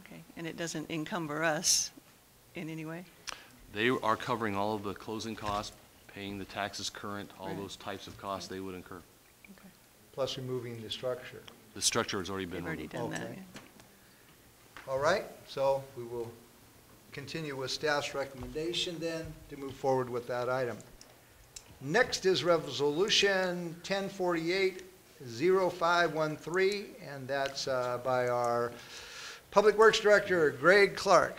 Okay, and it doesn't encumber us in any way? They are covering all of the closing costs, paying the taxes current, all those types of costs they would incur. Okay. plus removing the structure. The structure has already been They've already removed. done that. Okay. All right, so we will continue with staff's recommendation then to move forward with that item. Next is Resolution 1048-0513, and that's by our Public Works Director, Greg Clark.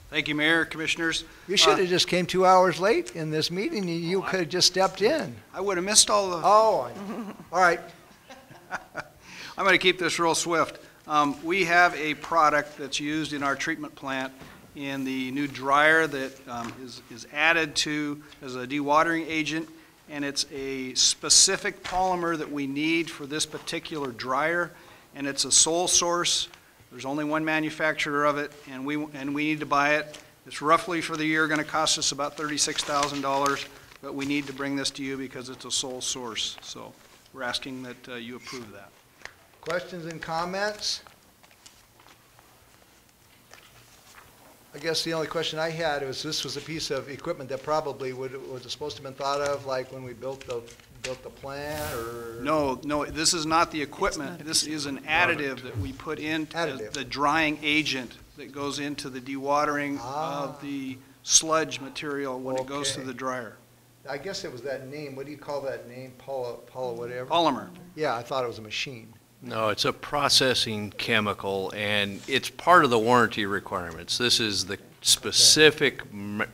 Thank you, Mayor, Commissioners. You should have just came 2 hours late in this meeting, and you could have just stepped in. I would have missed all the... Oh, all right. I'm going to keep this real swift. We have a product that's used in our treatment plant in the new dryer that is added to as a dewatering agent, and it's a specific polymer that we need for this particular dryer, and it's a sole source. There's only one manufacturer of it, and we need to buy it. It's roughly for the year going to cost us about $36,000, but we need to bring this to you because it's a sole source. So we're asking that you approve that. Questions and comments? I guess the only question I had was, this was a piece of equipment that probably was it supposed to have been thought of like when we built the plant, or? No, this is not the equipment. This is an additive that we put in, the drying agent that goes into the dewatering of the sludge material when it goes to the dryer. I guess it was that name. What do you call that name? Paula whatever? Polymer. Yeah, I thought it was a machine. No, it's a processing chemical, and it's part of the warranty requirements. This is the specific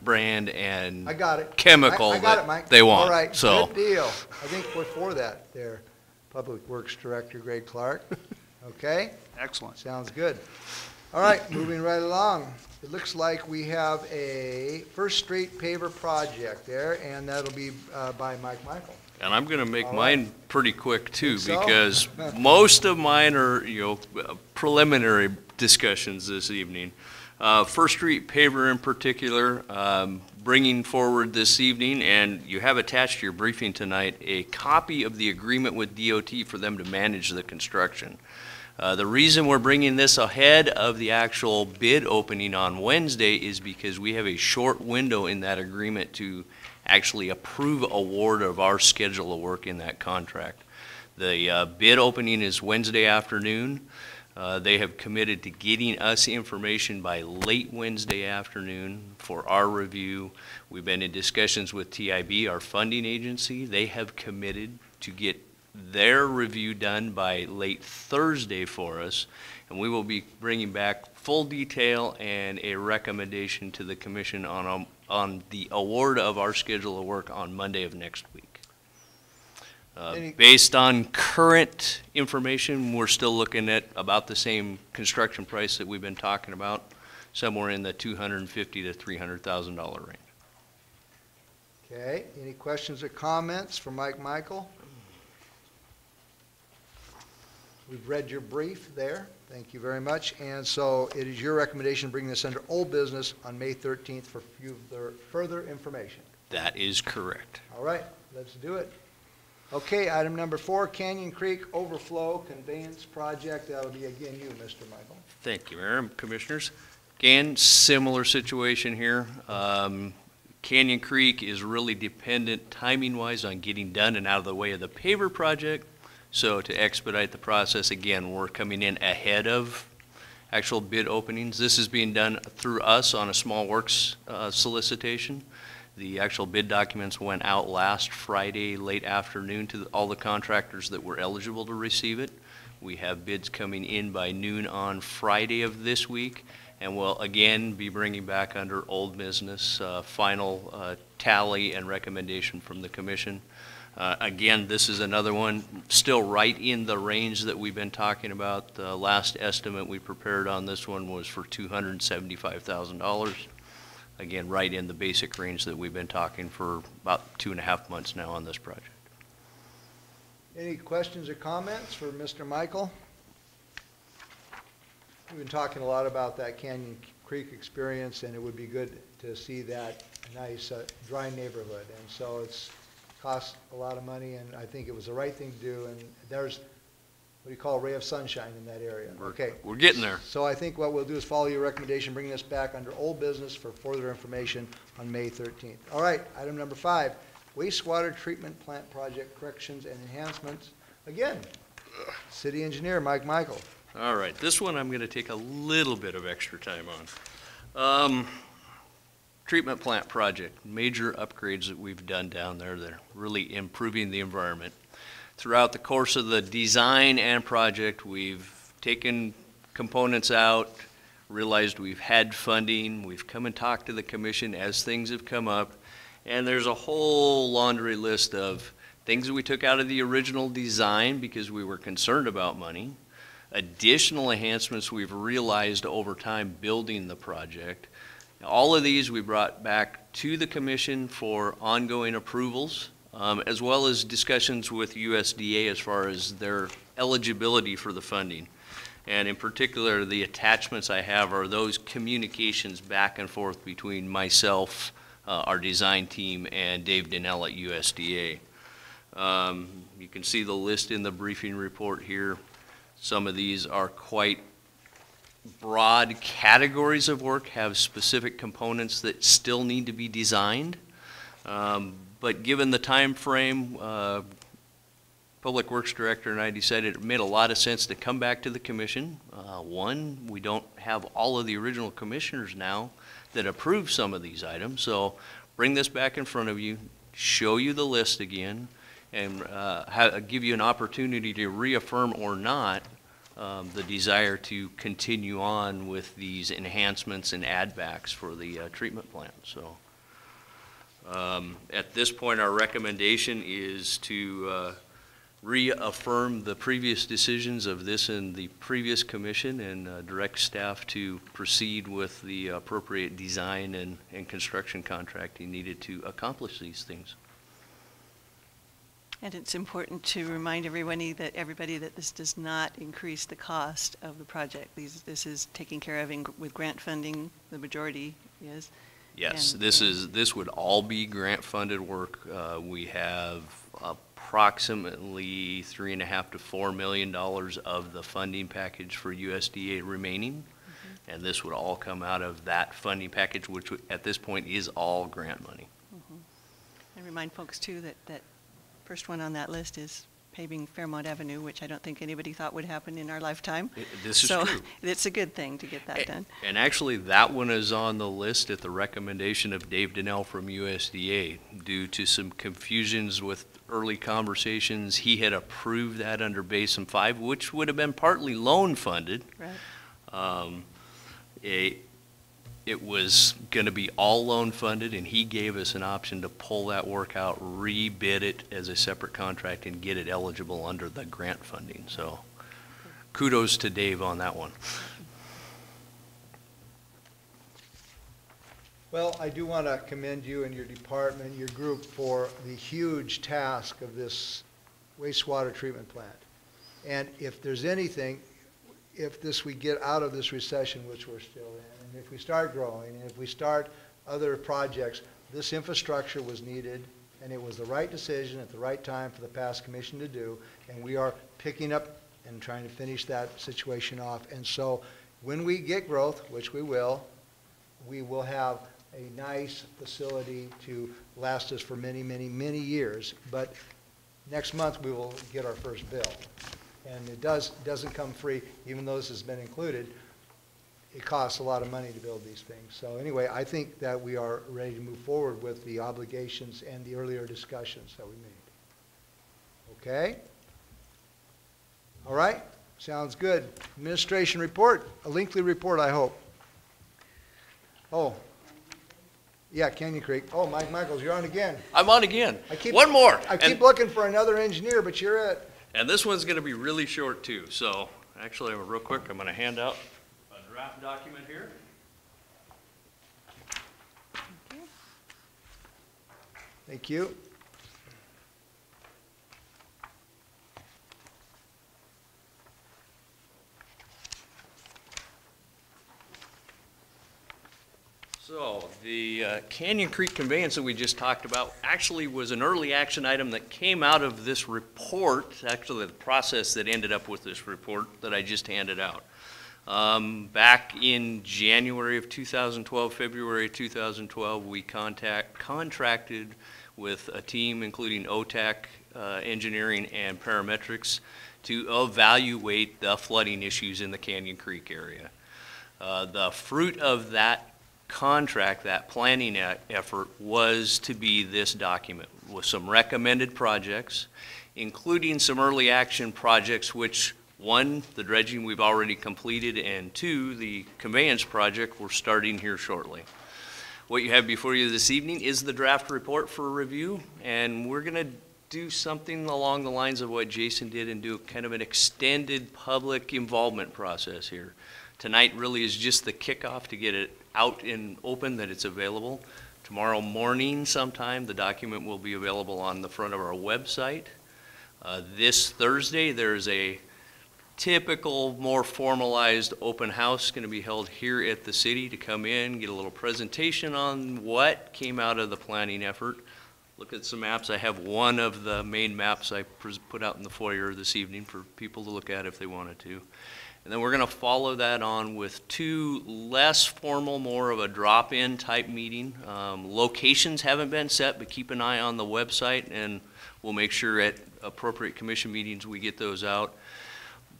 brand and I got it. chemical I got that it, Mike. they want. All right, So, good deal. I think we're for that there. Public Works Director Greg Clark. Okay? Excellent. Sounds good. All right, moving right along. It looks like we have a First Street paver project there, and that'll be by Mike Michael. and I'm going to make All mine right. pretty quick too, Think so? because most of mine are, preliminary discussions this evening. First Street paver in particular, bringing forward this evening, and you have attached to your briefing tonight a copy of the agreement with DOT for them to manage the construction. The reason we're bringing this ahead of the actual bid opening on Wednesday is because we have a short window in that agreement to actually approve award of our schedule of work in that contract. The bid opening is Wednesday afternoon. They have committed to getting us information by late Wednesday afternoon for our review. We've been in discussions with TIB, our funding agency. They have committed to get their review done by late Thursday for us, and we will be bringing back full detail and a recommendation to the commission on the award of our schedule of work on Monday of next week. Based on current information, we're still looking at about the same construction price that we've been talking about, somewhere in the $250,000 to $300,000 range. Okay, any questions or comments for Mike Michael? We've read your brief there. Thank you very much. And so it is your recommendation to bring this under old business on May 13th for further information. That is correct. All right, let's do it. Okay, item number 4, Canyon Creek Overflow Conveyance Project. That'll be again you, Mr. Michael. Thank you, Mayor and Commissioners. Again, similar situation here. Canyon Creek is really dependent timing-wise on getting done and out of the way of the paver project. So to expedite the process, again, we're coming in ahead of actual bid openings. This is being done through us on a small works solicitation. The actual bid documents went out last Friday late afternoon to all the contractors that were eligible to receive it. We have bids coming in by noon on Friday of this week, and we'll again be bringing back under old business final tally and recommendation from the commission. Again, this is another one still right in the range that we've been talking about. The last estimate we prepared on this one was for $275,000. Again, right in the basic range that we've been talking for about 2.5 months now on this project. Any questions or comments for Mr. Michael? We've been talking a lot about that Canyon Creek experience, and it would be good to see that nice dry neighborhood. And so it's cost a lot of money, and I think it was the right thing to do. And there's, what do you call, a ray of sunshine in that area. Okay. We're getting there. So I think what we'll do is follow your recommendation, bring this back under old business for further information on May 13th. All right, item number 5, wastewater treatment plant project corrections and enhancements again, City Engineer Mike Michael. All right, this one I'm going to take a little bit of extra time on. Treatment plant project, major upgrades that we've done down there that are really improving the environment. Throughout the course of the design and project, we've taken components out, realized we've had funding, we've come and talked to the commission as things have come up, and there's a whole laundry list of things that we took out of the original design because we were concerned about money, additional enhancements we've realized over time building the project. All of these we brought back to the commission for ongoing approvals, as well as discussions with USDA as far as their eligibility for the funding. And in particular, the attachments I have are those communications back and forth between myself, our design team, and Dave Donnell at USDA. You can see the list in the briefing report here. Some of these are quite broad categories of work, have specific components that still need to be designed. But given the time frame, Public Works Director and I decided it made a lot of sense to come back to the commission. One, we don't have all of the original commissioners now that approve some of these items, so bring this back in front of you, show you the list again, and give you an opportunity to reaffirm or not the desire to continue on with these enhancements and add-backs for the treatment plant. So at this point, our recommendation is to reaffirm the previous decisions of this and the previous commission and direct staff to proceed with the appropriate design and construction contracting needed to accomplish these things. And it's important to remind everybody that this does not increase the cost of the project. This is taken care of with grant funding, the majority is. Yes, this would all be grant funded work. We have approximately $3.5 to $4 million of the funding package for USDA remaining. And this would all come out of that funding package, which at this point is all grant money. And remind folks too that first one on that list is paving Fairmont Avenue, which I don't think anybody thought would happen in our lifetime. This is so true. It's a good thing to get that done. And actually, that one is on the list at the recommendation of Dave Donnell from USDA. Due to some confusions with early conversations, he had approved that under Basin 5, which would have been partly loan funded. Right. It was going to be all loan funded, and he gave us an option to pull that work out, rebid it as a separate contract, and get it eligible under the grant funding. So kudos to Dave on that one. Well, I do want to commend you and your department, your group, for the huge task of this wastewater treatment plant. And if there's anything, if we get out of this recession, which we're still in, and if we start growing, and if we start other projects, this infrastructure was needed, and it was the right decision at the right time for the past commission to do, and we are picking up and trying to finish that situation off. And so when we get growth, which we will have a nice facility to last us for many, many, many years. But next month we will get our first bill. And it doesn't come free, even though this has been included. It costs a lot of money to build these things. So anyway, I think that we are ready to move forward with the obligations and the earlier discussions that we made. Okay? All right? Sounds good. Administration report, a lengthy report, I hope. Oh. Yeah, Canyon Creek. Oh, Mike Michaels, you're on again. I'm on again. One more. I keep looking for another engineer, but you're it. And this one's going to be really short too. So actually, real quick, I'm going to hand out a draft document here. Thank you. So the Canyon Creek conveyance that we just talked about actually was an early action item that came out of this report, actually the process that ended up with this report that I just handed out. Back in January of 2012, February 2012, we contracted with a team including OTAC, engineering and parametrics to evaluate the flooding issues in the Canyon Creek area. The fruit of that contract, that planning effort, was to be this document with some recommended projects, including some early action projects, which, one, the dredging we've already completed, and two, the conveyance project we're starting here shortly. What you have before you this evening is the draft report for review, and we're going to do something along the lines of what Jason did and do kind of an extended public involvement process here. Tonight really is just the kickoff to get it out in open, that it's available. Tomorrow morning sometime, the document will be available on the front of our website. This Thursday, there's a typical, more formalized open house going to be held here at the city to come in, get a little presentation on what came out of the planning effort. Look at some maps. I have one of the main maps I put out in the foyer this evening for people to look at if they wanted to. And then we're going to follow that on with two less formal, more of a drop-in type meeting. Locations haven't been set, but keep an eye on the website, and we'll make sure at appropriate commission meetings we get those out.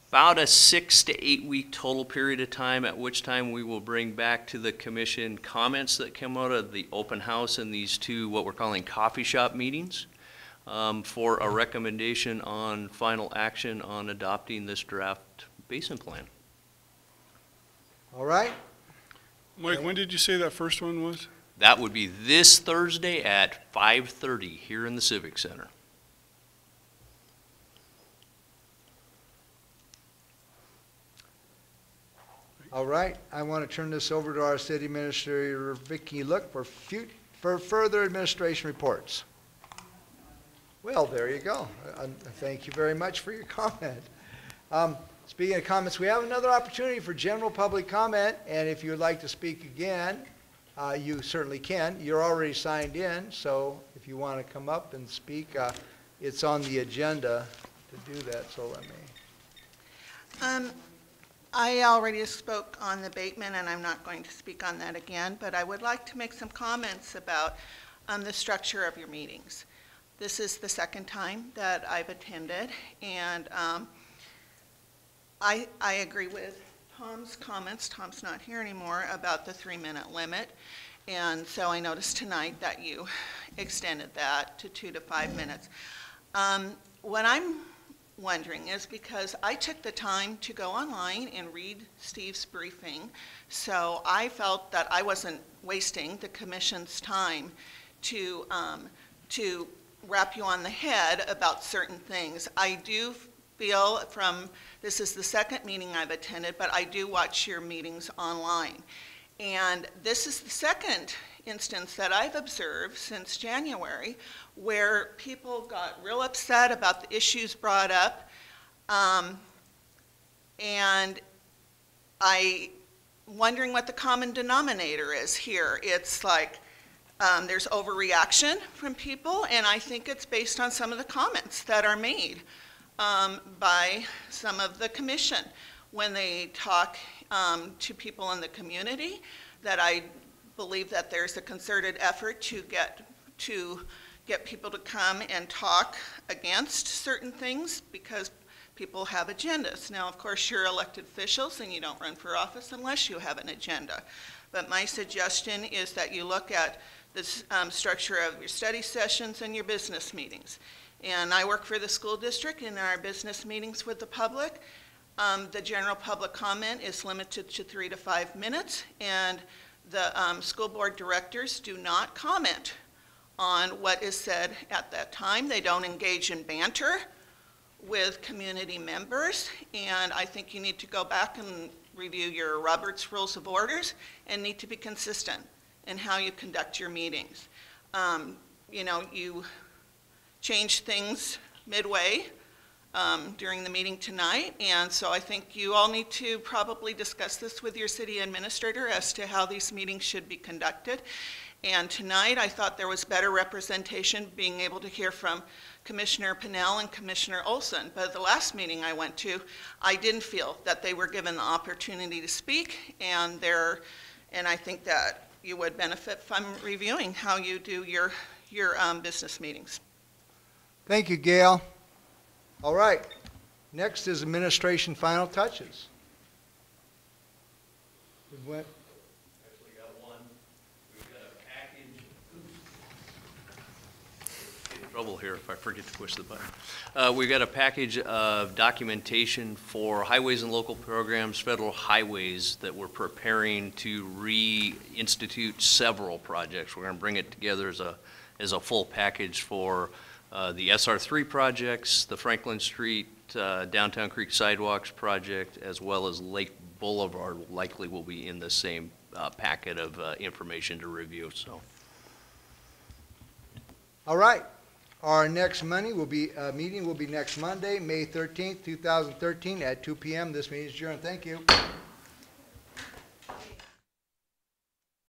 About a 6 to 8 week total period of time, at which time we will bring back to the commission comments that come out of the open house and these two, what we're calling coffee shop meetings, for a recommendation on final action on adopting this draft basin plan. All right. Mike, when did you say that first one was? That would be this Thursday at 5:30 here in the Civic Center. All right, I want to turn this over to our city administrator, Vicki Look, for further administration reports. Well, there you go. Thank you very much for your comment. Speaking of comments, we have another opportunity for general public comment, and if you would like to speak again, you certainly can. You're already signed in, so if you want to come up and speak, it's on the agenda to do that, so let me. I already spoke on the abatement, and I'm not going to speak on that again, but I would like to make some comments about the structure of your meetings. This is the second time that I've attended, and I agree with Tom's comments. Tom's not here anymore, about the 3-minute limit, and so I noticed tonight that you extended that to 2 to 5 minutes. What I'm wondering is because I took the time to go online and read Steve's briefing, so I felt that I wasn't wasting the commission's time to wrap you on the head about certain things. I do feel this is the second meeting I've attended, but I do watch your meetings online. And this is the second instance that I've observed since January where people got real upset about the issues brought up, and I'm wondering what the common denominator is here. It's like there's overreaction from people, and I think it's based on some of the comments that are made by some of the commission when they talk to people in the community, that I believe that there's a concerted effort to get people to come and talk against certain things because people have agendas. Now, of course, you're elected officials and you don't run for office unless you have an agenda. But my suggestion is that you look at the structure of your study sessions and your business meetings. And I work for the school district in our business meetings with the public. The general public comment is limited to 3 to 5 minutes, and the school board directors do not comment on what is said at that time. They don't engage in banter with community members, and I think you need to go back and review your Roberts Rules of Orders and need to be consistent in how you conduct your meetings. You know, you change things midway during the meeting tonight, and so I think you all need to probably discuss this with your city administrator as to how these meetings should be conducted. And tonight I thought there was better representation, being able to hear from Commissioner Pinnell and Commissioner Olson. But at the last meeting I went to, I didn't feel that they were given the opportunity to speak, and I think that you would benefit from reviewing how you do your business meetings. Thank you, Gail. All right. Next is administration final touches. We went- Actually got one. We've got a package. Get in trouble here if I forget to push the button. We've got a package of documentation for highways and local programs, federal highways, that we're preparing to reinstitute several projects. We're going to bring it together as a full package for the SR3 projects, the Franklin Street, Downtown Creek Sidewalks project, as well as Lake Boulevard likely will be in the same packet of information to review. So, All right. Our next meeting will be next Monday, May 13th, 2013 at 2 p.m. This meeting is adjourned. Thank you.